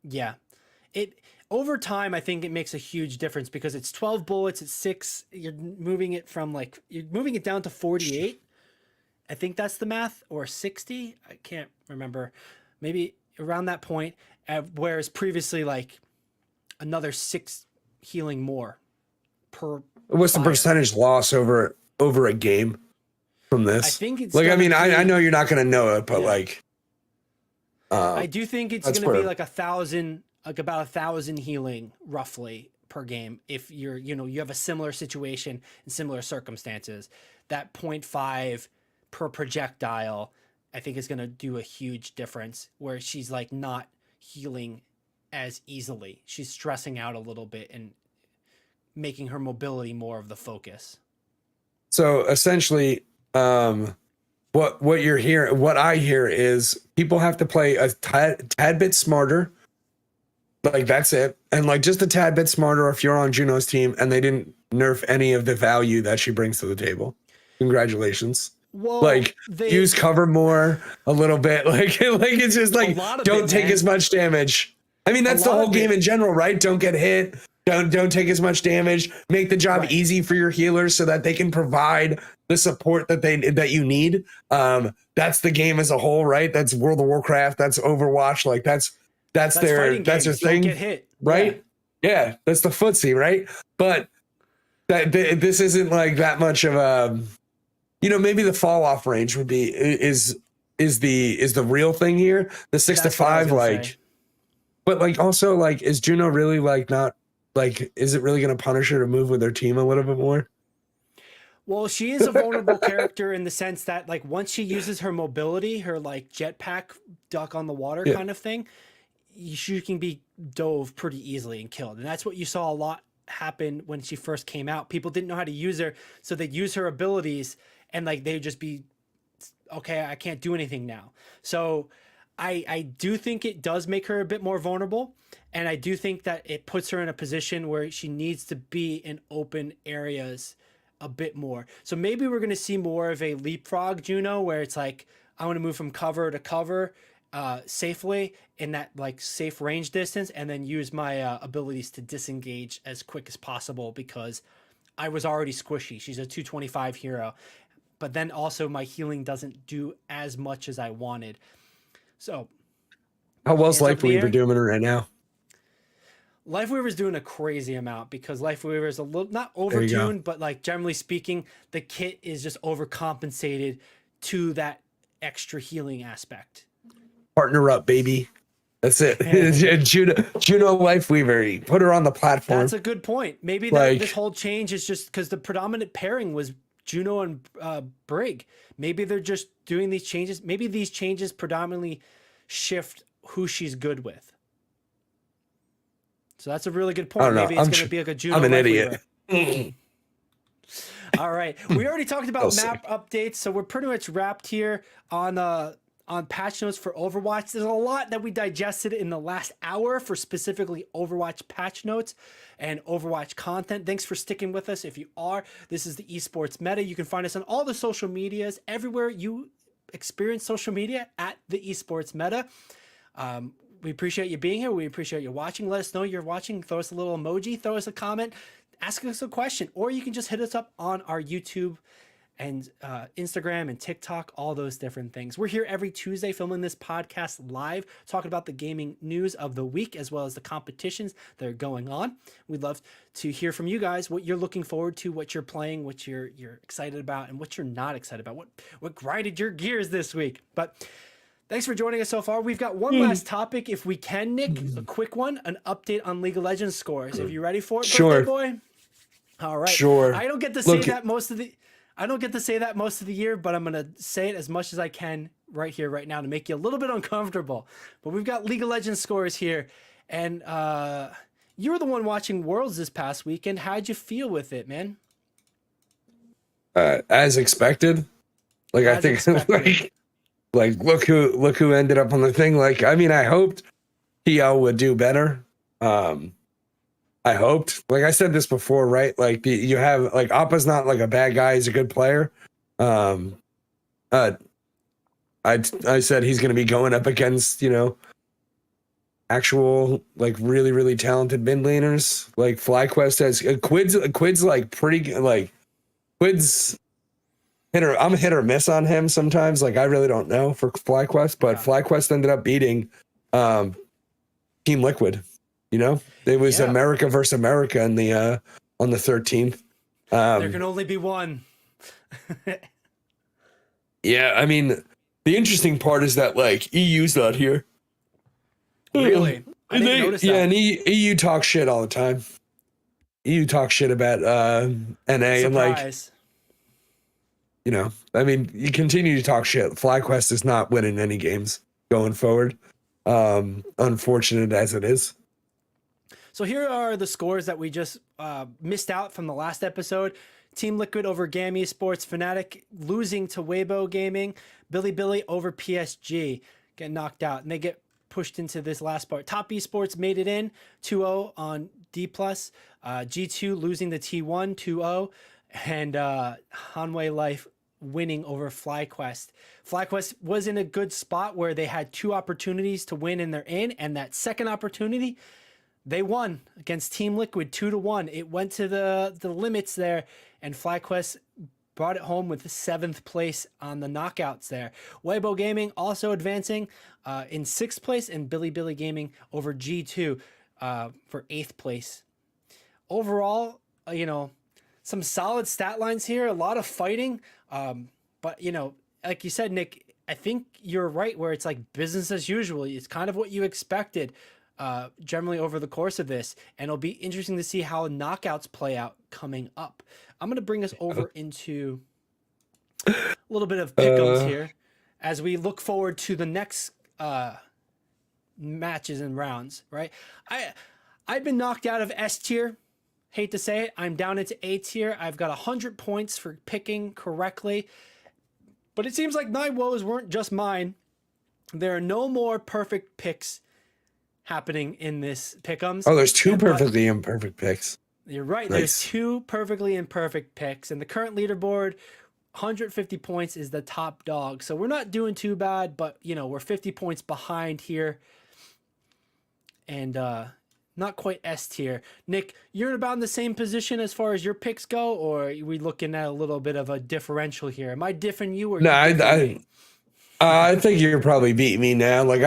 S1: Yeah. Over time, I think it makes a huge difference because it's 12 bullets, it's 6. You're moving it down to 48. I think that's the math, or 60. I can't remember. Maybe around that point, whereas previously, like, another 6 healing more per.
S2: What's the percentage loss over a game from this?
S1: I think it's
S2: like, I mean, I know you're not going to know it, but like,
S1: I do think it's going to be like 1,000, like about 1,000 healing roughly per game. If you're, you have a similar situation in similar circumstances, that 0.5 per projectile, I think is going to do a huge difference where she's like not healing as easily. She's stressing out a little bit and making her mobility more of the focus.
S2: So essentially, what you're hearing, what I hear is people have to play a tad bit smarter. Like that's it. And like just a tad bit smarter if you're on Juno's team and they didn't nerf any of the value that she brings to the table. Congratulations.
S1: Well,
S2: like use cover more a little bit. Like it's just like don't take as much damage. I mean, that's the whole game in general, right? Don't get hit. Don't take as much damage. Make the job easy for your healers so that they can provide the support that you need. That's the game as a whole, right? That's World of Warcraft. That's Overwatch. Like that's their thing,
S1: get hit.
S2: Right? Yeah, that's the footsie, right? But this isn't like that much of a maybe the fall off range would be is the real thing here. The 6
S1: That's
S2: to
S1: what I was
S2: 5,
S1: gonna
S2: like,
S1: say.
S2: but like also like, is Juno really like not like, is it really going to punish her to move with her team a little bit more?
S1: Well, she is a vulnerable character in the sense that, like, once she uses her mobility, her like jetpack duck on the water
S2: Yeah.
S1: kind of thing, she can be dove pretty easily and killed. And that's what you saw a lot happen when she first came out. People didn't know how to use her, so they'd use her abilities and like they'd just be, okay, I can't do anything now. So I do think it does make her a bit more vulnerable. And I do think that it puts her in a position where she needs to be in open areas a bit more. So maybe we're going to see more of a leapfrog Juno, where it's like, I want to move from cover to cover safely in that like safe range distance, and then use my abilities to disengage as quick as possible because I was already squishy. She's a 225 hero, but then also my healing doesn't do as much as I wanted. So
S2: How well's
S1: Hands up in the
S2: Lifeweaver
S1: air.
S2: doing right now?
S1: Lifeweaver's doing a crazy amount because Lifeweaver is a little not
S2: There you go.
S1: overtuned, but like generally speaking, the kit is just overcompensated to that extra healing aspect.
S2: Partner up, baby. That's it. Juno Lifeweaver. Put her on the platform.
S1: That's a good point. Maybe
S2: Like-
S1: this whole change is just because the predominant pairing was Juno and Brig. Maybe they're just doing these changes. Maybe these changes predominantly shift who she's good with. So that's a really good point.
S2: I don't know.
S1: Maybe it's going to be like a Juno.
S2: I'm an
S1: Lifeweaver.
S2: idiot.
S1: All right. We already talked about
S2: So
S1: map updates, so we're pretty much wrapped here on patch notes for Overwatch. There's a lot that we digested in the last hour for specifically Overwatch patch notes and Overwatch content. Thanks for sticking with us. If you are, this is the Esports Meta. You can find us on all the social medias, everywhere you experience social media at the Esports Meta. We appreciate you being here. We appreciate you watching. Let us know you're watching. Throw us a little emoji. Throw us a comment. Ask us a question. Or you can just hit us up on our YouTube and Instagram and TikTok, all those different things. We're here every Tuesday filming this podcast live, talking about the gaming news of the week, as well as the competitions that are going on. We'd love to hear from you guys, what you're looking forward to, what you're playing, what you're excited about, and what you're not excited about. What grinded your gears this week. But thanks for joining us so far. We've got one last topic, if we can, Nick. A quick one, an update on League of Legends scores. Are you ready for it,
S2: Sure.
S1: birthday boy? All right.
S2: Sure.
S1: I don't get to say
S2: Look-
S1: that most of the year, but I'm gonna say it as much as I can right here, right now, to make you a little bit uncomfortable. But we've got League of Legends scores here, and you were the one watching Worlds this past weekend. How'd you feel with it, man?
S2: As expected. Like, I
S1: As
S2: think
S1: expected.
S2: like look who ended up on the thing. Like, I mean, I hoped TL would do better. I hoped, like I said this before, right? Like you have like Appa's not like a bad guy; he's a good player. I said he's going to be going up against actual like really talented mid laners. Like FlyQuest has Quid's like pretty good. Like Quid's I'm a hit or miss on him sometimes. Like I really don't know for FlyQuest, but FlyQuest ended up beating Team Liquid. It was
S1: Yeah.
S2: America versus America in the on the 13th.
S1: There can only be one.
S2: Yeah, I mean, the interesting part is that like EU's not here.
S1: Really? I didn't notice that.
S2: Yeah, and EU talks shit all the time. EU talks shit about NA and like
S1: Surprise.
S2: I mean, you continue to talk shit. FlyQuest is not winning any games going forward. Unfortunate as it is.
S1: So here are the scores that we just missed out from the last episode. Team Liquid over GAM Esports, Fnatic losing to Weibo Gaming, Billy over PSG, getting knocked out, and they get pushed into this last part. Top Esports made it in 2-0 on D+, G2 losing to T1 2-0, and Hanwei Life winning over FlyQuest. FlyQuest was in a good spot where they had two opportunities to win and they're in, and that second opportunity, they won against Team Liquid 2-1. It went to the limits there, and FlyQuest brought it home with 7th place on the knockouts there. Weibo Gaming also advancing in 6th place, and Billy Gaming over G2 for 8th place. Overall, some solid stat lines here, a lot of fighting. But, like you said, Nick, I think you're right where it's like business as usual. It's kind of what you expected generally over the course of this. And it'll be interesting to see how knockouts play out coming up. I'm going to bring us over into a little bit of pick'ems here as we look forward to the next matches and rounds, right? I've been knocked out of S tier. Hate to say it. I'm down into A tier. I've got 100 points for picking correctly. But it seems like my woes weren't just mine. There are no more perfect picks happening in this pick'ems.
S2: Oh, there's two perfectly imperfect picks.
S1: You're right.
S2: Nice.
S1: There's two perfectly imperfect picks. And the current leaderboard, 150 points is the top dog. So we're not doing too bad, but, we're 50 points behind here. And not quite S tier. Nick, you're about in the same position as far as your picks go, or are we looking at a little bit of a differential here? Am I different you or
S2: No,
S1: you
S2: I think you're probably beating me now. Like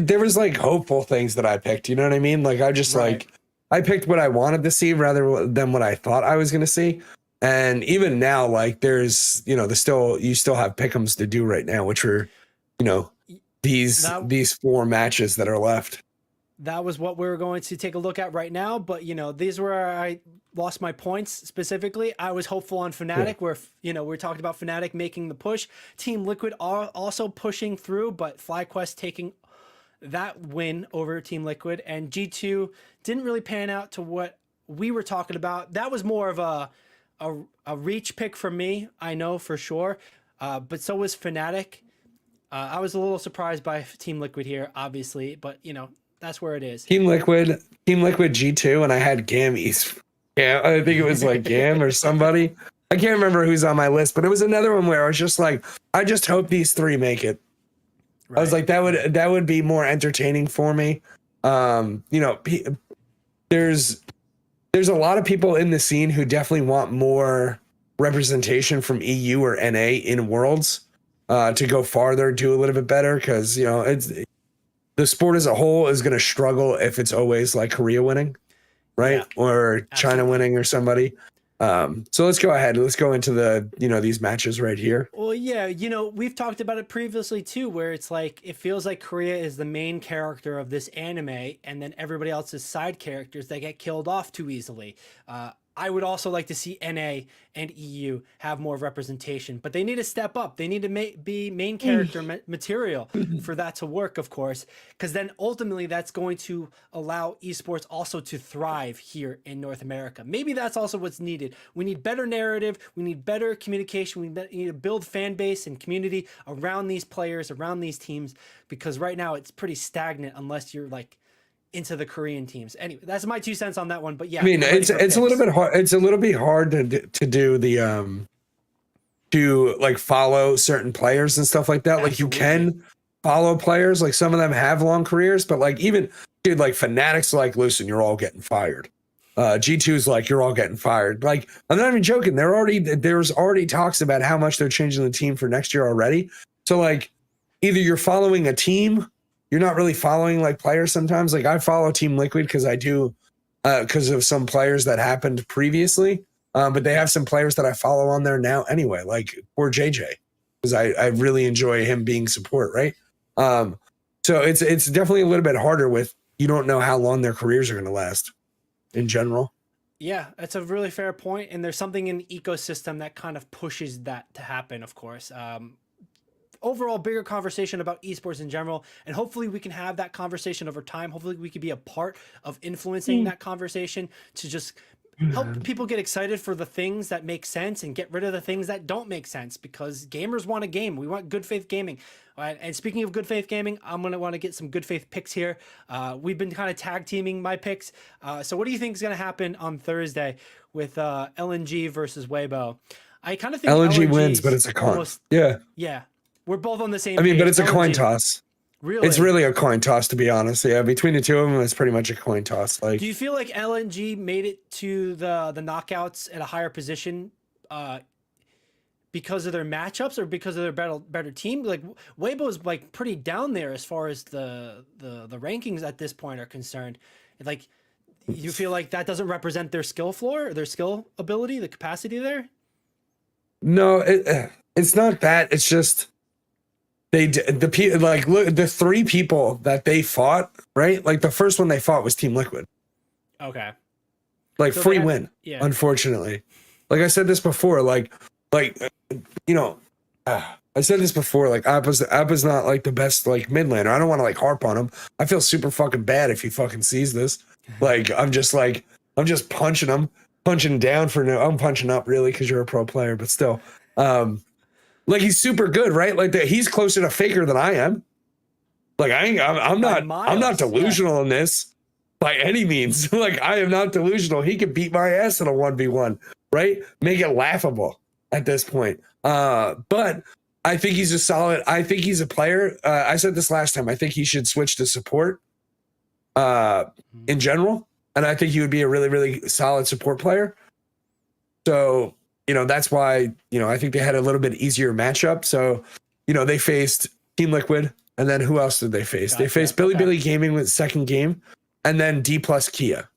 S2: there was like hopeful things that I picked. You know what I mean? Like I just I picked what I wanted to see rather than what I thought I was going to see. And even now, like there's, you still have pick'ems to do right now, which are, these 4 matches that are left.
S1: That was what we were going to take a look at right now. But, these were where I lost my points specifically. I was hopeful on Fnatic where, we're talking about Fnatic making the push. Team Liquid are also pushing through, but FlyQuest taking that win over Team Liquid. And G2 didn't really pan out to what we were talking about. That was more of a reach pick for me, I know for sure. But so was Fnatic. I was a little surprised by Team Liquid here, obviously. But, that's where it is.
S2: Team Liquid G2, and I had Gammies. Yeah, I think it was like Gam or somebody. I can't remember who's on my list, but it was another one where I was just like, I just hope these 3 make it. Right. I was like, that would be more entertaining for me. There's a lot of people in the scene who definitely want more representation from EU or NA in Worlds to go farther, do a little bit better, because the sport as a whole is going to struggle if it's always like Korea winning, right? Yeah, or China winning or somebody. So let's go ahead. Let's go into the, these matches right here.
S1: Well, yeah, we've talked about it previously too, where it's like, it feels like Korea is the main character of this anime and then everybody else is side characters that get killed off too easily. I would also like to see NA and EU have more representation, but they need to step up. They need to be main character material for that to work, of course, because then ultimately that's going to allow esports also to thrive here in North America. Maybe that's also what's needed. We need better narrative. We need better communication. We need to build fan base and community around these players, around these teams, because right now it's pretty stagnant unless you're like into the Korean teams. Anyway, that's my 2 cents on that one. But yeah,
S2: I mean, it's a little bit hard. It's a little bit hard to do the to like follow certain players and stuff like that. Absolutely. Like you can follow players, like some of them have long careers, but like even dude, like Fnatic's like, listen, you're all getting fired. G2's like, you're all getting fired. Like, I'm not even joking. There's already talks about how much they're changing the team for next year already. So like, either you're following a team. You're not really following like players sometimes. Like I follow Team Liquid because I do because of some players that happened previously. But they have some players that I follow on there now anyway, like poor JJ, because I really enjoy him being support, right? So it's definitely a little bit harder with you don't know how long their careers are going to last in general.
S1: Yeah, that's a really fair point. And there's something in the ecosystem that kind of pushes that to happen, of course. Overall bigger conversation about esports in general, and hopefully we can have that conversation over time. Hopefully we can be a part of influencing that conversation to just help people get excited for the things that make sense and get rid of the things that don't make sense, because gamers want a game. We want good faith gaming. And speaking of good faith gaming, I'm going to want to get some good faith picks here. We've been kind of tag teaming my picks. So what do you think is going to happen on Thursday with LNG versus Weibo? I kind of think
S2: LNG wins, but it's a con.
S1: Yeah. We're both on the same
S2: page. I mean, but it's a
S1: LNG.
S2: Coin toss.
S1: Really?
S2: It's really a coin toss, to be honest. Yeah, between the two of them, it's pretty much a coin toss. Like,
S1: do you feel like LNG made it to the knockouts at a higher position because of their matchups or because of their better team? Like Weibo's like pretty down there as far as the rankings at this point are concerned. Like, you feel like that doesn't represent their skill floor, or their skill ability, the capacity there?
S2: No, It's not that. It's just the three people that they fought, right? Like the first one they fought was Team Liquid.
S1: Okay.
S2: Like
S1: So
S2: free
S1: they had-
S2: win.
S1: yeah.
S2: Unfortunately, like I said this before, you know, I said this before. Like Appa's not like the best like mid laner. I don't want to like harp on him. I feel super fucking bad if he fucking sees this. Like I'm just punching him, punching down for no. I'm punching up really because you're a pro player, but still. Like he's super good, right? Like he's closer to Faker than I am. Like I'm not
S1: miles,
S2: delusional in this by any means. Like I am not delusional. He could beat my ass in a 1v1, right? Make it laughable at this point. But I think he's a solid. I think he's a player. I said this last time. I think he should switch to support in general, and I think he would be a really, really solid support player. So. That's why, I think they had a little bit easier matchup. So, they faced Team Liquid, and then who else did they face?
S1: Gotcha.
S2: They faced Billy Gaming with second game, and then D plus Kia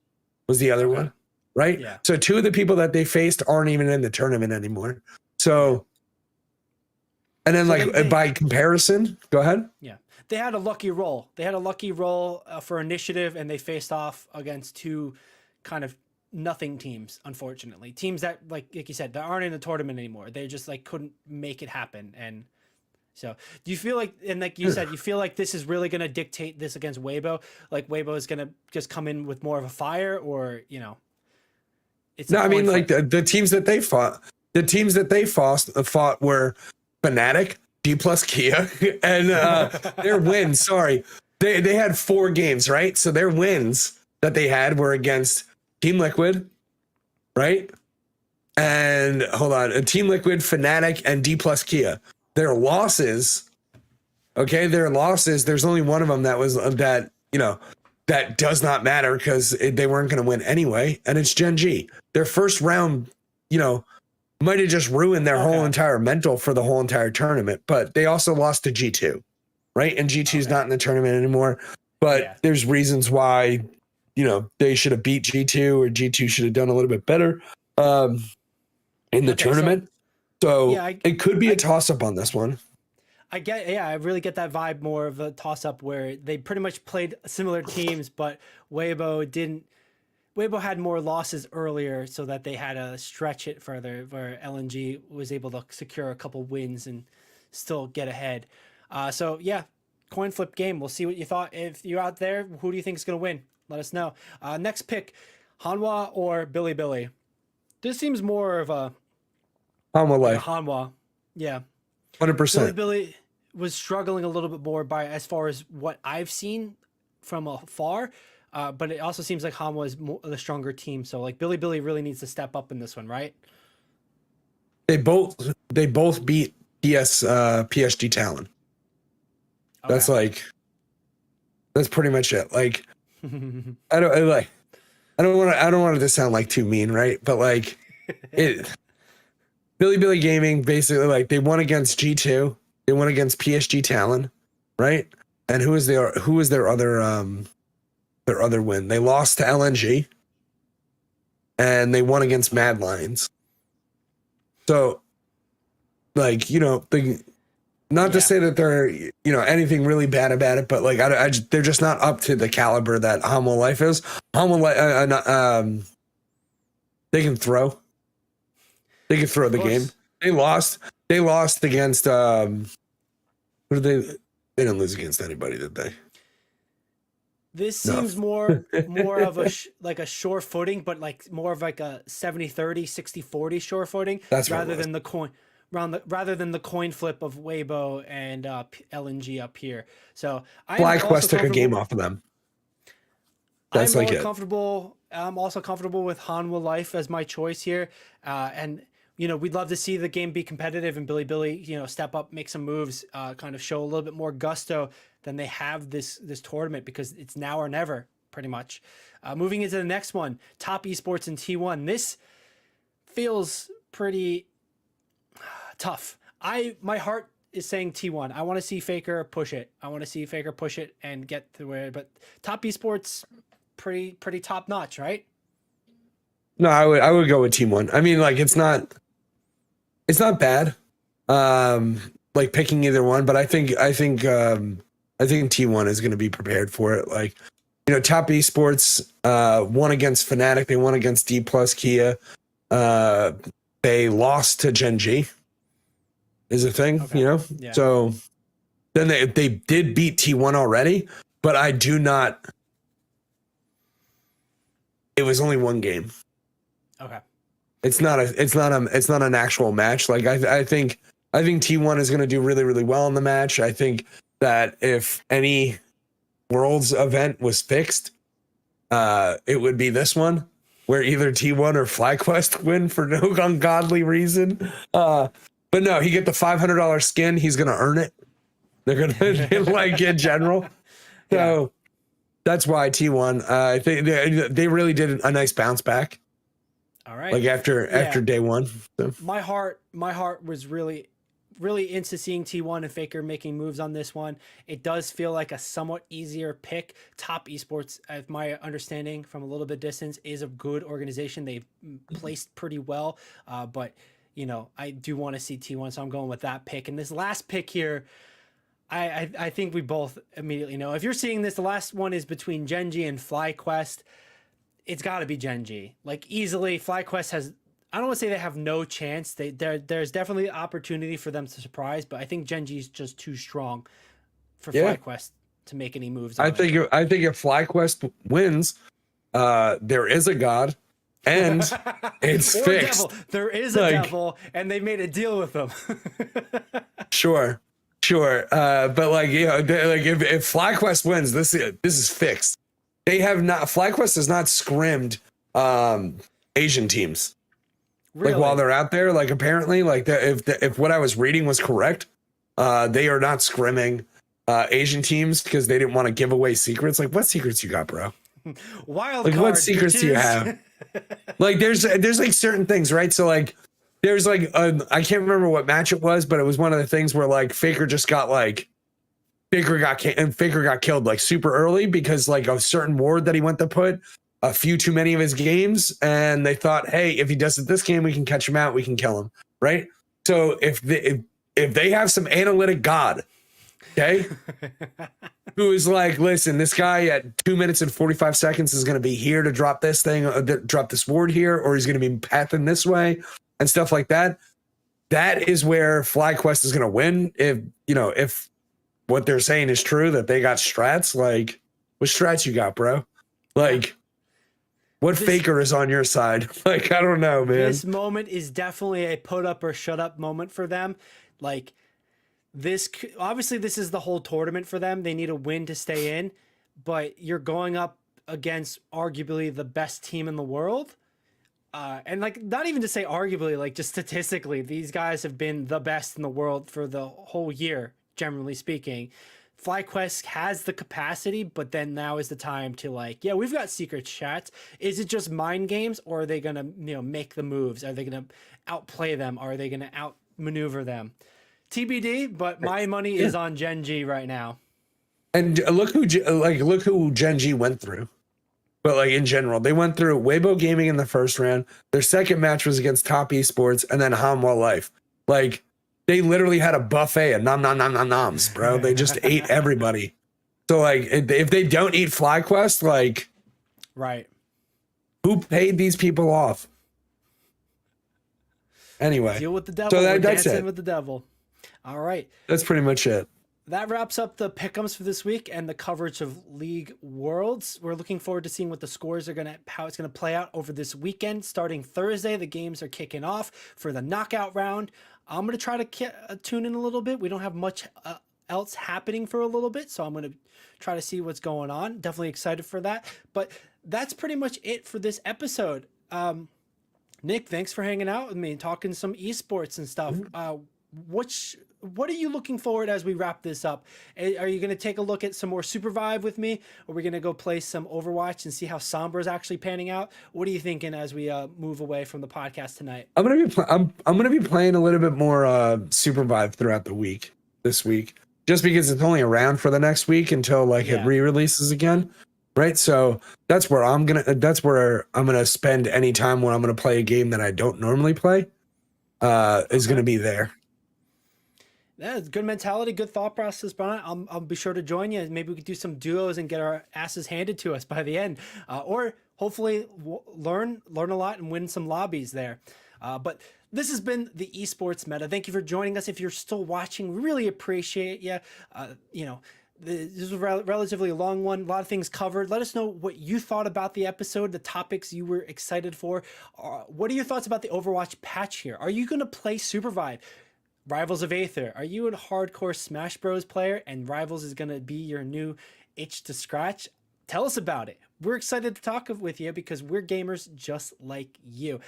S2: was the other one, right?
S1: Yeah.
S2: So 2 of the people that they faced aren't even in the tournament anymore. So, and then by comparison, go ahead.
S1: Yeah. They had a lucky roll. They had a lucky roll for initiative, and they faced off against 2 kind of nothing teams, unfortunately. Teams that like you said, that aren't in the tournament anymore. They just like couldn't make it happen. And so do you feel like, and like you said, you feel like this is really going to dictate this against Weibo? Like Weibo is going to just come in with more of a fire, or it's
S2: no, I mean like the teams that they fought, fought were Fnatic, D plus Kia, and their wins. Sorry, they had 4 games, right? So their wins that they had were against Team Liquid, right? And hold on, Team Liquid, Fnatic, and D plus Kia. Their losses, there's only one of them that was that does not matter because they weren't going to win anyway, and it's Gen G. Their first round, might have just ruined their whole entire mental for the whole entire tournament, but they also lost to G2, right? And G2 is not in the tournament anymore, but there's reasons why they should have beat G2, or G2 should have done a little bit better in the tournament. So it could be a toss-up on this one.
S1: I really get that vibe, more of a toss-up where they pretty much played similar teams, but Weibo had more losses earlier, so that they had to stretch it further, where LNG was able to secure a couple wins and still get ahead. Coin flip game. We'll see what you thought. If you're out there, who do you think is going to win? Let us know. Next pick, Hanwha or Billy. This seems more of a
S2: Hanwha life.
S1: Hanwha. Yeah.
S2: 100%.
S1: Billy was struggling a little bit more as far as what I've seen from afar. But it also seems like Hanwha is the stronger team. So like Billy really needs to step up in this one, right?
S2: They both beat PSG Talon. That's that's pretty much it. Like I don't want it to sound like too mean, right? But like Billy Gaming basically, like, they won against G2, they won against PSG Talon, right? And who was their other win? They lost to LNG, and they won against Mad Lions. So, like, not to say that they're, anything really bad about it, but like, they're just not up to the caliber that Hanwha Life is. They can throw. They can throw the game. They lost against, who did they didn't lose against anybody, did they?
S1: This seems more of a a sure footing, but like more of like a 70-30, 60-40 sure footing. That's rather than the coin. Rather than the coin flip of Weibo and LNG up here. So
S2: Black Quest took a game off of them. That's
S1: I'm comfortable. I'm also comfortable with Hanwha Life as my choice here. And we'd love to see the game be competitive and Billy, step up, make some moves, kind of show a little bit more gusto than they have this tournament, because it's now or never, pretty much. Moving into the next one, Top Esports and T1. This feels pretty tough. My heart is saying T1. I want to see Faker push it. And get to where. But Top Esports, pretty top notch, right?
S2: No, I would go with Team 1. I mean, like, it's not bad. like picking either one, but I think T1 is going to be prepared for it. Like, you know, Top Esports won against Fnatic, they won against D plus Kia. They lost to Gen G is a thing, you know?
S1: Yeah.
S2: So then they did beat T1 already, but I do not. It was only one game.
S1: Okay.
S2: It's not an actual match. Like I think T1 is going to do really, really well in the match. I think that if any Worlds event was fixed, it would be this one, where either T1 or FlyQuest win for no ungodly reason. But no, he get the $500 skin. He's going to earn it. They're going to like in general. So that's why T1. I think they really did a nice bounce back.
S1: All right.
S2: Like after day one. So.
S1: My heart was really into seeing T1 and Faker making moves on this one. It does feel like a somewhat easier pick. Top Esports, as my understanding from a little bit distance, is a good organization. They've placed pretty well, but you know, I do want to see T1, so I'm going with that pick. And this last pick here, I think we both immediately know. If you're seeing this, the last one is between Gen G and FlyQuest. It's got to be Gen G. Like, easily, FlyQuest has, I don't want to say they have no chance. There's definitely opportunity for them to surprise, but I think Gen G is just too strong for FlyQuest to make any moves.
S2: I think if FlyQuest wins, there is a god, and it's fixed.
S1: Devil. There is a devil, and they made a deal with them.
S2: Sure. But like, you know, like if FlyQuest wins, this is fixed. They have not. FlyQuest has not scrimmed Asian teams.
S1: Really?
S2: Like while they're out there, like apparently, like if what I was reading was correct, they are not scrimming Asian teams because they didn't want to give away secrets. Like, what secrets you got, bro?
S1: Wild
S2: like,
S1: card,
S2: what secrets do you have? Like, there's like certain things, right? So like, there's like I can't remember what match it was, but it was one of the things where like Faker got killed like super early because like a certain ward that he went to put a few too many of his games, and they thought, hey, if he does it this game, we can catch him out, we can kill him, right? So if they have some analytic god, okay, who is like, listen, this guy at 2 minutes and 45 seconds is going to be here to drop this thing, drop this ward here, or he's going to be pathing this way and stuff like that. That is where FlyQuest is going to win. If what they're saying is true, that they got strats, like, what strats you got, bro? Like, what Faker is on your side? Like, I don't know, man.
S1: This moment is definitely a put up or shut up moment for them. Like, obviously this is the whole tournament for them. They need a win to stay in, but you're going up against arguably the best team in the world. And like, not even to say arguably, like just statistically, these guys have been the best in the world for the whole year, generally speaking. FlyQuest has the capacity, but then now is the time to like, yeah, we've got secret chats. Is it just mind games, or are they gonna, make the moves? Are they gonna outplay them? Are they gonna outmaneuver them? TBD, but my money is on Gen G right now.
S2: And look who Gen G went through. But like in general, they went through Weibo Gaming in the first round. Their second match was against Top Esports, and then Hanwha Life. Like, they literally had a buffet of noms, bro. They just ate everybody. So like, if they don't eat FlyQuest, like,
S1: right,
S2: who paid these people off? Anyway,
S1: deal with the devil. So that's it. With the devil. All right,
S2: that's pretty much it.
S1: That wraps up the pick'ems for this week and the coverage of League Worlds. We're looking forward to seeing what the scores are how it's gonna play out over this weekend. Starting Thursday, the games are kicking off for the knockout round. I'm gonna try to tune in a little bit. We don't have much else happening for a little bit, so I'm gonna try to see what's going on. Definitely excited for that. But that's pretty much it for this episode. Nick, thanks for hanging out with me and talking some esports and stuff. What are you looking forward as we wrap this up? Are you going to take a look at some more Super Vive with me? Or are we going to go play some Overwatch and see how Sombra is actually panning out? What are you thinking as we move away from the podcast tonight?
S2: I'm gonna be playing a little bit more Super Vive throughout the week this week, just because it's only around for the next week until like it re-releases again, right? So that's where I'm gonna spend any time when I'm gonna play a game that I don't normally play. Is gonna be there.
S1: Yeah, it's good mentality, good thought process, Brian. I'll be sure to join you. Maybe we could do some duos and get our asses handed to us by the end, or hopefully learn a lot and win some lobbies there. But this has been the Esports Meta. Thank you for joining us. If you're still watching, we really appreciate you. This is a relatively long one. A lot of things covered. Let us know what you thought about the episode, the topics you were excited for. What are your thoughts about the Overwatch patch here? Are you going to play Supervive? Rivals of Aether, are you a hardcore Smash Bros player and Rivals is going to be your new itch to scratch? Tell us about it. We're excited to talk with you because we're gamers just like you.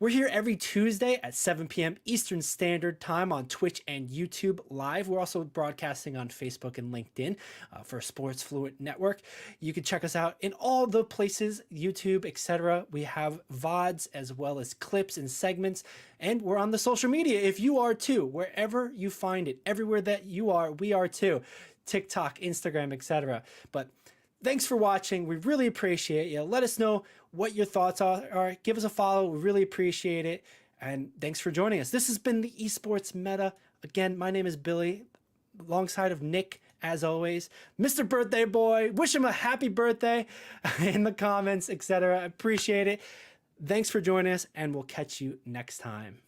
S1: We're here every Tuesday at 7 p.m. Eastern Standard Time on Twitch and YouTube Live. We're also broadcasting on Facebook and LinkedIn for Sports Fluent Network. You can check us out in all the places, YouTube, etc. We have VODs as well as clips and segments. And we're on the social media if you are too. Wherever you find it, everywhere that you are, we are too. TikTok, Instagram, etc. But thanks for watching. We really appreciate you. Let us know what your thoughts are. Give us a follow. We really appreciate it. And thanks for joining us. This has been the Esports Meta. Again, my name is Billy, alongside of Nick, as always. Mr. Birthday Boy, wish him a happy birthday in the comments, etc. Appreciate it. Thanks for joining us, and we'll catch you next time.